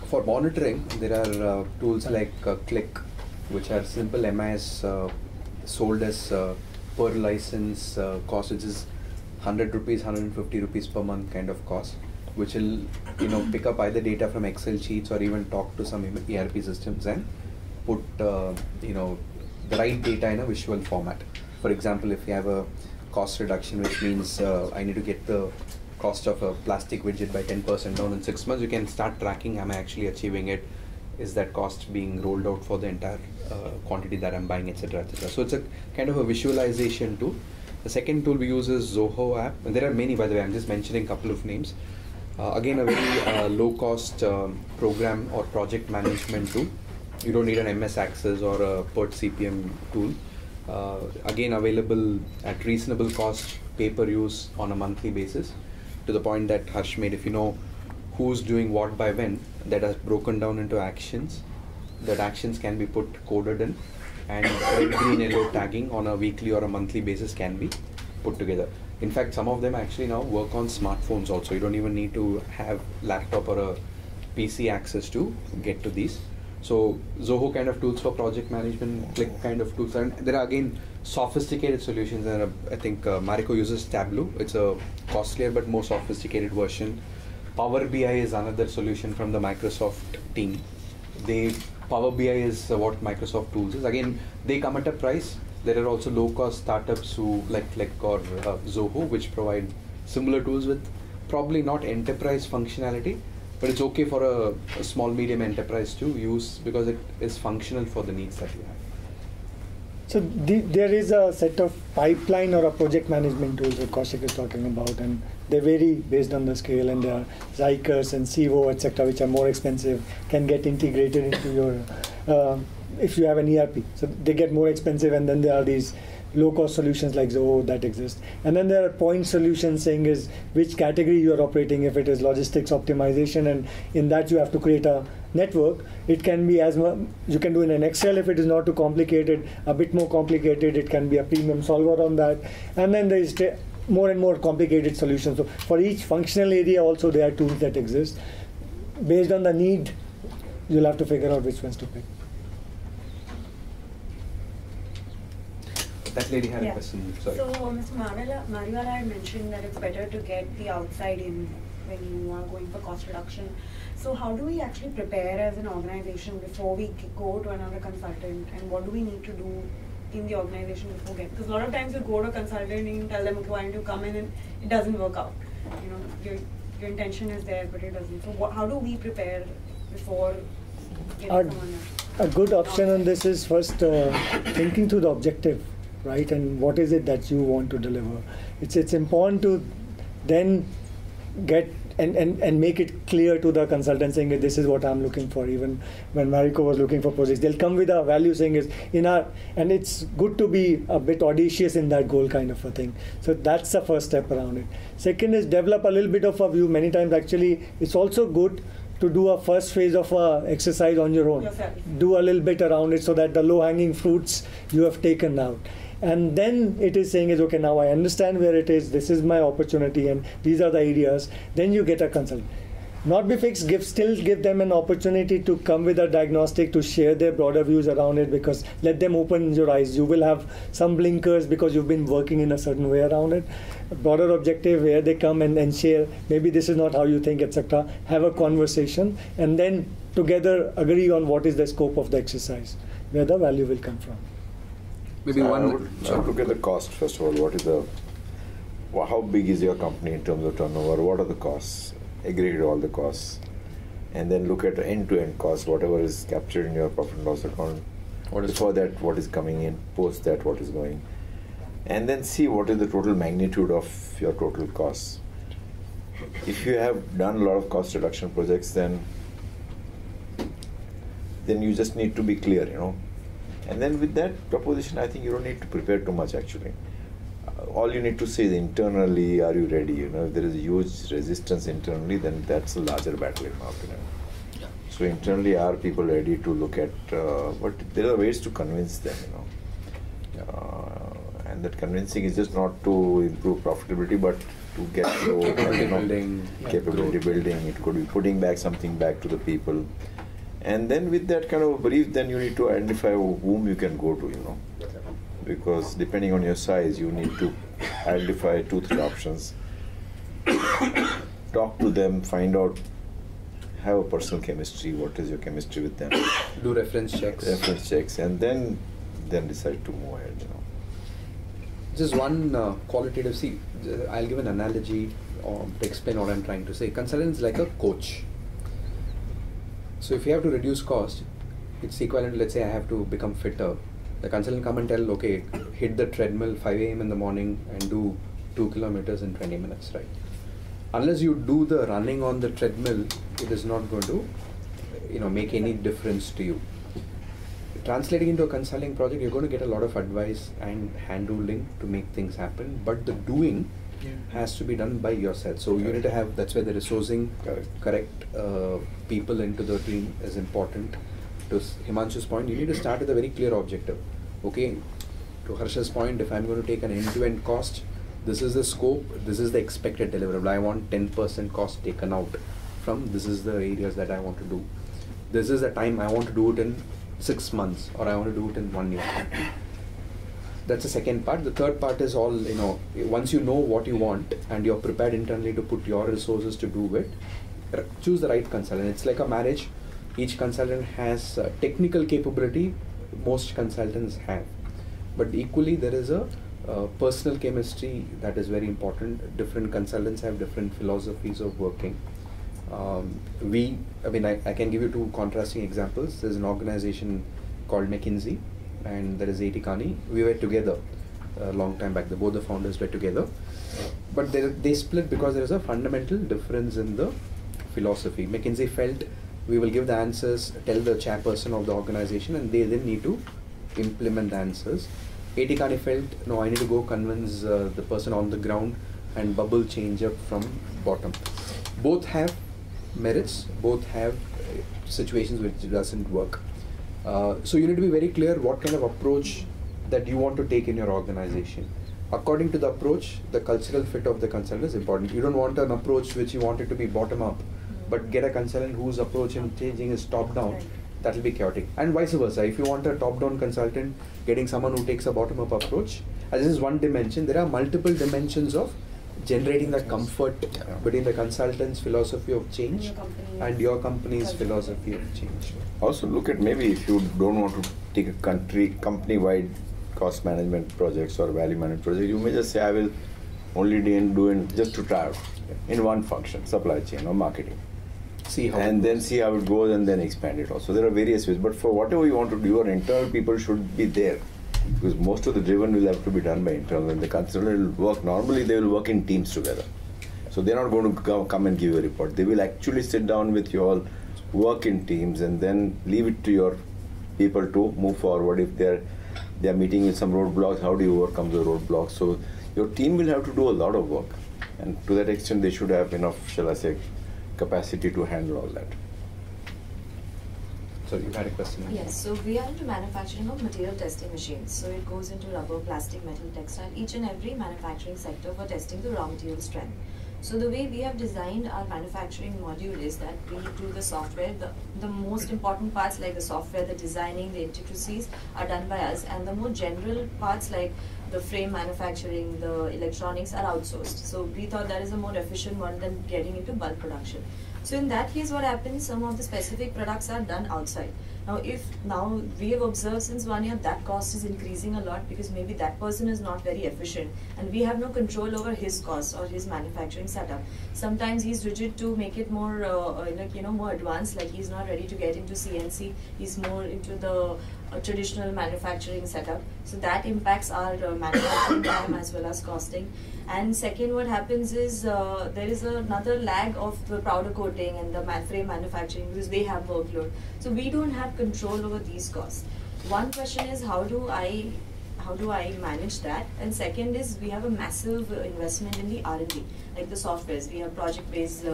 For monitoring, there are tools like Click, which are simple MIS sold as per license cost, which is 100 rupees, 150 rupees per month kind of cost, which will pick up either data from Excel sheets or even talk to some ERP systems and put the right data in a visual format. For example, if you have a cost reduction, which means I need to get the cost of a plastic widget by 10% down in 6 months, you can start tracking, am I actually achieving it? Is that cost being rolled out for the entire quantity that I'm buying, etc., etc. So it's a kind of a visualization tool. The second tool we use is Zoho app. And there are many, by the way, I'm just mentioning a couple of names. Again, a very low-cost program or project management tool. You don't need an MS Access or a PERT CPM tool. Again, available at reasonable cost, pay-per-use on a monthly basis. To the point that Harsh made, if you know who's doing what by when, that has broken down into actions. That actions can be coded in, and red, green, yellow tagging on a weekly or a monthly basis can be put together. In fact, some of them actually now work on smartphones also. You don't even need to have laptop or a PC access to get to these. So Zoho kind of tools for project management, Click kind of tools, and there are again sophisticated solutions. And I think Marico uses Tableau. It's a costlier but more sophisticated version. Power BI is another solution from the Microsoft team. Power BI is what Microsoft tools is. Again, they come at a price. there are also low-cost startups who like or Zoho, which provide similar tools with probably not enterprise functionality, but it's okay for a small medium enterprise to use because it is functional for the needs that you have. So there is a set of pipeline or a project management tools that Kaushik is talking about, and they vary based on the scale, and there are Zykers and Civo, etc., which are more expensive, can get integrated into your, if you have an ERP. So they get more expensive, and then there are these low-cost solutions like Zoho that exist. And then there are point solutions saying is which category you are operating, if it is logistics optimization, and in that you have to create a network. It can be as much, you can do in an Excel if it is not too complicated, a bit more complicated, it can be a premium solver on that. And then there is more and more complicated solutions. So for each functional area also there are tools that exist. Based on the need, you'll have to figure out which ones to pick. That lady had a question. Sorry. So, Mr. Mariwala had mentioned that it's better to get the outside in when you are going for cost reduction. So, how do we actually prepare as an organization before we go to another consultant, and what do we need to do in the organization before getting? Because a lot of times you go to a consultant and you tell them, okay, why don't you come in, and it doesn't work out. You know, your intention is there, but it doesn't. So, how do we prepare before getting someone else? A good option on this is first thinking through the objective. Right, and what is it that you want to deliver? It's important to then get and make it clear to the consultant saying that this is what I'm looking for. Even when Mariko was looking for projects, they'll come with a value saying is and it's good to be a bit audacious in that goal kind of a thing. So that's the first step around it. Second is develop a little bit of a view. Many times actually it's also good to do a first phase of a exercise on your own. Do a little bit around it so that the low-hanging fruits you have taken out. And then it is saying is, okay, now I understand where it is, this is my opportunity, and these are the areas. Then you get a consultant. Not be fixed, still give them an opportunity to come with a diagnostic, to share their broader views around it, because let them open your eyes. You will have some blinkers because you've been working in a certain way around it. A broader objective where they come and share, maybe this is not how you think, etc. Have a conversation, and then together agree on what is the scope of the exercise, where the value will come from. Maybe I would look at the cost first of all. What is how big is your company in terms of turnover? What are the costs? Aggregate all the costs, and then look at end-to-end costs, whatever is captured in your profit and loss account. Before that, what is coming in? Post that, what is going? And then see what is the total magnitude of your total costs. If you have done a lot of cost reduction projects, then you just need to be clear, you know. And then with that proposition, I think you don't need to prepare too much actually. All you need to say is internally, are you ready? You know, if there is a huge resistance internally, then that's a larger battle in my opinion. Yeah. So internally, are people ready to look at? But there are ways to convince them, you know. And that convincing is just not to improve profitability, but to get capability building. It could be putting back something back to the people. And then with that kind of brief, then you need to identify whom you can go to, you know. Because depending on your size, you need to identify 2-3 options. Talk to them, find out, have a personal chemistry, what is your chemistry with them. Do reference checks. And then decide to move ahead, you know. Just one qualitative, I'll give an analogy to explain what I'm trying to say. Consultant is like a coach. So if you have to reduce cost, it's equivalent to, let's say I have to become fitter. The consultant come and tell, okay, hit the treadmill 5 a.m. in the morning and do 2 kilometers in 20 minutes, right? Unless you do the running on the treadmill, it is not going to, you know, make any difference to you. Translating into a consulting project, you're going to get a lot of advice and hand-holding to make things happen, but the doing has to be done by yourself. So you need to have, that's where the resourcing, correct people into the team is important. To Himanshu's point, you need to start with a very clear objective. Okay, to Harsha's point, if I'm going to take an end-to-end cost, this is the scope, this is the expected deliverable. I want 10% cost taken out from, this is the areas that I want to do. This is the time I want to do it in 6 months, or I want to do it in 1 year. That's the second part. The third part is all, you know, once you know what you want and you're prepared internally to put your resources to do it, choose the right consultant. It's like a marriage. Each consultant has technical capability, most consultants have. But equally, there is a personal chemistry that is very important. Different consultants have different philosophies of working. I can give you two contrasting examples. There's an organization called McKinsey, and there is A.T. Kearney. We were together a long time back. Both the founders were together, but they split because there is a fundamental difference in the philosophy. McKinsey felt we will give the answers, tell the chairperson of the organization, and they then need to implement the answers. A.T. Kearney felt, no, I need to go convince the person on the ground and bubble change up from bottom. Both have merits, both have situations which doesn't work. So you need to be very clear what kind of approach that you want to take in your organization. According to the approach, the cultural fit of the consultant is important. You don't want an approach which you want it to be bottom up, but get a consultant whose approach in changing is top down. That will be chaotic. And vice versa. If you want a top down consultant, getting someone who takes a bottom up approach, as this is one dimension, there are multiple dimensions of generating that comfort between the consultant's philosophy of change and your company's philosophy of change. Also look at, maybe if you don't want to take a company-wide cost management projects or value management project, you may just say, I will only do in just to try in one function, supply chain or marketing. Then see how it goes and then expand it also. There are various ways, but for whatever you want to do, your internal people should be there, because most of the driven will have to be done by internal, and the consultant will work, normally they will work in teams together. So they're not going to come and give you a report. They will actually sit down with you all, work in teams, and then leave it to your people to move forward. If they're meeting with some roadblocks, how do you overcome the roadblocks? So your team will have to do a lot of work, and to that extent they should have enough, shall I say, capacity to handle all that. So you had a question? Yes, so we are into manufacturing of material testing machines. So it goes into rubber, plastic, metal, textile, each and every manufacturing sector for testing the raw material strength. So the way we have designed our manufacturing module is that we do the software, the most important parts like the software, the designing, the intricacies are done by us, and the more general parts like the frame manufacturing, the electronics are outsourced. So we thought that is a more efficient one than getting into bulk production. So in that case, what happens, some of the specific products are done outside. Now we have observed since 1 year that cost is increasing a lot because maybe that person is not very efficient and we have no control over his costs or his manufacturing setup. Sometimes he's rigid to make it more more advanced, like he's not ready to get into CNC, he's more into the traditional manufacturing setup. So that impacts our manufacturing time as well as costing. And second, what happens is there is another lag of the powder coating and the frame manufacturing because they have workload. So we don't have control over these costs. One question is how do I manage that? And second is we have a massive investment in the R&D, like the softwares. We have project-based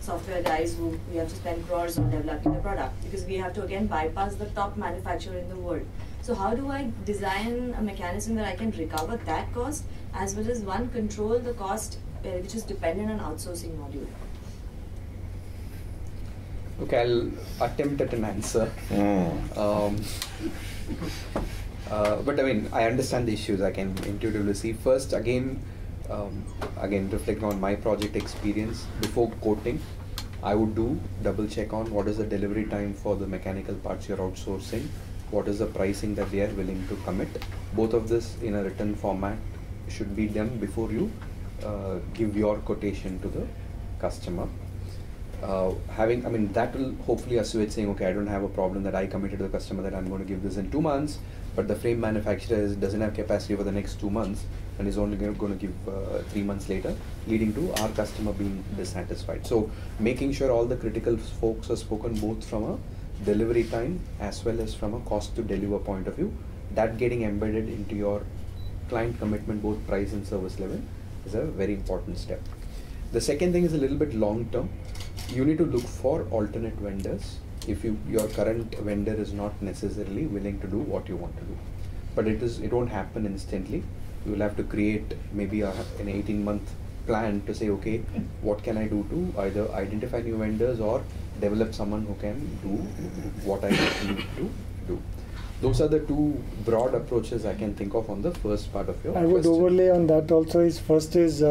software guys who we have to spend crores on developing the product because we have to again bypass the top manufacturer in the world. So how do I design a mechanism where I can recover that cost as well as one control the cost which is dependent on outsourcing module? Okay, I'll attempt at an answer. But I mean, I understand the issues. I can intuitively see. First, again reflecting on my project experience, before quoting, I would do double check on what is the delivery time for the mechanical parts you're outsourcing, what is the pricing that they are willing to commit. Both of this in a written format should be done before you give your quotation to the customer. That will hopefully assuage saying, okay, I don't have a problem that I committed to the customer that I'm going to give this in 2 months, but the frame manufacturer doesn't have capacity for the next 2 months and is only going to give 3 months later, leading to our customer being dissatisfied. So making sure all the critical folks are spoken both from a delivery time as well as from a cost to deliver point of view, that getting embedded into your client commitment, both price and service level, is a very important step. The second thing is a little bit long term. You need to look for alternate vendors if your current vendor is not necessarily willing to do what you want to do. But it won't happen instantly. You will have to create maybe an 18-month plan to say, okay, what can I do to either identify new vendors or develop someone who can do what I need to do. Those are the two broad approaches I can think of on the first part of your question. I would overlay on that also is first is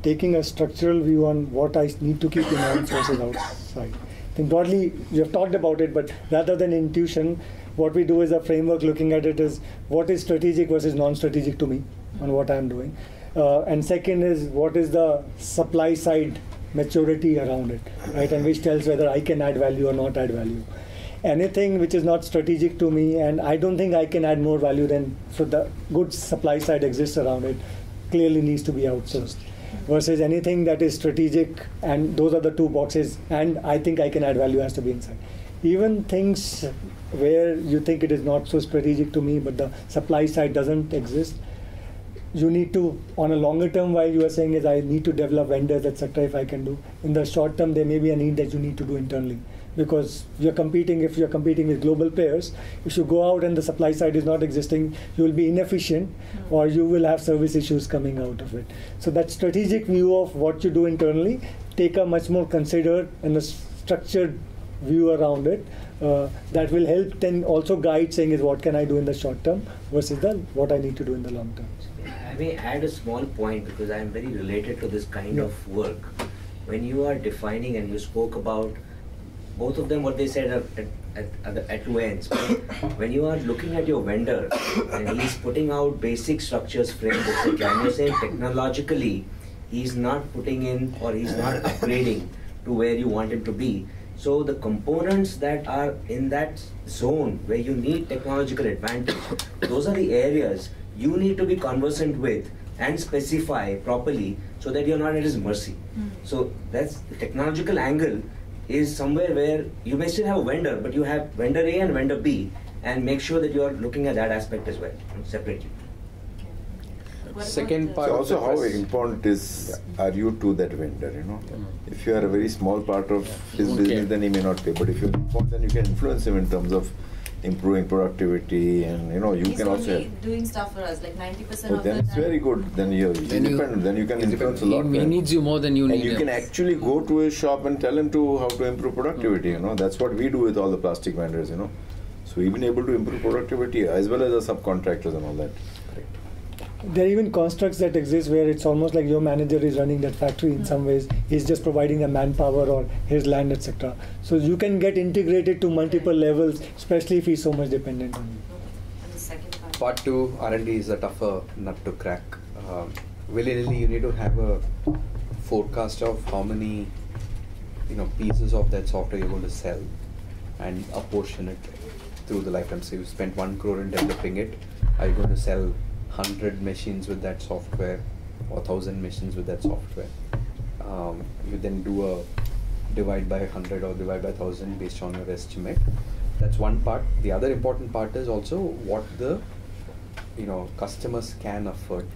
taking a structural view on what I need to keep in my own sources outside. I think broadly, you have talked about it, but rather than intuition, what we do is a framework looking at it is what is strategic versus non-strategic to me on what I'm doing. And second is what is the supply side maturity around it, right? And which tells whether I can add value or not add value. Anything which is not strategic to me, and I don't think I can add more value than, so the good supply side exists around it, clearly needs to be outsourced. Versus anything that is strategic, and those are the two boxes, and I think I can add value, has to be inside. Even things where you think it is not so strategic to me, but the supply side doesn't exist, you need to, on a longer term, while you are saying is I need to develop vendors, etc. if I can do. In the short term, there may be a need that you need to do internally. Because you're competing, if you're competing with global players, if you go out and the supply side is not existing, you will be inefficient or you will have service issues coming out of it. So that strategic view of what you do internally, take a much more considered and a structured view around it. That will help then also guide saying is what can I do in the short term versus what I need to do in the long term. I may add a small point because I am very related to this kind of work. When you are defining, and you spoke about both of them, what they said at two ends. When you are looking at your vendor and he's putting out basic structures, frameworks, and you're saying technologically he's not putting in or he's not upgrading to where you want him to be. So the components that are in that zone where you need technological advantage, those are the areas you need to be conversant with and specify properly so that you're not at his mercy. So that's the technological angle is somewhere where you may still have a vendor, but you have vendor A and vendor B, and make sure that you are looking at that aspect as well, separately. Second part. So also, how important is are you to that vendor? If you are a very small part of his business, then he may not pay. But if you're important, then you can influence him in terms of improving productivity, and you can also. He's only doing stuff for us, like 90% of the time. Then it's very good. Then you're independent. Then you can influence a lot. He needs you more than you need and you can actually go to his shop and tell him to how to improve productivity. That's what we do with all the plastic vendors. So we've been able to improve productivity as well as the subcontractors and all that. There are even constructs that exist where it's almost like your manager is running that factory in some ways. He's just providing the manpower or his land, etc. So you can get integrated to multiple levels, especially if he's so much dependent on you. Part 2, R&D is a tougher nut to crack. Willy-nilly, you need to have a forecast of how many pieces of that software you're going to sell and apportion it through the lifetime. So you spent 1 crore in developing it. Are you going to sell 100 machines with that software or 1,000 machines with that software? You then do a divide by 100 or divide by 1,000 based on your estimate. That's one part. The other important part is also what the customers can afford,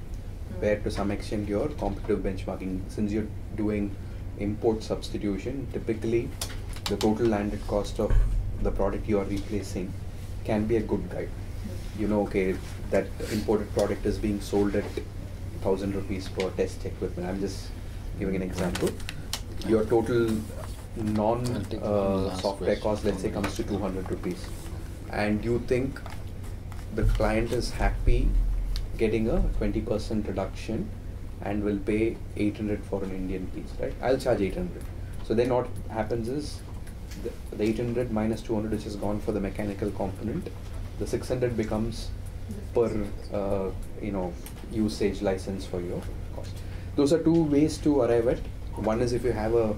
where to some extent your competitive benchmarking. Since you're doing import substitution, typically the total landed cost of the product you are replacing can be a good guide. Okay, that imported product is being sold at 1,000 rupees per test equipment. I'm just giving an example. Your total non-software cost, let's say, comes to 200 rupees. And you think the client is happy getting a 20% reduction and will pay 800 for an Indian piece, right? I'll charge 800. So then what happens is the 800 minus 200, which is gone for the mechanical component, the 600 becomes per usage license for your cost. Those are two ways to arrive at. One is if you have a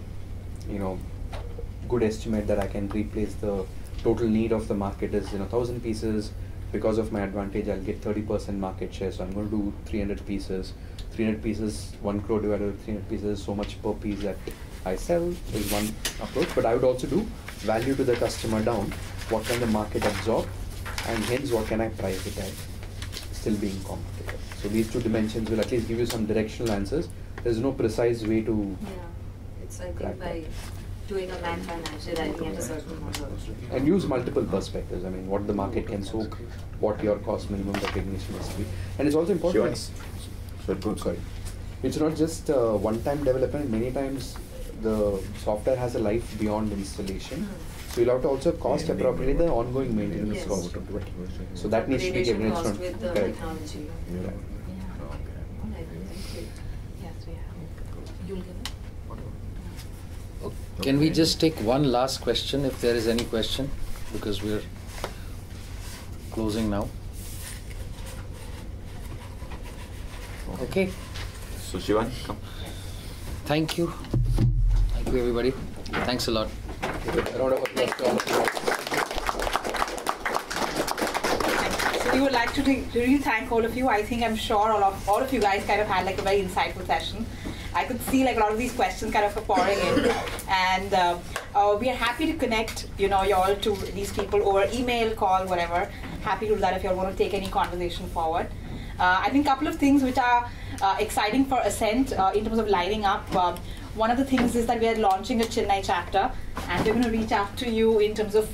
good estimate that I can replace the total need of the market is 1,000 pieces. Because of my advantage, I'll get 30% market share. So I'm going to do 300 pieces. 300 pieces, 1 crore divided by 300 pieces, so much per piece that I sell is one approach. But I would also do value to the customer down. What can the market absorb? And hence, what can I price it at, still being competitive? So these two dimensions will at least give you some directional answers. There's no precise way to. Yeah, it's I think by doing a man financial, arriving at a certain model. And use multiple perspectives. I mean, what the market can soak, what your cost minimum recognition must be, and it's also important. Sorry, it's not just one-time development. Many times, the software has a life beyond installation. So you'll have to also cost appropriately the ongoing maintenance cost. So that needs to be given. It's not with the technology. Yeah. Can we just take one last question if there is any question? Because we're closing now. Okay. So Shivan, come. Thank you. Thank you, everybody. Thanks a lot. A round of applause to all of you. So we would like to really thank all of you. I think I'm sure all of you guys kind of had like a very insightful session. I could see like a lot of these questions kind of pouring in, and we are happy to connect, you all to these people over email, call, whatever. Happy to do that if you all want to take any conversation forward. I think a couple of things which are exciting for ASCENT in terms of lining up. One of the things is that we are launching a Chennai chapter, and we're going to reach out to you in terms of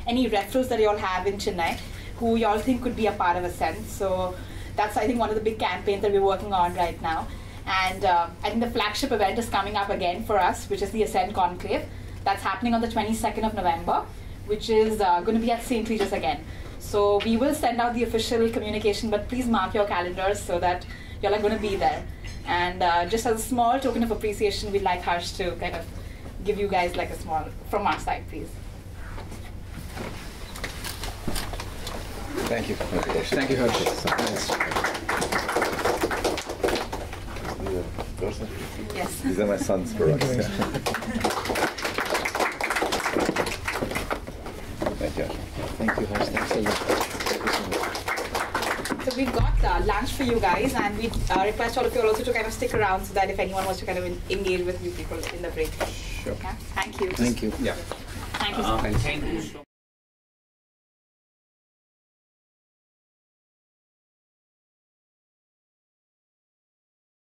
any referrals that you all have in Chennai who you all think could be a part of ASCENT. So that's, I think, one of the big campaigns that we're working on right now. And I think the flagship event is coming up again for us, which is the ASCENT Conclave. That's happening on the 22nd of November, which is going to be at St. Regis again. So we will send out the official communication, but please mark your calendars so that you're going to be there. And just as a small token of appreciation, we'd like Harsh to kind of give you guys like a small, from our side, please. Thank you. Thank you, Harsh. Yes. These are my son's products. Thank you. Thank you, Harsh. Thanks a lot. So we've got lunch for you guys, and we request all of you also to kind of stick around so that if anyone wants to kind of engage with you people in the break. Sure. Okay? Thank you. Thank you. Yeah. Thank you so much. Thank you so much.